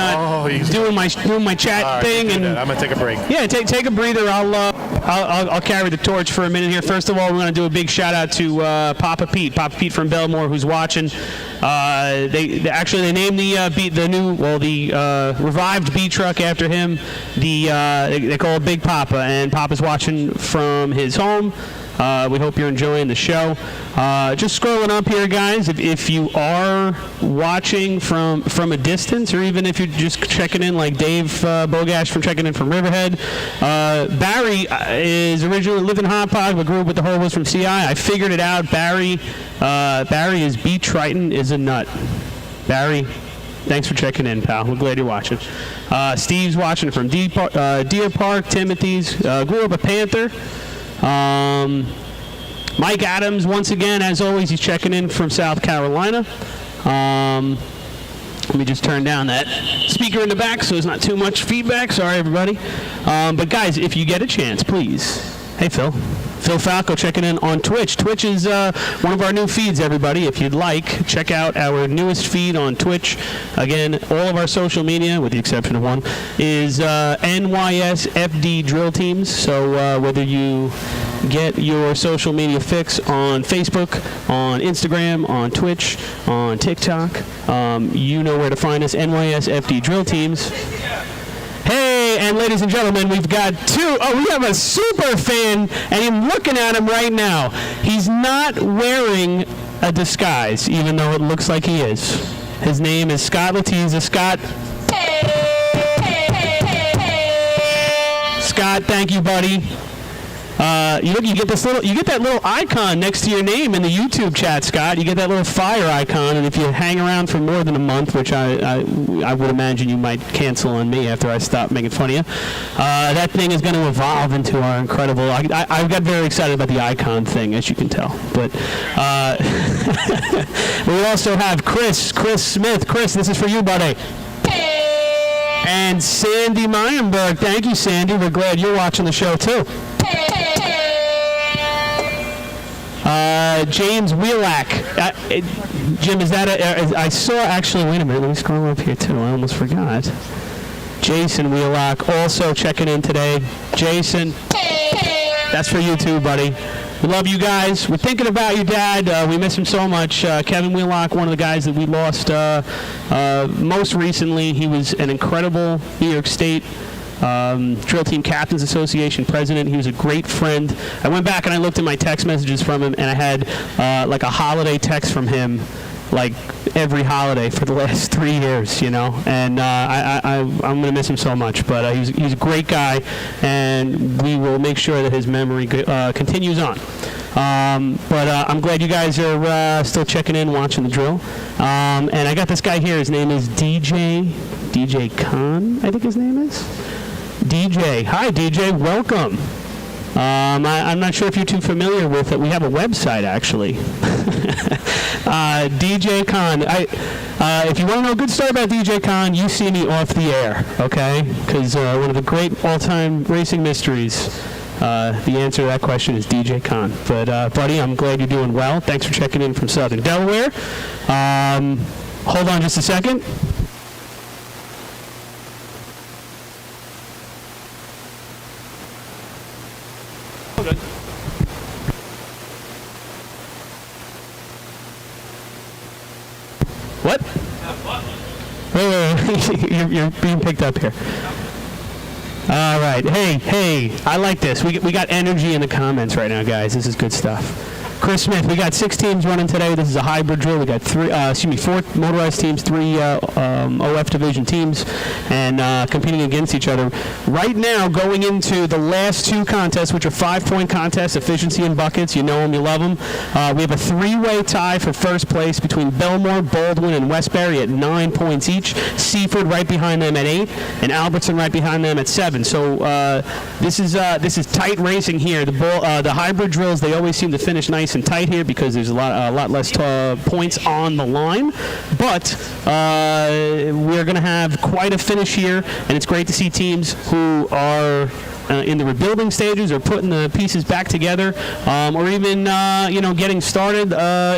S5: doing my chat
S1: All right,
S5: thing, and
S1: I'm going to take a break.
S5: yeah, take a breather. I'll carry the torch for a minute here. First of all, we're going to do a big shout out to Papa Pete from Belmore, who's watching. They named the revived B truck after him. They call it Big Papa, and Papa's watching from his home. We hope you're enjoying the show. Just scrolling up here, guys, if you are watching from a distance, or even if you're just checking in like Dave Bogash from checking in from Riverhead, Barry is originally living in Hopog, but grew up with the Horwoods from CI. I figured it out. Barry is B. Triton is a nut. Barry, thanks for checking in, pal. We're glad you're watching. Steve's watching from Deer Park, Timothy's. Grew up a Panther. Mike Adams, once again, as always, he's checking in from South Carolina. Let me just turn down that speaker in the back so there's not too much feedback. Sorry, everybody. But guys, if you get a chance, please. Hey, Phil Falco checking in on Twitch. Twitch is one of our new feeds, everybody. If you'd like, check out our newest feed on Twitch. Again, all of our social media, with the exception of one, is NYSFD Drill Teams. So whether you get your social media fix on Facebook, on Instagram, on Twitch, on TikTok, you know where to find us, NYSFD Drill Teams. Hey, and ladies and gentlemen, we've got we have a super fan, and I'm looking at him right now. He's not wearing a disguise, even though it looks like he is. His name is Scott Latiza. Scott. Scott, thank you, buddy. You get that little icon next to your name in the YouTube chat, Scott. You get that little fire icon, and if you hang around for more than a month, which I would imagine you might cancel on me after I stop making fun of you, that thing is going to evolve into our incredible. I got very excited about the icon thing, as you can tell. But we also have Chris Smith. Chris, this is for you, buddy. And Sandy Meyenberg. Thank you, Sandy. We're glad you're watching the show, too. James Wheelack. Jim, is that I saw, actually, wait a minute. Let me scroll up here, too. I almost forgot. Jason Wheelack also checking in today. Jason, that's for you, too, buddy. We love you guys. We're thinking about you, Dad. We miss him so much. Kevin Wheelock, one of the guys that we lost most recently. He was an incredible New York State Drill Team Captains Association president. He was a great friend. I went back and I looked at my text messages from him, and I had like a holiday text from him like every holiday for the last 3 years, you know, and I'm going to miss him so much, but he's a great guy, and we will make sure that his memory continues on. But I'm glad you guys are still checking in, watching the drill. And I got this guy here. His name is DJ Khan, I think his name is. DJ. Hi, DJ. Welcome. I'm not sure if you're too familiar with it. We have a website, actually. DJ Khan. If you want to know a good story about DJ Khan, you see me off the air, okay? Because one of the great all-time racing mysteries, the answer to that question is DJ Khan. But, buddy, I'm glad you're doing well. Thanks for checking in from Southern Delaware. Hold on just a second. What? Wait. You're being picked up here. All right. Hey, I like this. We got energy in the comments right now, guys. This is good stuff. Chris Smith, we got 6 teams running today. This is a hybrid drill. We got 4 motorized teams, 3 OF division teams, and competing against each other. Right now, going into the last 2 contests, which are 5-point contests, efficiency and buckets. You know them, you love them. We have a 3-way tie for first place between Belmore, Baldwin, and Westbury at 9 points each. Seaford right behind them at 8, and Albertson right behind them at 7. So this is tight racing here. The hybrid drills, they always seem to finish nice and tight here because there's a lot less points on the line, but we're going to have quite a finish here, and it's great to see teams who are in the rebuilding stages or putting the pieces back together, or even getting started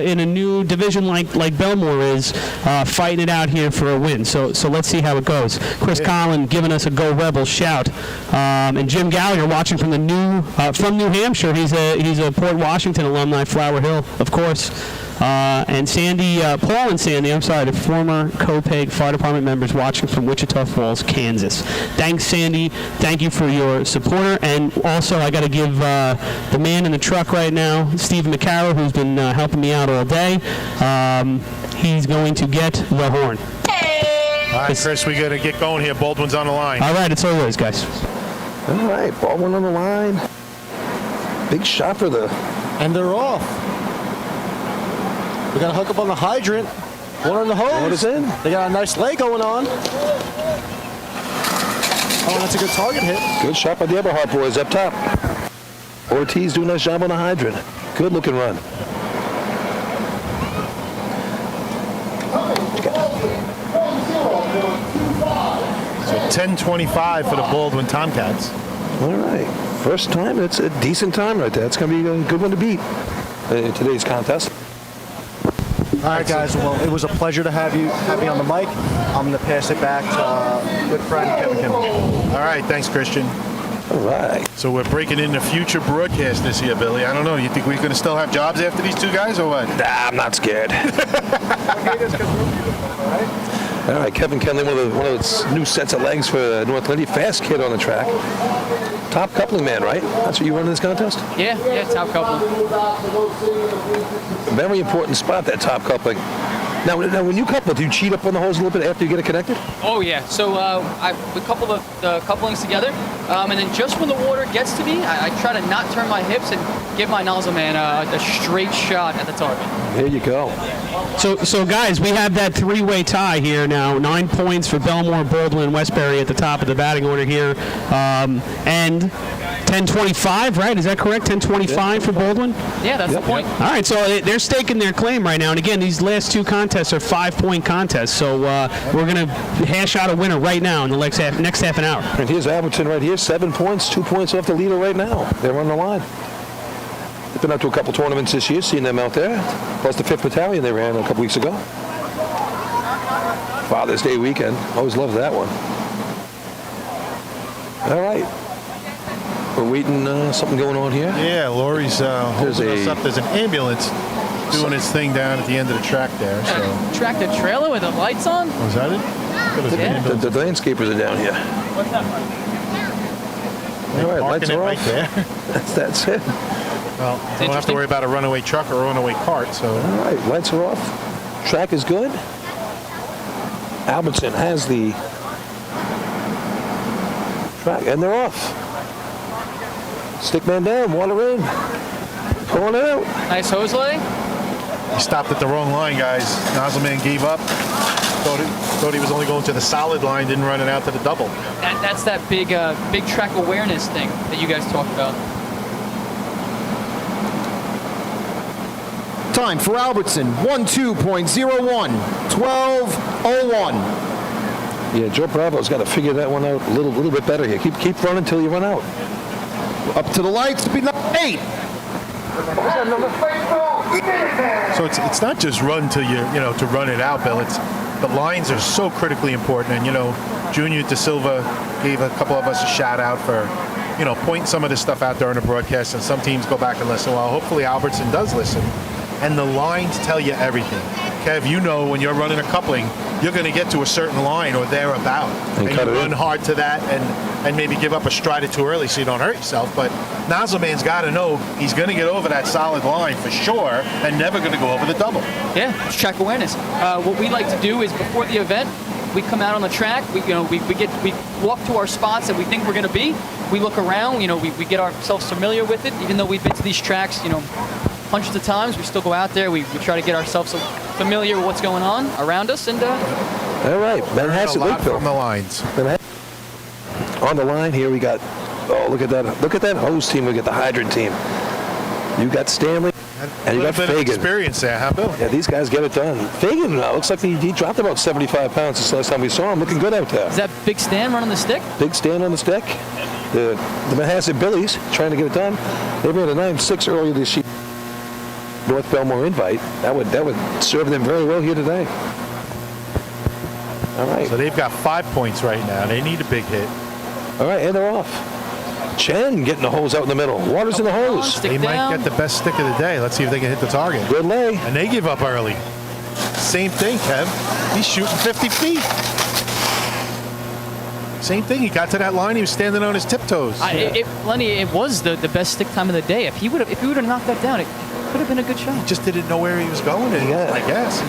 S5: in a new division like Belmore is, fighting it out here for a win. So let's see how it goes. Chris Collin giving us a Go Rebels shout, and Jim Gallagher watching from New Hampshire. He's a Port Washington alumni, Flower Hill, of course. And Paul and Sandy, the former Copeg Fire Department members watching from Wichita Falls, Kansas. Thanks, Sandy. Thank you for your supporter. And also, I got to give the man in the truck right now, Steve McCarroll, who's been helping me out all day. He's going to get the horn.
S1: All right, Chris, we got to get going here. Baldwin's on the line.
S5: All right, it's all yours, guys.
S2: All right, Baldwin on the line. Big shot for the...
S11: And they're off. We got to hook up on the hydrant. One on the hose.
S2: What is in?
S11: They got a nice lay going on. Oh, that's a good target hit.
S2: Good shot by the Eberhardt boys up top. Ortiz doing a nice job on the hydrant. Good looking run.
S1: So 10:25 for the Baldwin Tomcats.
S2: All right. First time. It's a decent time right there. It's going to be a good one to beat in today's contest.
S11: All right, guys. Well, it was a pleasure to have me on the mic. I'm going to pass it back to good friend Kevin Kimball.
S1: All right, thanks, Christian.
S2: All right.
S1: So we're breaking into future broadcasters here, Billy. I don't know. You think we're going to still have jobs after these 2 guys, or what?
S2: Nah, I'm not scared. All right, Kevin Kenley, one of its new sets of legs for North Lindy. Fast kid on the track. Top coupling man, right? That's what you run in this contest?
S10: Yeah, top coupling.
S2: Very important spot, that top coupling. Now, when you couple, do you cheat up on the hose a little bit after you get it connected?
S10: Oh yeah. So we couple the couplings together, and then just when the water gets to me, I try to not turn my hips and give my nozzle man a straight shot at the target.
S2: There you go.
S5: So guys, we have that three-way tie here now. 9 points for Belmore, Baldwin, Westbury at the top of the batting order here, and 10-25, right? Is that correct? 10-25 for Baldwin?
S10: Yeah, that's the point.
S5: All right, so they're staking their claim right now. And again, these last two contests are 5-point contests. So we're going to hash out a winner right now in the next half an hour.
S2: And here's Albertson right here, 7 points, 2 points off the leader right now. They're on the line. They've been out to a couple tournaments this year, seen them out there. Plus the 5th Battalion they ran a couple weeks ago. Father's Day weekend. Always loved that one. All right. We're waiting, something going on here.
S1: Yeah, Lori's holding us up. There's an ambulance doing its thing down at the end of the track there. So.
S10: Tractor trailer with the lights on?
S1: Was that it?
S2: The landscapers are down here.
S10: What's that?
S2: All right, lights are
S1: right
S2: off.
S1: there.
S2: That's it.
S1: Well, I don't have to worry about a runaway truck or a runaway cart. So.
S2: All right, lights are off. Track is good. Albertson has the track, and they're off. Stickman down, water in. Pulling it out.
S10: Nice hose lay.
S1: He stopped at the wrong line, guys. Nozzleman gave up. Thought he was only going to the solid line, didn't run it out to the double.
S10: That's that big track awareness thing that you guys talked about.
S11: Time for Albertson, 12.01, 12:01.
S2: Yeah, Joe Bravo's got to figure that one out a little bit better here. Keep running until you run out.
S11: Up to the lights, speed number 8.
S1: So it's not just run till to run it out, Bill. It's the lines are so critically important, and Junior De Silva gave a couple of us a shout out for pointing some of this stuff out during the broadcast, and some teams go back and listen. Well, hopefully Albertson does listen, and the lines tell you everything. Kev, when you're running a coupling, you're going to get to a certain line or thereabout, and you run hard to that, and maybe give up a stride or two early so you don't hurt yourself. But Nozzleman's got to know he's going to get over that solid line for sure, and never going to go over the double.
S10: Yeah, it's track awareness. What we like to do is before the event, we come out on the track. We walk to our spots that we think we're going to be. We look around. We get ourselves familiar with it. Even though we've been to these tracks, hundreds of times, we still go out there. We try to get ourselves familiar with what's going on around us. And
S2: all right, Manhasset Lakeville
S1: from the lines.
S2: On the line here, we got. Oh, look at that! Look at that hose team. We got the hydrant team. You got Stanley, and you got Fagan.
S1: Experience there, huh, Bill?
S2: Yeah, these guys get it done. Fagan looks like he dropped about 75 pounds since last time we saw him. Looking good out there.
S10: Is that Big Stan running the stick?
S2: Big Stan on the stick. The Manhasset Billies trying to get it done. They ran a 9.6 earlier this year. North Belmore invite. That would serve them very well here today. All right.
S1: So they've got 5 points right now. They need a big hit.
S2: All right, and they're off. Chen getting the hose out in the middle. Water's in the hose.
S1: They might get the best stick of the day. Let's see if they can hit the target.
S2: Good lay.
S1: And they give up early. Same thing, Kev. He's shooting 50 feet. Same thing. He got to that line. He was standing on his tiptoes.
S10: Lenny, it was the best stick time of the day. If he would have knocked that down, it could have been a good shot.
S1: He just didn't know where he was going. I guess.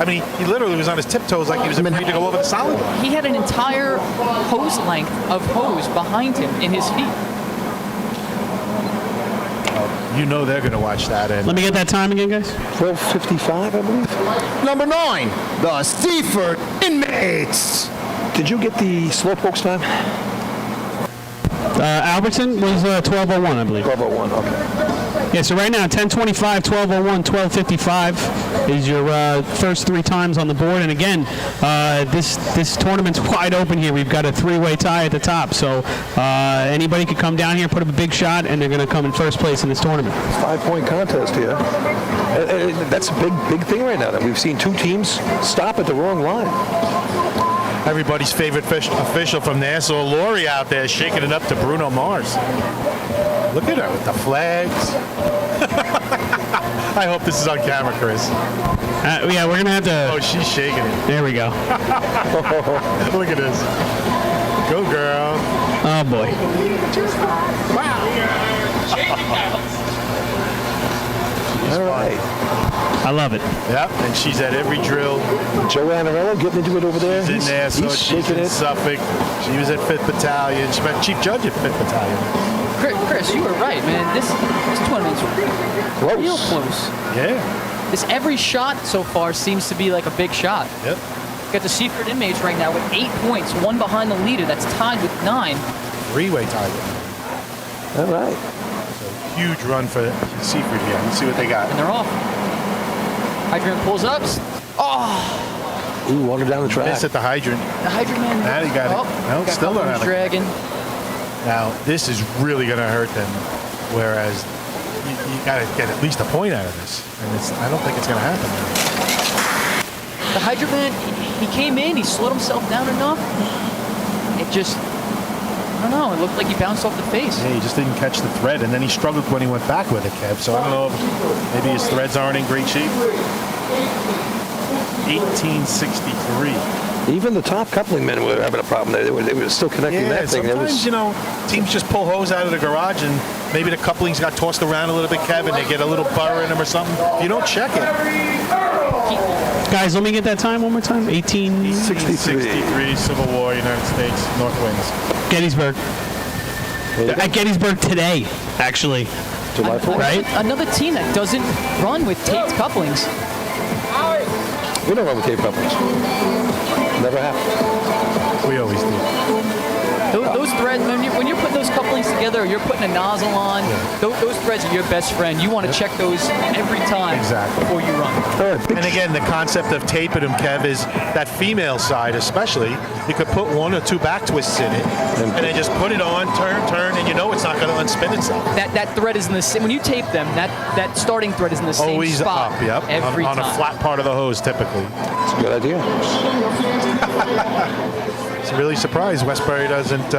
S1: He literally was on his tiptoes like he was afraid to go over the solid line.
S10: He had an entire hose length of hose behind him in his feet.
S1: They're going to watch that. And
S5: let me get that time again, guys.
S2: 12:55, I believe.
S11: Number 9, the Seaford Inmates.
S2: Did you get the Slowpokes time?
S5: Albertson was 12:01, I believe.
S2: 12:01, okay.
S5: Yeah, so right now, 10:25, 12:01, 12:55 is your first 3 times on the board. And again, this tournament's wide open here. We've got a 3-way tie at the top. So anybody could come down here, put up a big shot, and they're going to come in first place in this tournament.
S2: 5-point contest here. That's a big thing right now that we've seen 2 teams stop at the wrong line.
S1: Everybody's favorite official from Nassau, Lori, out there shaking it up to Bruno Mars. Look at her with the flags. I hope this is on camera, Chris.
S5: Yeah, we're going to have to...
S1: Oh, she's shaking it.
S5: There we go.
S1: Look at this. Go, girl.
S5: Oh, boy.
S1: Wow. She's
S2: All
S1: fun.
S2: right.
S5: I love it.
S1: Yep, and she's at every drill.
S2: Joanne Arello getting into it over there.
S1: She's in there, so
S2: he's
S1: she's
S2: shaking
S1: in
S2: it.
S1: Suffolk. She was at 5th Battalion. She was chief judge at 5th Battalion.
S10: Chris, you were right, man. This tournament's real close.
S1: Yeah.
S10: Every shot so far seems to be like a big shot.
S1: Yep.
S10: Got the Seaford inmates right now with 8 points, one behind the leader that's tied with 9.
S1: Three-way title.
S2: All right.
S1: So huge run for Seaford here. Let's see what they got.
S10: And they're off. Hydrant pulls up. Oh,
S2: Ooh, water down the track.
S1: Miss at the hydrant.
S10: the hydrant man.
S1: Now you got it. No,
S10: got
S1: still don't have it.
S10: dragging.
S1: Now, this is really going to hurt them, whereas you got to get at least a point out of this. And I don't think it's going to happen.
S10: The hydrant man, he came in, he slowed himself down enough. It just, I don't know, it looked like he bounced off the face.
S1: Yeah, he just didn't catch the thread, and then he struggled when he went back with it, Kev. So I don't know if maybe his threads aren't in great shape. 1863.
S2: Even the top coupling men were having a problem there. They were still connecting that thing.
S1: Sometimes, teams just pull hose out of the garage, and maybe the couplings got tossed around a little bit, Kev, and they get a little burr in them or something. If you don't check it.
S5: Guys, let me get that time one more time.
S1: 1863, Civil War, United States, North Winds.
S5: Gettysburg. At Gettysburg today, actually.
S2: July 4th.
S5: Right?
S10: Another team that doesn't run with taped couplings.
S2: We don't run with tape couplings. Never happened.
S1: We always do.
S10: Those threads, when you're putting those couplings together, or you're putting a nozzle on, those threads are your best friend. You want to check those every time before you run.
S1: And again, the concept of taping them, Kev, is that female side especially, you could put 1 or 2 back twists in it, and then just put it on, turn, and you know it's not going to unspin itself.
S10: That thread is in the same, when you tape them, that starting thread is in the same
S1: Always
S10: spot.
S1: up, yep.
S10: Every
S1: on
S10: time.
S1: a flat part of the hose, typically.
S2: That's a good idea.
S1: It's really surprised Westbury doesn't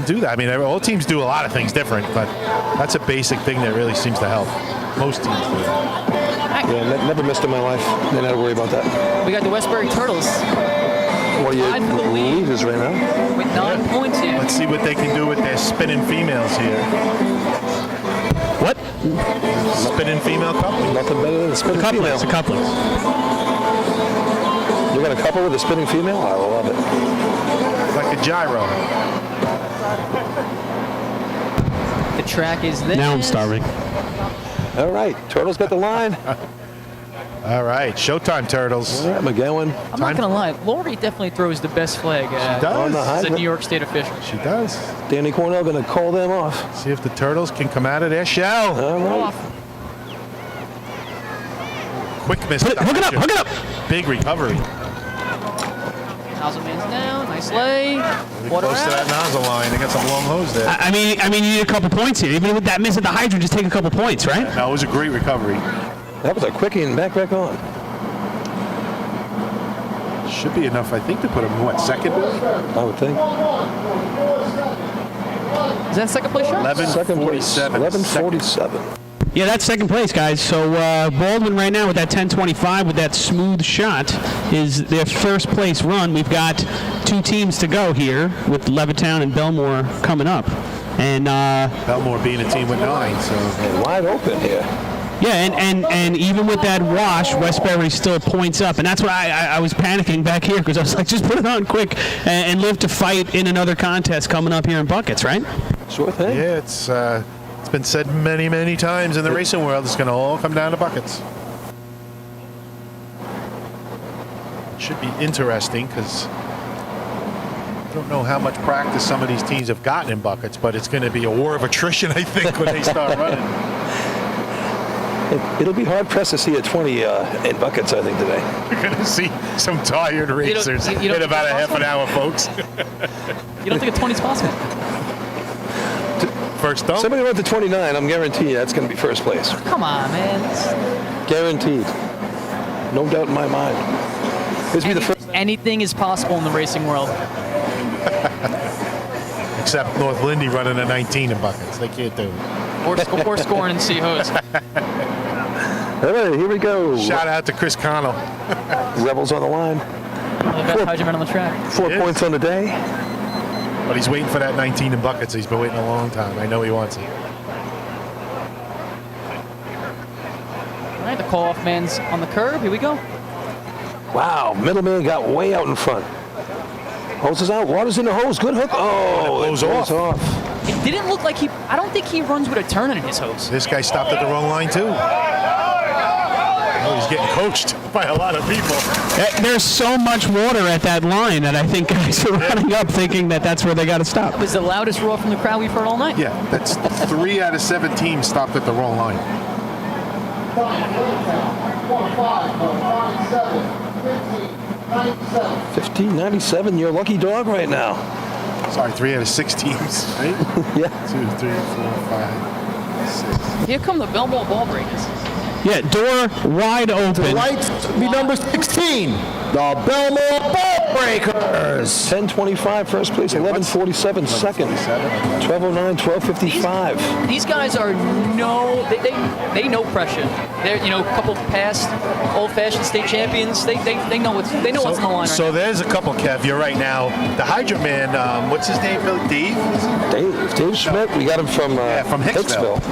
S1: do that. I mean, all teams do a lot of things different, but that's a basic thing that really seems to help. Most teams do.
S2: Yeah, never missed in my life. Didn't have to worry about that.
S10: We got the Westbury Turtles
S2: What are you leaders right now?
S10: with 9 points here.
S1: Let's see what they can do with their spinning females here.
S5: What?
S1: Spinning female couple.
S2: Nothing better than a spinning female.
S5: The couplings.
S2: You got a couple with a spinning female? I love it.
S1: Like a gyro.
S10: The track is this.
S5: Now I'm starving.
S2: All right, Turtles got the line.
S1: All right, showtime, Turtles.
S2: All right, McGowan.
S10: I'm not going to lie. Lori definitely throws the best flag
S1: does.
S10: as a New York State official.
S1: She does.
S2: Danny Cornell going to call them off.
S1: See if the Turtles can come out of their shell.
S2: All right.
S1: Quick miss.
S5: Hook it up.
S1: Big recovery.
S10: Nozzle man's down. Nice lay. Water
S1: Close to that
S10: out.
S1: nozzle line. They got some long hose there.
S5: I mean, you need a couple points here. Even with that miss at the hydrant, just take a couple points, right?
S1: No, it was a great recovery.
S2: That was a quickie and back on.
S1: Should be enough, I think, to put him, second?
S2: I would think.
S10: Is that second place shot?
S1: 11:47.
S2: 11:47.
S5: Yeah, that's second place, guys. So Baldwin right now with that 10:25 with that smooth shot is their first place run. We've got 2 teams to go here with Levittown and Belmore coming up, and
S1: Belmore being a team with 9, so
S2: Wide open here.
S5: yeah, and even with that wash, Westbury still points up, and that's why I was panicking back here because I was like, just put it on quick and live to fight in another contest coming up here in buckets, right?
S2: Sure thing.
S1: yeah, it's been said many, many times in the racing world. It's going to all come down to buckets. It should be interesting because I don't know how much practice some of these teams have gotten in buckets, but it's going to be a war of attrition, I think, when they start running.
S2: It'll be hard pressed to see a 20 in buckets, I think, today.
S1: You're going to see some tired racers
S10: you don't
S1: in about a half an hour, folks.
S10: You don't think a 20's possible?
S1: First dump.
S2: Somebody went to 29. I'm guaranteed that's going to be first place.
S10: Come on, man.
S2: Guaranteed. No doubt in my mind. This will be the first.
S10: Anything is possible in the racing world.
S1: Except North Lindy running a 19 in buckets. They can't do it.
S10: Or scoring in C-hose.
S2: All right, here we go.
S1: Shout out to Chris Connell.
S2: Rebels on the line.
S10: The best hydroman on the track.
S2: 4 points on the day.
S1: But he's waiting for that 19 in buckets. He's been waiting a long time. I know he wants it.
S10: Kaufman's on the curb. Here we go.
S2: Wow, middleman got way out in front. Hose is out. Water's in the hose. Good hook. Oh,
S1: it blows off.
S10: It didn't look like I don't think he runs with a turn in his hose.
S1: This guy stopped at the wrong line, too. Oh, he's getting coached by a lot of people.
S5: There's so much water at that line that I think guys are running up thinking that that's where they got to stop.
S10: It was the loudest roar from the crowd we've heard all night.
S1: Yeah, that's 3 out of 7 teams stopped at the wrong line.
S2: 1597. You're a lucky dog right now.
S1: Sorry, 3 out of 6 teams, right?
S2: Yeah.
S1: 2, 3, 4, 5, 6.
S10: Here come the Belmore Ball Breakers.
S5: Yeah, door wide open.
S8: The lights be number 16, the Belmore Ball Breakers.
S2: 1025 first place, 1147 second, 1209, 1255.
S10: These guys are they know pressure. They're a couple past old-fashioned state champions. They know what's on the line right
S1: So
S10: now.
S1: there's a couple, Kev. You're right now. The Hydrant Man, what's his name, Bill? Dave
S2: Schmidt. We got him from
S1: Hicksville.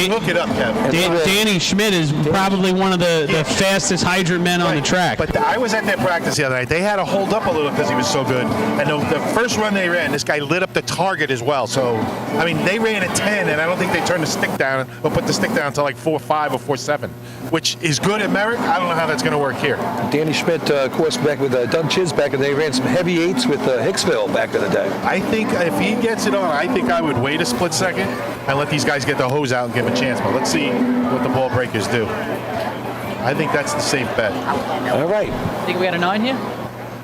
S1: Look it up, Kev.
S5: Danny Schmidt is probably one of the fastest hydrant men on the track.
S1: But I was at their practice the other night. They had to hold up a little because he was so good. And the first run they ran, this guy lit up the target as well. So, I mean, they ran at 10, and I don't think they turned the stick down or put the stick down to like 4.5 or 4.7, which is good at Merrick. I don't know how that's going to work here.
S2: Danny Schmidt, of course, back with Doug Chiz back in the day, ran some heavy 8s with Hicksville back in the day.
S1: I think if he gets it on, I think I would wait a split second and let these guys get the hose out and give him a chance. But let's see what the Ball Breakers do. I think that's the safe bet.
S2: All right.
S10: Think we got a 9 here?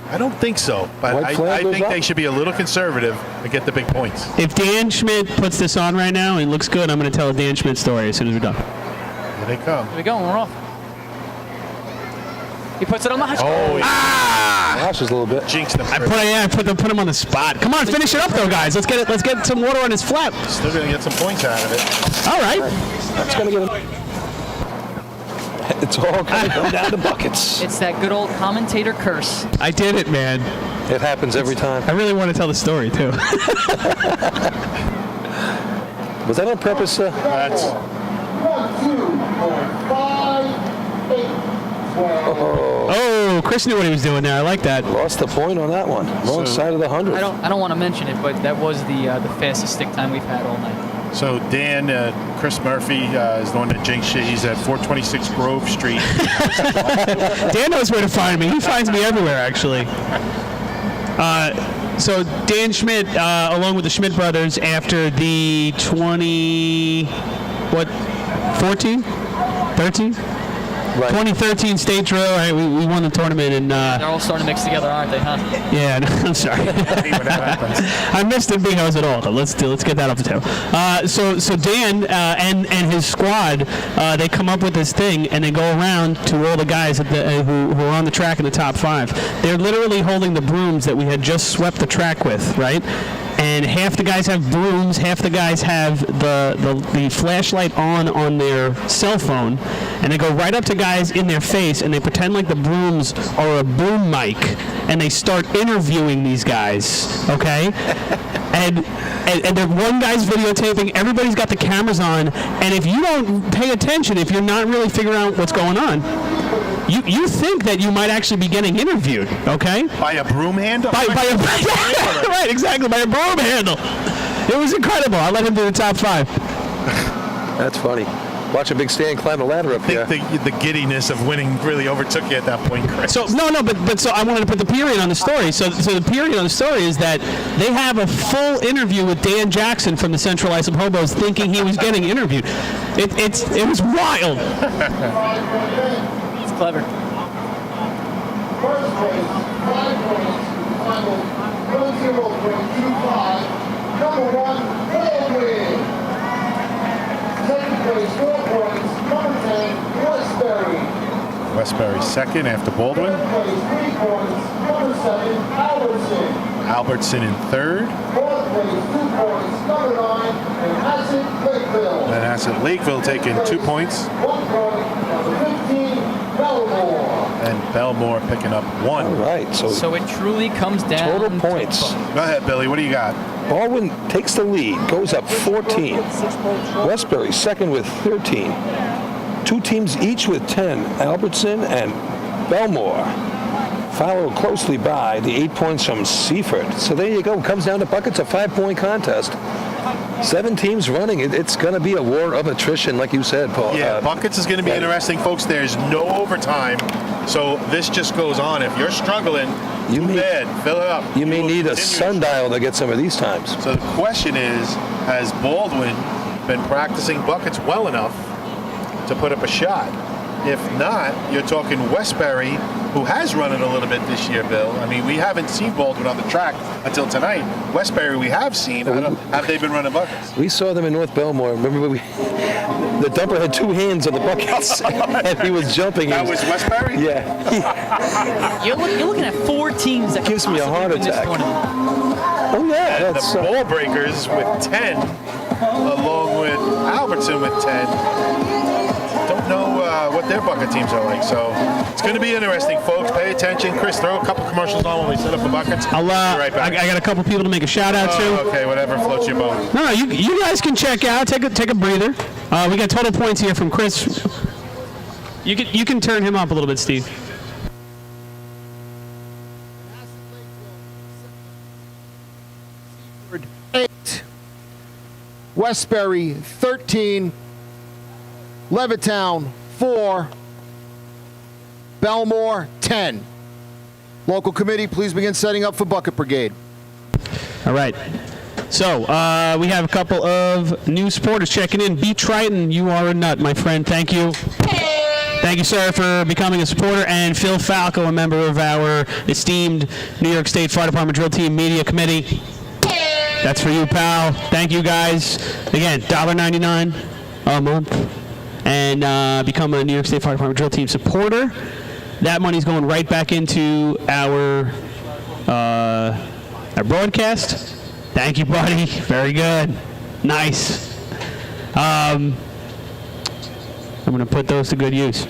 S1: I don't think so, but I think they should be a little conservative and get the big points.
S5: If Dan Schmidt puts this on right now and looks good, I'm going to tell a Dan Schmidt story as soon as we're done.
S1: Here they come.
S10: Here we go. We're off. He puts it on the high.
S1: Oh,
S2: Lashes a little bit.
S1: Jinxed him.
S5: I put him on the spot. Come on, finish it up though, guys. Let's get some water on his flap.
S1: Still going to get some points out of it.
S5: All right.
S2: That's going to get him. It's all going to come down to buckets.
S10: It's that good old commentator curse.
S5: I did it, man.
S2: It happens every time.
S5: I really want to tell the story too.
S2: Was that on purpose?
S1: That's
S3: 1, 2, 5, 8, 12.
S5: Oh, Chris knew what he was doing there. I like that.
S2: Lost the point on that one. Wrong side of the 100.
S10: I don't want to mention it, but that was the fastest stick time we've had all night.
S1: So Dan, Chris Murphy is the one that jinxed shit. He's at 426 Grove Street.
S5: Dan knows where to find me. He finds me everywhere, actually. So Dan Schmidt, along with the Schmidt brothers, after the
S2: Right.
S5: 2013 state drill, right? We won the tournament, and
S10: They're all starting to mix together, aren't they, huh?
S5: yeah, no, I'm sorry. I missed the big house at all. Though. Let's get that off the table. So Dan and his squad, they come up with this thing, and they go around to all the guys at who are on the track in the top 5. They're literally holding the brooms that we had just swept the track with, right? And half the guys have brooms, half the guys have the flashlight on their cell phone, and they go right up to guys in their face, and they pretend like the brooms are a boom mic, and they start interviewing these guys, okay? And the one guy's videotaping, everybody's got the cameras on, and if you don't pay attention, if you're not really figuring out what's going on, you think that you might actually be getting interviewed, okay?
S1: By a broom handle?
S5: Right, exactly, by a broom handle. It was incredible. I let him do the top 5.
S2: That's funny. Watch a big Stan climb a ladder up
S1: I
S2: here.
S1: think the giddiness of winning really overtook you at that point, Chris.
S5: So but so I wanted to put the period on the story. So the period on the story is that they have a full interview with Dan Jackson from the Central Islip Hobos, thinking he was getting interviewed. It was wild.
S10: It's clever.
S3: First place, 5 points, final 10.25. Number 1, Baldwin. Second place, 4 points, number 10, Westbury.
S1: Westbury second after Baldwin.
S3: Third place, 3 points, number 7, Albertson.
S1: Albertson in third.
S3: Fourth place, 2 points, number 9, Manhasset Lakeville.
S1: Manhasset Lakeville taking 2 points.
S3: 1 point, number 15, Belmore.
S1: And Belmore picking up 1.
S2: All right,
S10: So it truly comes down
S2: total points.
S1: Go ahead, Billy. What do you got?
S2: Baldwin takes the lead, goes up 14. Westbury second with 13. 2 teams each with 10. Albertson and Belmore, followed closely by the 8 points from Seaford. So there you go. Comes down to buckets, a 5-point contest. 7 teams running. It's going to be a war of attrition, like you said, Paul.
S1: Yeah, buckets is going to be interesting, folks. There's no overtime, so this just goes on. If you're struggling, fill it up.
S2: You may need a sundial to get some of these times.
S1: So the question is, has Baldwin been practicing buckets well enough to put up a shot? If not, you're talking Westbury, who has run it a little bit this year, Bill. I mean, we haven't seen Baldwin on the track until tonight. Westbury we have seen. Have they been running buckets?
S2: We saw them in North Belmore. Remember, the dumper had 2 hands on the buckets, and he was jumping.
S1: That was Westbury?
S2: Yeah.
S10: You're looking at 4 teams that
S2: gives me a heart attack. Oh, yeah.
S1: And the Ball Breakers with 10, along with Albertson with 10. Don't know what their bucket teams are like, so it's going to be interesting, folks. Pay attention. Chris, throw a couple commercials on when we set up the buckets.
S5: I'll,
S1: be right back.
S5: I got a couple people to make a shout out to.
S1: Okay, whatever floats your boat.
S5: No, you guys can check out. Take a breather. We got total points here from Chris. You can turn him up a little bit, Steve.
S3: Westbury 13, Levittown 4, Belmore 10. Local committee, please begin setting up for Bucket Brigade.
S5: All right. So we have a couple of new supporters checking in. B. Triton, you are a nut, my friend. Thank you. Thank you, sir, for becoming a supporter. And Phil Falco, a member of our esteemed New York State Fire Department Drill Team Media Committee. That's for you, pal. Thank you, guys. Again, $1.99 a month. And become a New York State Fire Department Drill Team supporter. That money's going right back into our broadcast. Thank you, buddy. Very good. Nice. I'm going to put those to good use.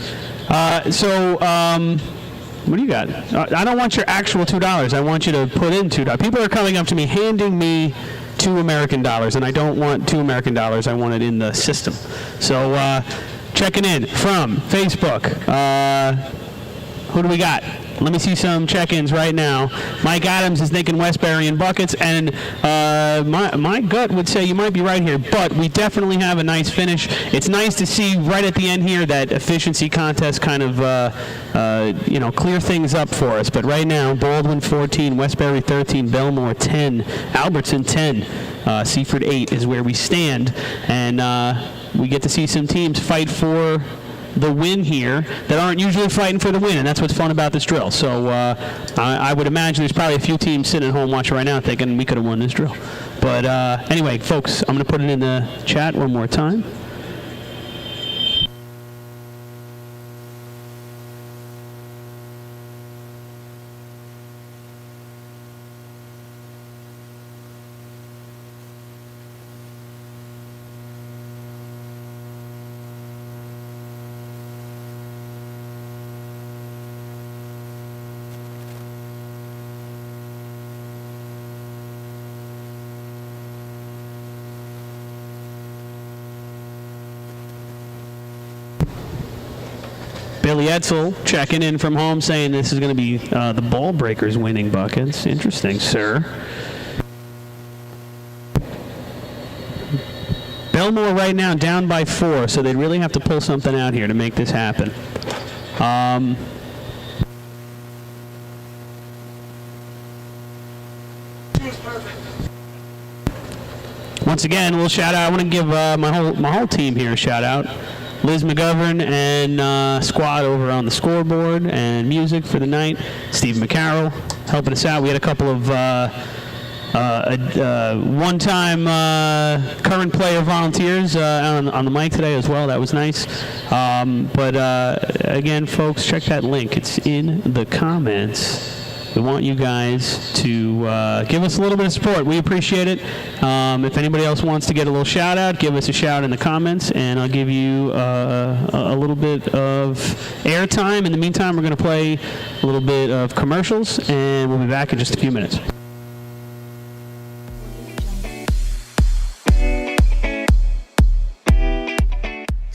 S5: What do you got? I don't want your actual $2. I want you to put in $2. People are coming up to me, handing me $2 American, and I don't want $2 American. I want it in the system. So checking in from Facebook. Who do we got? Let me see some check-ins right now. Mike Adams is thinking Westbury and buckets, and my gut would say you might be right here, but we definitely have a nice finish. It's nice to see right at the end here that efficiency contest kind of clear things up for us. But right now, Baldwin 14, Westbury 13, Belmore 10, Albertson 10, Seaford 8 is where we stand, and we get to see some teams fight for the win here that aren't usually fighting for the win, and that's what's fun about this drill. So I would imagine there's probably a few teams sitting at home watching right now thinking we could have won this drill. But anyway, folks, I'm going to put it in the chat one more time. Billy Etzel checking in from home saying this is going to be the Ball Breakers winning buckets. Interesting, sir. Belmore right now down by 4, so they'd really have to pull something out here to make this happen. Once again, we'll shout out. I want to give my whole team here a shout out. Liz McGovern and squad over on the scoreboard and music for the night. Steve McCarroll helping us out. We had a couple of one-time current player volunteers on the mic today as well. That was nice. But again, folks, check that link. It's in the comments. We want you guys to give us a little bit of support. We appreciate it. If anybody else wants to get a little shout out, give us a shout in the comments, and I'll give you a little bit of airtime. In the meantime, we're going to play a little bit of commercials, and we'll be back in just a few minutes.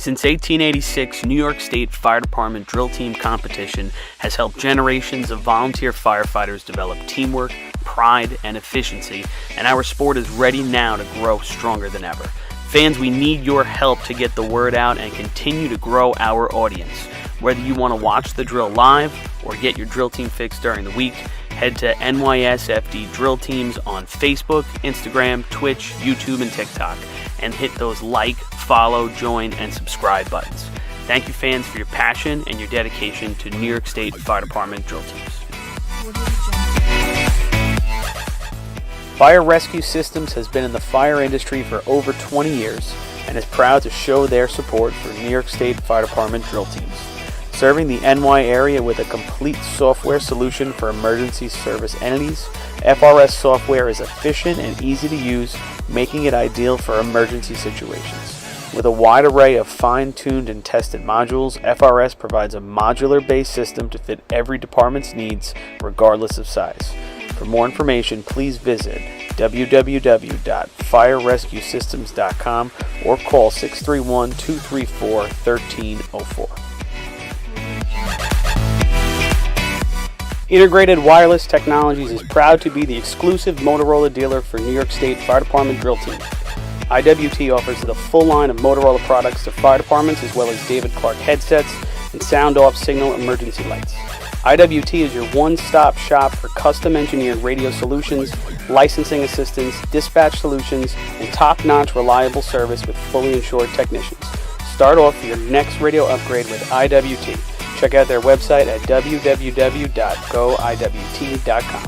S6: Since 1886, New York State Fire Department Drill Team Competition has helped generations of volunteer firefighters develop teamwork, pride, and efficiency, and our sport is ready now to grow stronger than ever. Fans, we need your help to get the word out and continue to grow our audience. Whether you want to watch the drill live or get your drill team fix during the week, head to NYSFD Drill Teams on Facebook, Instagram, Twitch, YouTube, and TikTok, and hit those like, follow, join, and subscribe buttons. Thank you, fans, for your passion and your dedication to New York State Fire Department Drill Teams. Fire Rescue Systems has been in the fire industry for over 20 years and is proud to show their support for New York State Fire Department Drill Teams. Serving the NY area with a complete software solution for emergency service entities, FRS software is efficient and easy to use, making it ideal for emergency situations. With a wide array of fine-tuned and tested modules, FRS provides a modular-based system to fit every department's needs, regardless of size. For more information, please visit www.firerescuesystems.com or call 631-234-1304. Integrated Wireless Technologies is proud to be the exclusive Motorola dealer for New York State Fire Department Drill Team. IWT offers the full line of Motorola products to fire departments, as well as David Clark headsets and sound-off signal emergency lights. IWT is your one-stop shop for custom-engineered radio solutions, licensing assistance, dispatch solutions, and top-notch reliable service with fully insured technicians. Start off your next radio upgrade with IWT. Check out their website at www.goiwt.com.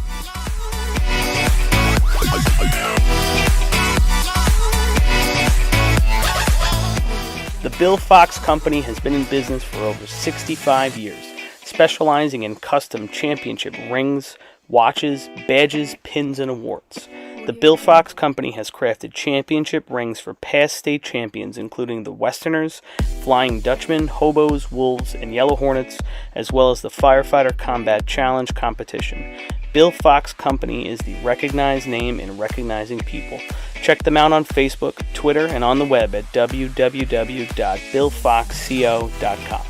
S6: The Bill Fox Company has been in business for over 65 years, specializing in custom championship rings, watches, badges, pins, and awards. The Bill Fox Company has crafted championship rings for past state champions, including the Westerners, Flying Dutchmen, Hobos, Wolves, and Yellow Hornets, as well as the Firefighter Combat Challenge competition. Bill Fox Company is the recognized name in recognizing people. Check them out on Facebook, Twitter, and on the web at www.billfoxco.com.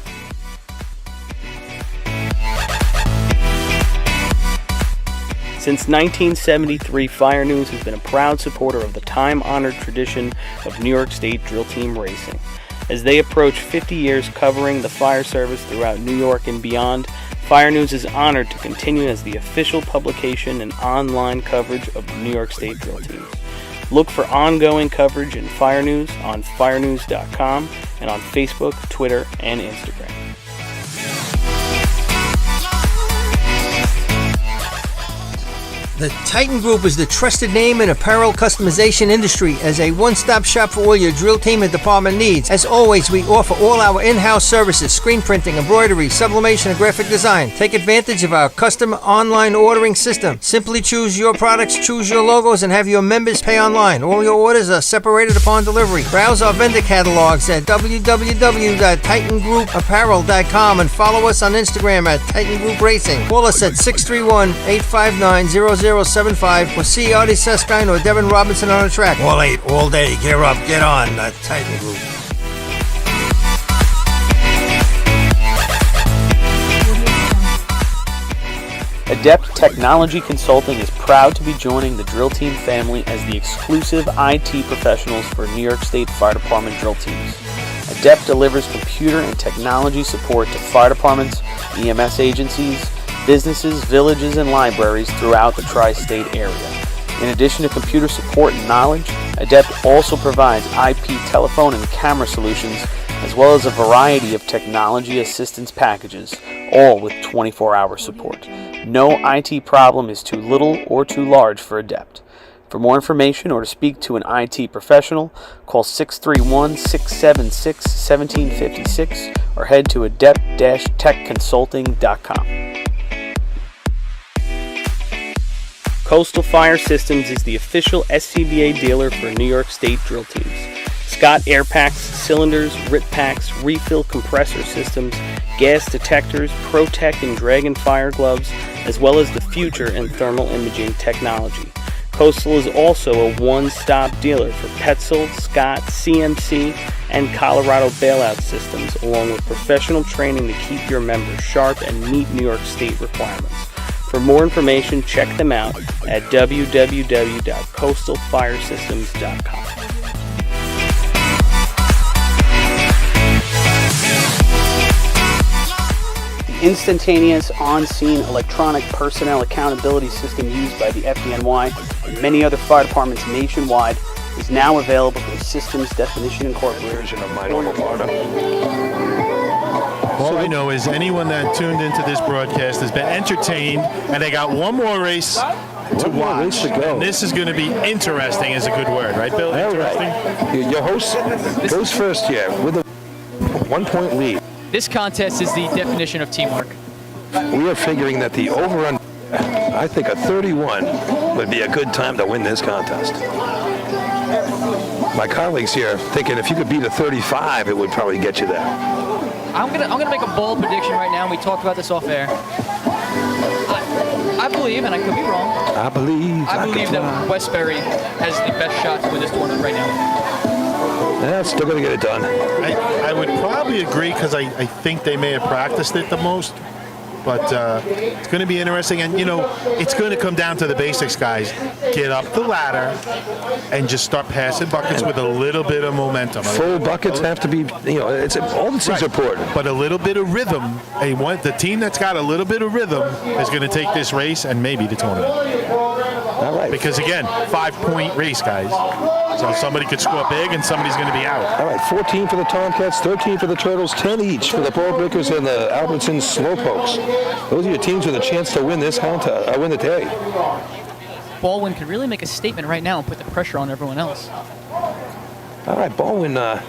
S6: Since 1973, Fire News has been a proud supporter of the time-honored tradition of New York State Drill Team racing. As they approach 50 years covering the fire service throughout New York and beyond, Fire News is honored to continue as the official publication and online coverage of the New York State Drill Teams. Look for ongoing coverage in Fire News on firenews.com and on Facebook, Twitter, and Instagram.
S7: The Titan Group is the trusted name in apparel customization industry as a one-stop shop for all your drill team and department needs. As always, we offer all our in-house services, screen printing, embroidery, sublimation, and graphic design. Take advantage of our custom online ordering system. Simply choose your products, choose your logos, and have your members pay online. All your orders are separated upon delivery. Browse our vendor catalogs at www.titangrouapparel.com and follow us on Instagram at Titan Group Racing. Call us at 631-859-0075 or see Artie Seskine or Devin Robinson on the track. All 8, all day. Gear up, get on the Titan Group.
S6: Adept Technology Consulting is proud to be joining the Drill Team family as the exclusive IT professionals for New York State Fire Department Drill Teams. Adept delivers computer and technology support to fire departments, EMS agencies, businesses, villages, and libraries throughout the tri-state area. In addition to computer support and knowledge, Adept also provides IP telephone and camera solutions, as well as a variety of technology assistance packages, all with 24-hour support. No IT problem is too little or too large for Adept. For more information or to speak to an IT professional, call 631-676-1756 or head to adept-techconsulting.com. Coastal Fire Systems is the official SCBA dealer for New York State drill teams. Scott air packs, cylinders, rip packs, refill compressor systems, gas detectors, ProTech and Dragon fire gloves, as well as the future in thermal imaging technology. Coastal is also a one-stop dealer for Petzl, Scott, CMC, and Colorado bailout systems, along with professional training to keep your members sharp and meet New York State requirements. For more information, check them out at www.coastalfiresystems.com. Instantaneous on-scene electronic personnel accountability system used by the FDNY and many other fire departments nationwide is now available from Systems Definition Incorporated.
S1: All I know is anyone that tuned into this broadcast has been entertained, and they got one more race to watch. And this is going to be interesting is a good word, right, Bill?
S2: All right. Your host goes first here with a 1-point lead.
S10: This contest is the definition of teamwork.
S2: We are figuring that the over-under, I think a 31 would be a good time to win this contest. My colleagues here thinking if you could beat a 35, it would probably get you there.
S10: I'm gonna make a bold prediction right now, and we talked about this off air. I believe, and I could be wrong.
S2: I believe
S10: that Westbury has the best shot to win this tournament right now.
S2: Yeah, still going to get it done.
S1: I would probably agree because I think they may have practiced it the most. But it's going to be interesting. And, you know, it's going to come down to the basics, guys. Get up the ladder and just start passing buckets with a little bit of momentum.
S2: Full buckets have to be, you know, it's all these things are important.
S1: But a little bit of rhythm. The team that's got a little bit of rhythm is going to take this race and maybe the tournament.
S2: All right.
S1: Because, again, 5-point race, guys. So somebody could score big and somebody's going to be out.
S2: All right, 14 for the Tomcats, 13 for the Turtles, 10 each for the Ball Breakers and the Albertson Slowpokes. Those are your teams with a chance to win this contest, win the day.
S10: Baldwin could really make a statement right now and put the pressure on everyone else.
S2: All right, Baldwin.
S1: All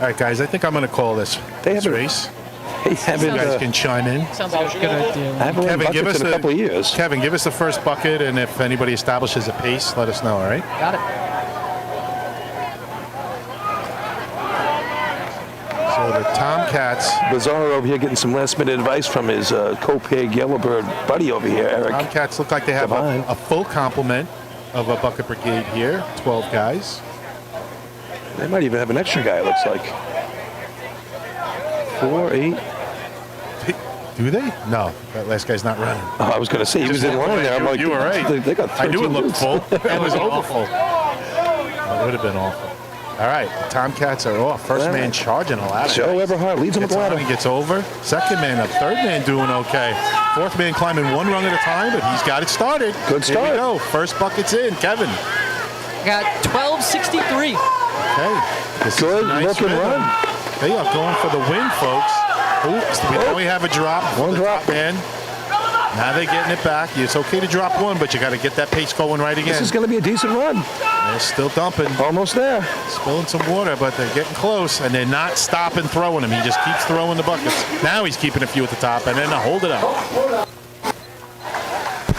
S1: right, guys, I think I'm going to call this race.
S2: You
S1: guys can chime in.
S10: Sounds like a good idea.
S1: Kevin, give us
S2: in a couple of years.
S1: Kevin, give us the first bucket, and if anybody establishes a pace, let us know, all right?
S10: Got it.
S1: So the Tomcats.
S2: Bizarro over here getting some last-minute advice from his co-pig Yellowbird buddy over here, Eric.
S1: Tomcats look like they have a full complement of a bucket brigade here, 12 guys.
S2: They might even have an extra guy, it looks like. 4, 8.
S1: Do they? No, that last guy's not running.
S2: Oh, I was going to say, he was in line there. I'm like,
S1: you were right.
S2: They got
S1: I knew it looked
S2: boots.
S1: full. It was awful. It would have been awful. All right, the Tomcats are off. First man charging a ladder.
S2: Joe Eberhardt leads him with the ladder.
S1: He gets over. Second man up. Third man doing okay. Fourth man climbing one rung at a time, but he's got it started.
S2: Good start.
S1: Here we go. First bucket's in. Kevin.
S10: Got 12:63.
S1: Okay. This
S2: Good
S1: is a nice
S2: looking
S1: rhythm.
S2: run.
S1: They are going for the win, folks. Oops, we only have a drop.
S2: One drop.
S1: Man. Now they're getting it back. It's okay to drop one, but you got to get that pace going right again.
S2: This is going to be a decent run.
S1: They're still dumping.
S2: Almost there.
S1: Spilling some water, but they're getting close, and they're not stopping throwing them. He just keeps throwing the buckets. Now he's keeping a few at the top, and then hold it up.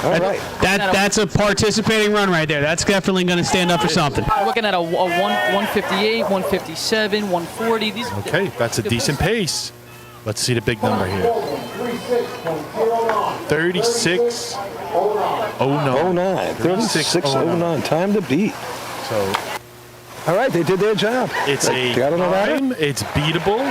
S2: All right.
S5: That's a participating run right there. That's definitely going to stand up for something.
S10: We're looking at a 158, 157, 140. These.
S1: Okay, that's a decent pace. Let's see the big number here. 36:09.
S2: 36:09. Time to beat.
S1: So,
S2: all right, they did their job.
S1: It's
S2: they got on the ladder.
S1: It's beatable.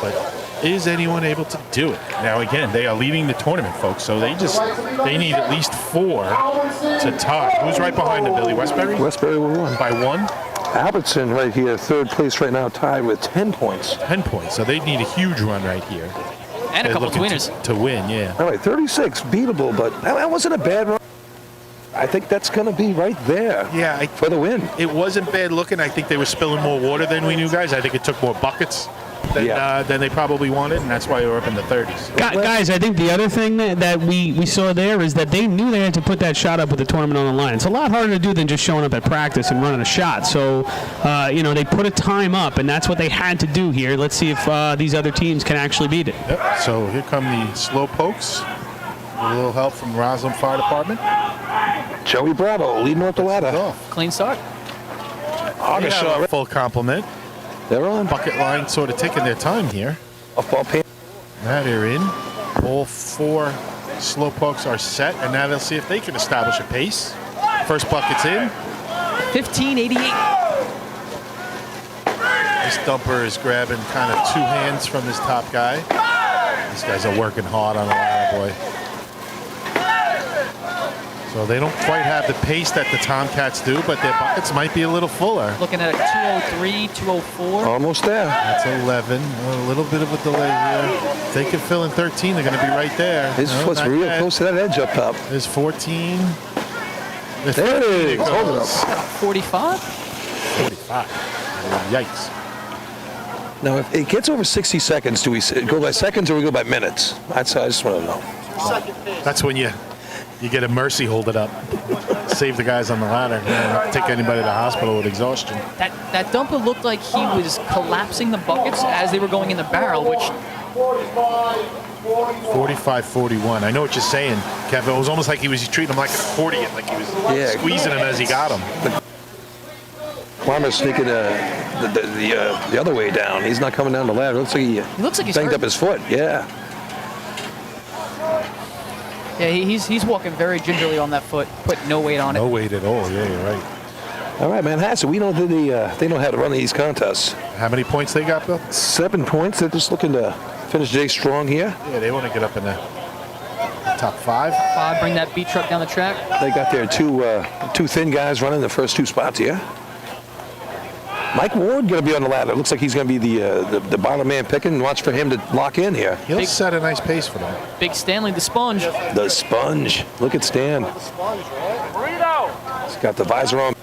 S1: But is anyone able to do it? Now, again, they are leading the tournament, folks, so they need at least 4 to tie. Who's right behind them, Billy? Westbury?
S2: Westbury will win.
S1: By 1?
S2: Albertson right here, third place right now, tied with 10 points.
S1: 10 points, so they need a huge run right here.
S10: And a couple of winners.
S1: To win, yeah.
S2: All right, 36, beatable, but that wasn't a bad run. I think that's going to be right there for the win.
S1: It wasn't bad looking. I think they were spilling more water than we knew, guys. I think it took more buckets than they probably wanted, and that's why they were up in the 30s.
S5: Guys, I think the other thing that we saw there is that they knew they had to put that shot up with the tournament on the line. It's a lot harder to do than just showing up at practice and running a shot. So, they put a time up, and that's what they had to do here. Let's see if these other teams can actually beat it.
S1: Yep. So here come the Slowpokes. A little help from Roslyn Fire Department.
S2: Joey Bravo leading off the ladder.
S10: Clean start.
S1: August full complement.
S2: They're on.
S1: Bucket line sort of taking their time here.
S2: Off ball pin.
S1: Now they're in. All 4 Slowpokes are set, and now they'll see if they can establish a pace. First bucket's in.
S10: 1588.
S1: This dumper is grabbing kind of two hands from this top guy. These guys are working hard on the ladder, boy. So they don't quite have the pace that the Tomcats do, but their buckets might be a little fuller.
S10: Looking at a 203, 204.
S2: Almost there.
S1: That's 11. A little bit of a delay here. If they can fill in 13, they're going to be right there.
S2: His foot's
S1: not
S2: real
S1: yet.
S2: close to that edge up top.
S1: There's 14. There's
S2: There it
S1: 15
S2: is. Hold it
S1: goes.
S2: up.
S10: 45.
S1: 45. Yikes.
S2: Now, if it gets over 60 seconds, do we go by seconds or we go by minutes? I just want to know.
S1: That's when you get a mercy hold it up. Save the guys on the ladder. Not take anybody to the hospital with exhaustion.
S10: That dumper looked like he was collapsing the buckets as they were going in the barrel, which
S1: 45-41. I know what you're saying, Kevin. It was almost like he was treating him like an accordion, like he was squeezing him as he got him.
S2: Farmer's sneaking the other way down. He's not coming down the ladder. Looks like he
S10: he's
S2: banged
S10: hurt.
S2: up his foot. Yeah.
S10: Yeah, he's walking very gingerly on that foot, put no weight on it.
S1: No weight at all. Yeah, you're right.
S2: All right, Manhasset, we know that they know how to run these contests.
S1: How many points they got, Bill?
S2: 7 points. They're just looking to finish the day strong here.
S1: Yeah, they want to get up in the top 5.
S10: Bring that beat truck down the track.
S2: They got their two thin guys running the first 2 spots here. Mike Ward going to be on the ladder. Looks like he's going to be the bottom man picking. Watch for him to lock in here.
S1: He'll set a nice pace for them.
S10: Big Stanley, the sponge.
S2: The sponge. Look at Stan. He's got the visor on.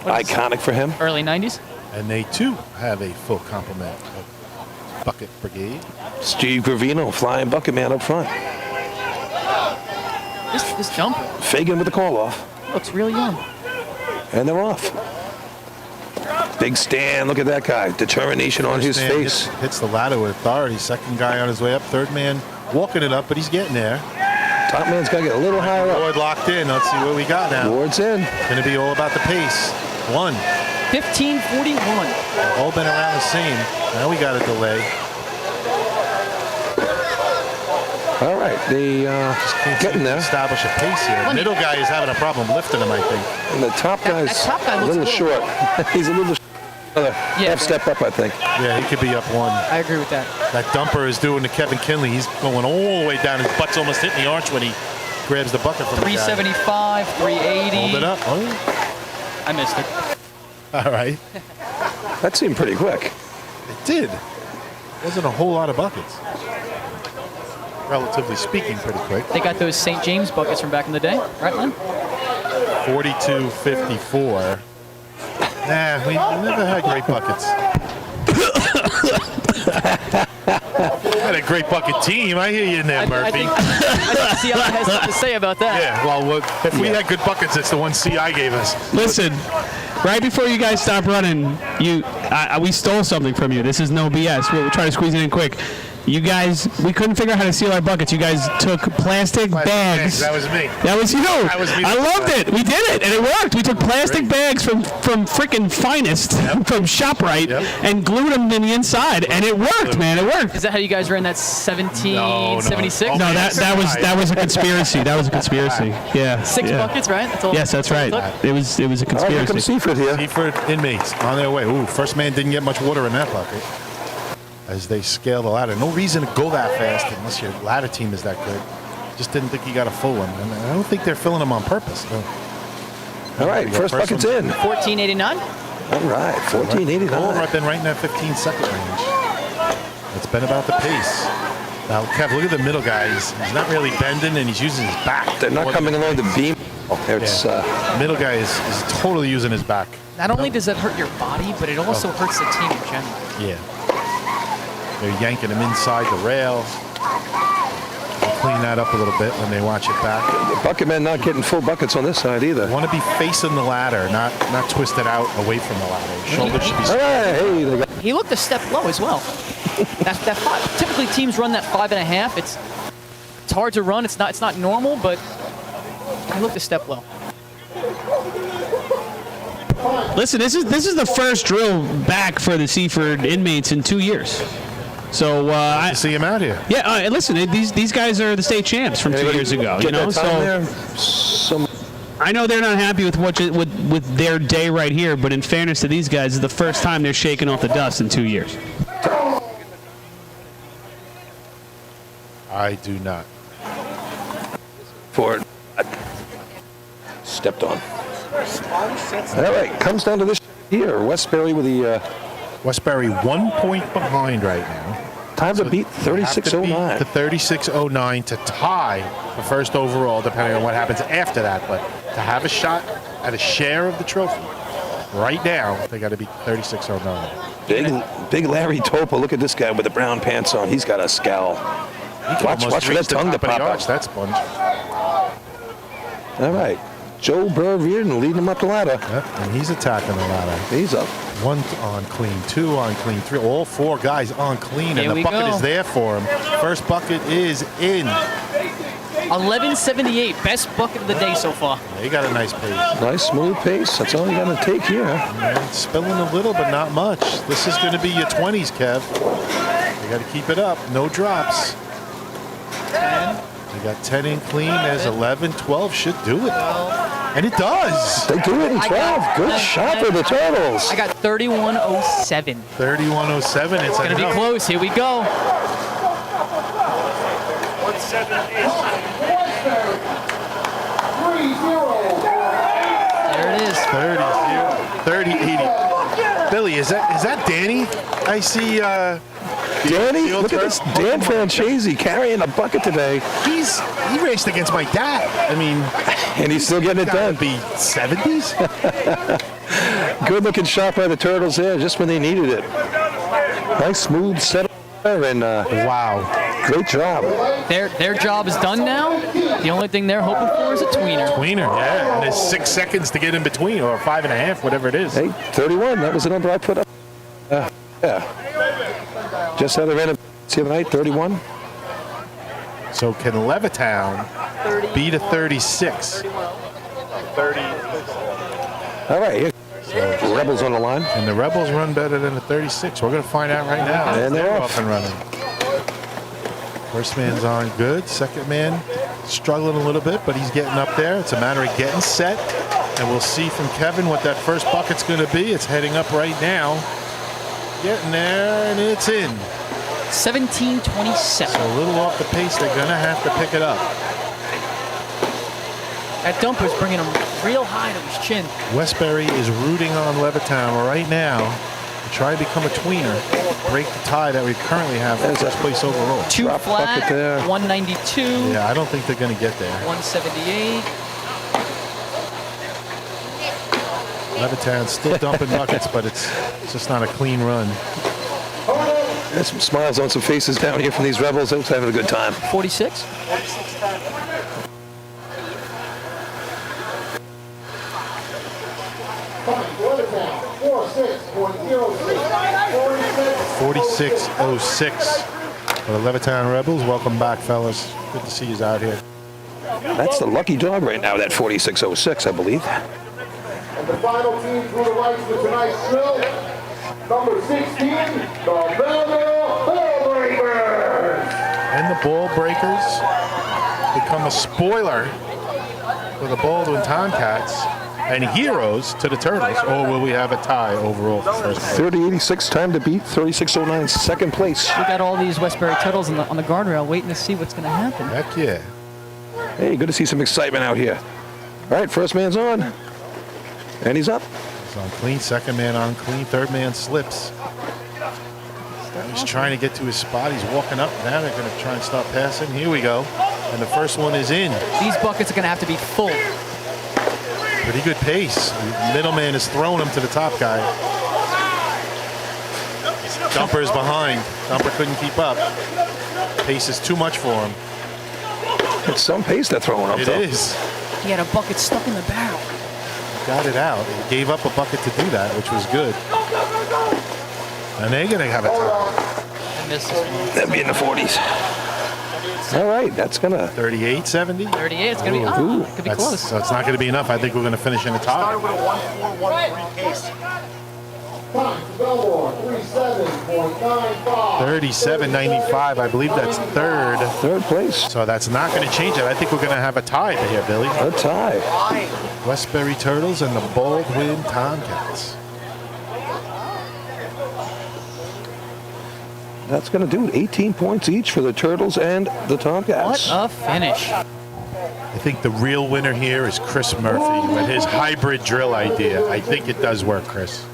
S2: Iconic for him.
S10: Early 90s.
S1: And they, too, have a full complement of Bucket Brigade.
S2: Steve Gravino, flying bucket man up front.
S10: This jump
S2: Fagan with the call off.
S10: looks really young.
S2: And they're off. Big Stan, look at that guy. Determination on his
S1: First man
S2: face.
S1: hits the ladder with authority. Second guy on his way up. Third man walking it up, but he's getting there.
S2: Top man's got to get a little higher up.
S1: Ward locked in. Let's see what we got now.
S2: Ward's in.
S1: Going to be all about the pace.
S10: 1541.
S1: All been around the same. Now we got a delay.
S2: All right, they
S1: Just can't
S2: getting
S1: seem to
S2: there.
S1: establish a pace here. The middle guy is having a problem lifting him, I think.
S2: And the top guy's
S10: that top guy
S2: a
S10: looks
S2: little
S10: a
S2: short. He's a little half step up, I think.
S1: Yeah, he could be up 1.
S10: I agree with that.
S1: That dumper is doing to Kevin Kinley. He's going all the way down. His butt's almost hitting the arch when he grabs the bucket from the guy.
S10: 375, 380.
S1: Hold it up. Oh.
S10: I missed it.
S1: All right.
S2: That seemed pretty quick.
S1: It did. Wasn't a whole lot of buckets. Relatively speaking, pretty quick.
S10: They got those St. James buckets from back in the day, right, Len?
S1: 42-54. Nah, we never had great buckets. Had a great bucket team. I hear you in there, Murphy.
S10: I think CI has something to say about that.
S1: Yeah, well, if we had good buckets, it's the one CI gave us.
S5: Listen, right before you guys stop running, we stole something from you. This is no BS. We'll try to squeeze it in quick. You guys, we couldn't figure out how to seal our buckets. You guys took plastic bags.
S1: That was me.
S5: That was you.
S1: That was me.
S5: I loved it. We did it, and it worked. We took plastic bags from freaking Finest, from ShopRite, and glued them in the inside, and it worked, man. It worked.
S10: Is that how you guys ran that 1776?
S5: No, that was a conspiracy. That was a conspiracy. Yeah.
S10: 6 buckets, right? That's all.
S5: Yes, that's right. It was a
S2: All right, here
S5: conspiracy.
S2: comes Seaford here.
S1: Seaford inmates on their way. Ooh, first man didn't get much water in that bucket. As they scale the ladder. No reason to go that fast unless your ladder team is that good. Just didn't think you got a full one. And I don't think they're filling them on purpose.
S2: All right, first bucket's in.
S10: 1489.
S2: All right, 1489.
S1: I've been right in that 15-second range. It's been about the pace. Now, Kev, look at the middle guy. He's not really bending, and he's using his back.
S2: They're not coming along the beam. It's
S1: middle guy is totally using his back.
S10: Not only does that hurt your body, but it also hurts the team in general.
S1: Yeah. They're yanking him inside the rail. They'll clean that up a little bit when they watch it back.
S2: The bucket men not getting full buckets on this side either.
S1: Want to be facing the ladder, not twisted out away from the ladder. Shoulders should be.
S2: Hey,
S10: He looked a step low as well. that 5. Typically, teams run that 5.5. It's hard to run. It's not normal, but he looked a step low.
S5: Listen, this is the first drill back for the Seaford inmates in 2 years.
S13: So I
S1: see him out here.
S13: Yeah, listen, these guys are the state champs from 2 years ago. You know, I know they're not happy with with their day right here, but in fairness to these guys, it's the first time they're shaking off the dust in 2 years.
S1: I do not.
S2: For stepped on. All right, comes down to this here. Westbury with the
S1: Westbury 1 point behind right now.
S2: Time to beat 3609.
S1: To 3609 to tie the first overall, depending on what happens after that. But to have a shot at a share of the trophy right now, they got to beat 3609.
S2: Big Larry Topa. Look at this guy with the brown pants on. He's got a scowl. Watch for that tongue to pop out.
S1: That sponge.
S2: All right. Joe Burr-Reardon leading him up the ladder.
S1: Yep, and he's attacking the ladder.
S2: He's up.
S1: 1 on clean, 2 on clean, 3. All 4 guys on clean, and the bucket is there for him. First bucket is in.
S10: 1178, best bucket of the day so far.
S1: Yeah, he got a nice pace.
S2: Nice smooth pace. That's all you got to take here.
S1: Yeah, spilling a little, but not much. This is going to be your 20s, Kev. You got to keep it up. No drops.
S10: 10.
S1: You got 10 in clean. There's 11, 12 should do it. And it does.
S2: They do it in 12. Good shot for the Turtles.
S10: I got 3107.
S1: 3107. It's
S10: going to be close. Here we go.
S3: 178.
S10: There it is.
S1: 30-80. Billy, is that Danny? I see.
S2: Danny, look at this. Dan Francesi carrying a bucket today.
S1: He raced against my dad. I mean,
S2: and he's still getting it done.
S1: Be 70s.
S2: Good looking shot by the Turtles there, just when they needed it. Nice smooth set there, and
S1: wow,
S2: great job.
S10: Their job is done now. The only thing they're hoping for is a tweener.
S1: Tweener, yeah. And there's 6 seconds to get in between, or 5.5, whatever it is.
S2: Hey, 31. That was the number I put up. Yeah. Just other end of the night, 31.
S1: So can Levittown beat a 36? 30.
S2: All right. Here. So Rebels on the line.
S1: And the Rebels run better than the 36. We're going to find out right now.
S2: And they're
S1: off and running. First man's on good. Second man struggling a little bit, but he's getting up there. It's a matter of getting set. And we'll see from Kevin what that first bucket's going to be. It's heading up right now. Getting there, and it's in.
S10: 1727.
S1: So a little off the pace. They're going to have to pick it up.
S10: That dumper's bringing him real high to his chin.
S1: Westbury is rooting on Levittown right now to try to become a tweener, break the tie that we currently have for first place overall.
S10: 2 flat, 192.
S1: Yeah, I don't think they're going to get there.
S10: 178.
S1: Levittown's still dumping buckets, but it's just not a clean run.
S2: There's some smiles on some faces down here from these Rebels. They're having a good time.
S10: 46.
S1: 46-06 for the Levittown Rebels. Welcome back, fellas. Good to see you out here.
S2: That's the lucky dog right now, that 46-06, I believe.
S3: And the final team through the lights for tonight's drill, number 16, the Belleville Ball Breakers.
S1: And the Ball Breakers become a spoiler for the Baldwin Tomcats and heroes to the Turtles, or will we have a tie overall for first place?
S2: 30-86, time to beat 36-09, second place.
S10: We got all these Westbury Turtles on the guardrail waiting to see what's going to happen.
S1: Heck yeah.
S2: Hey, good to see some excitement out here. All right, first man's on. And he's up.
S1: He's on clean, second man on clean, third man slips. He's trying to get to his spot. He's walking up. Now they're going to try and start passing. Here we go. And the first one is in.
S10: These buckets are going to have to be full.
S1: Pretty good pace. The middleman is throwing him to the top guy. Dumper's behind. Dumper couldn't keep up. Pace is too much for him.
S2: It's some pace they're throwing up, though.
S1: It is.
S10: He had a bucket stuck in the barrel.
S1: Got it out. He gave up a bucket to do that, which was good. And they're going to have a tie.
S10: I missed this one.
S2: That'd be in the 40s. All right, that's going to...
S1: 38-70?
S10: 38, it's going to be, could be close.
S1: So it's not going to be enough. I think we're going to finish in the top.
S3: Time to Belmore, 37.95.
S1: 37.95. I believe that's third.
S2: Third place.
S1: So that's not going to change it. I think we're going to have a tie here, Billy.
S2: A tie.
S1: Westbury Turtles and the Baldwin Tomcats.
S2: That's going to do it. 18 points each for the Turtles and the Tomcats.
S10: What a finish.
S1: I think the real winner here is Chris Murphy with his hybrid drill idea. I think it does work, Chris.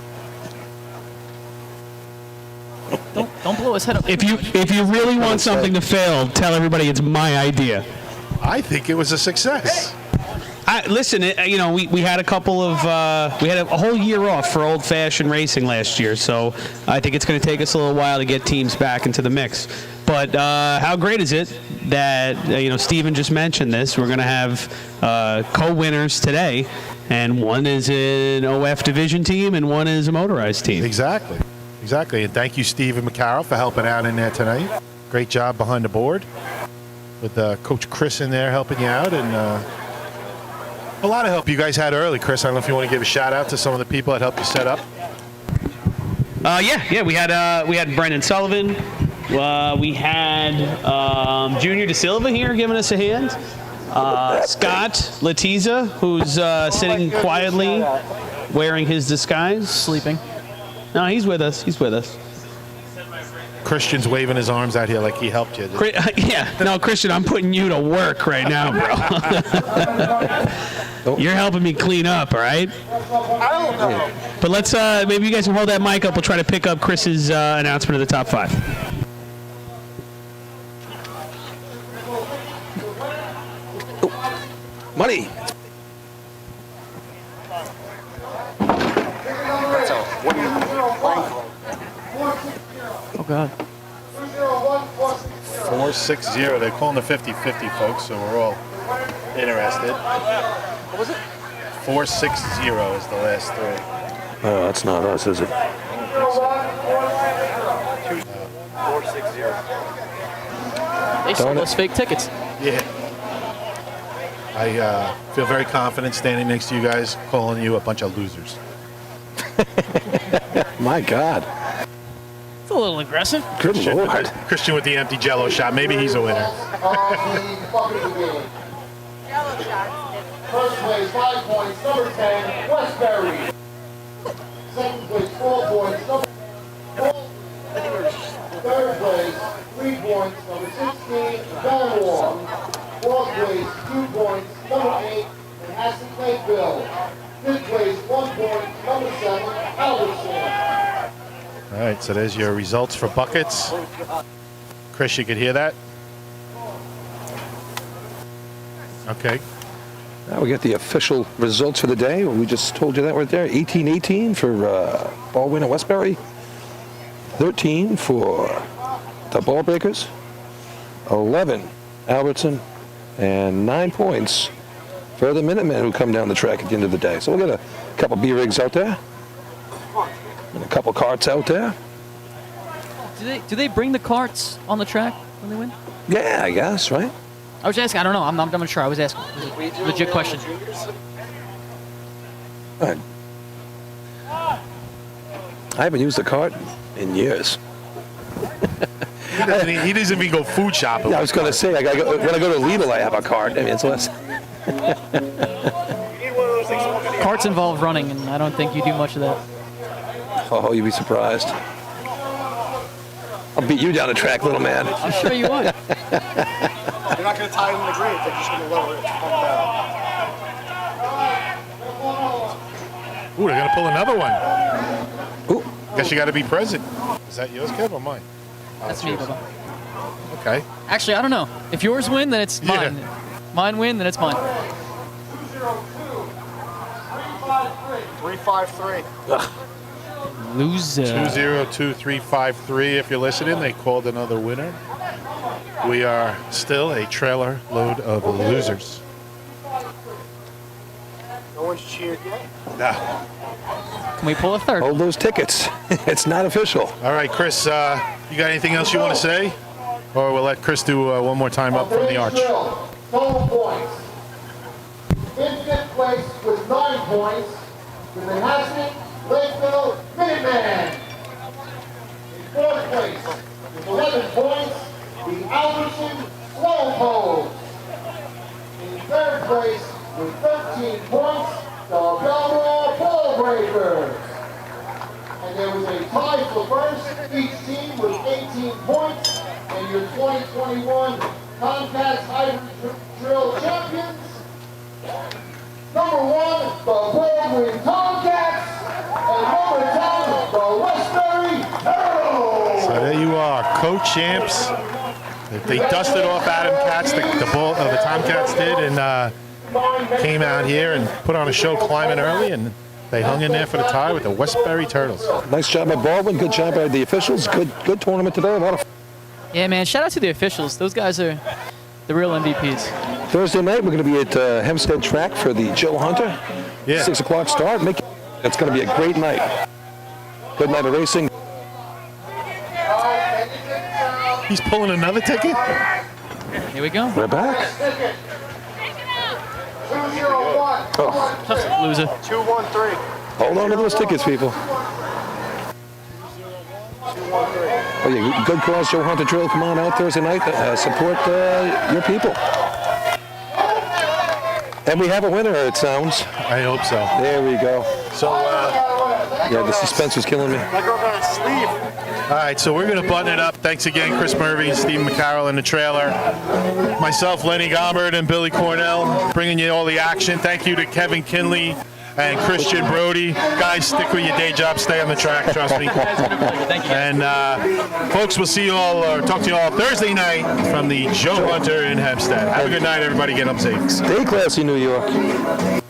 S10: Don't blow his head up.
S13: If you really want something to fail, tell everybody it's my idea.
S1: I think it was a success.
S13: Listen, we had a couple of we had a whole year off for old-fashioned racing last year, so I think it's going to take us a little while to get teams back into the mix. But how great is it that Steven just mentioned this? We're going to have co-winners today, and one is an OF division team and one is a motorized team.
S1: Exactly. And thank you, Stephen McCarroll, for helping out in there tonight. Great job behind the board with Coach Chris in there helping you out, and a lot of help you guys had early. Chris, I don't know if you want to give a shout out to some of the people that helped you set up.
S13: Yeah. We had Brendan Sullivan. We had Junior De Silva here giving us a hand. Scott Latiza, who's sitting quietly, wearing his disguise.
S10: Sleeping.
S13: No, he's with us.
S1: Christian's waving his arms out here like he helped you.
S13: No, Christian, I'm putting you to work right now, bro. You're helping me clean up, all right?
S11: I don't know.
S13: But let's, maybe you guys can hold that mic up. We'll try to pick up Chris's announcement of the top 5.
S2: Money.
S10: Oh, God.
S1: 460. They're calling the 50-50, folks, so we're all interested.
S11: What was it?
S1: 460 is the last 3.
S2: Oh, that's not us, is it?
S11: 460.
S10: They sold us fake tickets.
S1: Yeah. I feel very confident standing next to you guys, calling you a bunch of losers.
S2: My God.
S10: It's a little aggressive.
S2: Good Lord.
S1: Christian with the empty Jello shot. Maybe he's a winner.
S3: First place, 5 points, number 10, Westbury. Second place, 4 points, number 4. Third place, 3 points, number 16, Belmore. Fourth place, 2 points, number 8, Manhasset Lakeville. Fifth place, 1 point, number 7, Albertson.
S1: All right, so there's your results for buckets. Chris, you could hear that? Okay.
S2: Now we get the official results for the day. We just told you that right there. 18-18 for Baldwin and Westbury. 13 for the Ball Breakers. 11 Albertson. And 9 points for the Minutemen who come down the track at the end of the day. So we'll get a couple B rigs out there. And a couple carts out there.
S10: Do they bring the carts on the track when they win?
S2: Yeah, I guess, right?
S10: I was asking. I don't know. I'm not sure. I was asking. Legit question.
S2: I haven't used a cart in years.
S1: He doesn't even go food shopping.
S2: Yeah, I was going to say, when I go to Lidl, I have a cart. I mean, it's less.
S10: Carts involve running, and I don't think you do much of that.
S2: Oh, you'd be surprised. I'll beat you down the track, little man.
S10: I'm sure you would.
S11: You're not going to tie it in the grid. They're just going to lower it.
S1: Ooh, they're going to pull another one.
S2: Ooh.
S1: Guess you got to be present. Is that yours, Kev, or mine?
S10: That's me, Bubba.
S1: Okay.
S10: Actually, I don't know. If yours win, then it's mine.
S1: Yeah.
S10: Mine win, then it's mine.
S11: 353.
S10: Loser.
S1: 202353. If you're listening, they called another winner. We are still a trailer load of losers.
S11: No one's cheered yet.
S1: Nah.
S10: Can we pull a third?
S2: Hold those tickets. It's not official.
S1: All right, Chris, you got anything else you want to say? Or we'll let Chris do one more time up from the arch.
S3: Total points. In fifth place with 9 points, the Manhasset Lakeville Minuteman. In fourth place, with 11 points, the Albertson Slow Pole. In third place, with 13 points, the Belmore Ball Breakers. And there was a tie for first, each team with 18 points, and your 2021 Tomcats Hybrid Drill Champions. Number 1, the Baldwin Tomcats, and number 10, the Westbury Turtles.
S1: So there you are, co-champs. They dusted off Adam Katz, the Tomcats did, and came out here and put on a show climbing early, and they hung in there for the tie with the Westbury Turtles.
S2: Nice job by Baldwin. Good job by the officials. Good tournament today. A lot of
S10: Yeah, man. Shout out to the officials. Those guys are the real MVPs.
S2: Thursday night, we're going to be at Hempstead Track for the Joe Hunter.
S1: Yeah.
S2: 6 o'clock start. It's going to be a great night. Good night of racing.
S1: He's pulling another ticket?
S10: Here we go.
S2: We're back.
S3: 201.
S2: Oh.
S10: Loser.
S3: 213.
S2: Hold on to those tickets, people. Oh, yeah, good cause, Joe Hunter Drill. Come on out Thursday night. Support your people. And we have a winner, it sounds.
S1: I hope so.
S2: There we go.
S1: So,
S2: yeah, the suspense was killing me.
S1: all right, so we're going to button it up. Thanks again, Chris Murphy, Stephen McCarroll in the trailer. Myself, Lenny Gombert, and Billy Cornell bringing you all the action. Thank you to Kevin Kinley and Christian Brody. Guys, stick with your day job. Stay on the track, trust me.
S10: Thank you.
S1: And folks, we'll see you all, or talk to you all Thursday night from the Joe Hunter in Hempstead. Have a good night, everybody. Get up safe.
S2: Stay classy, New York.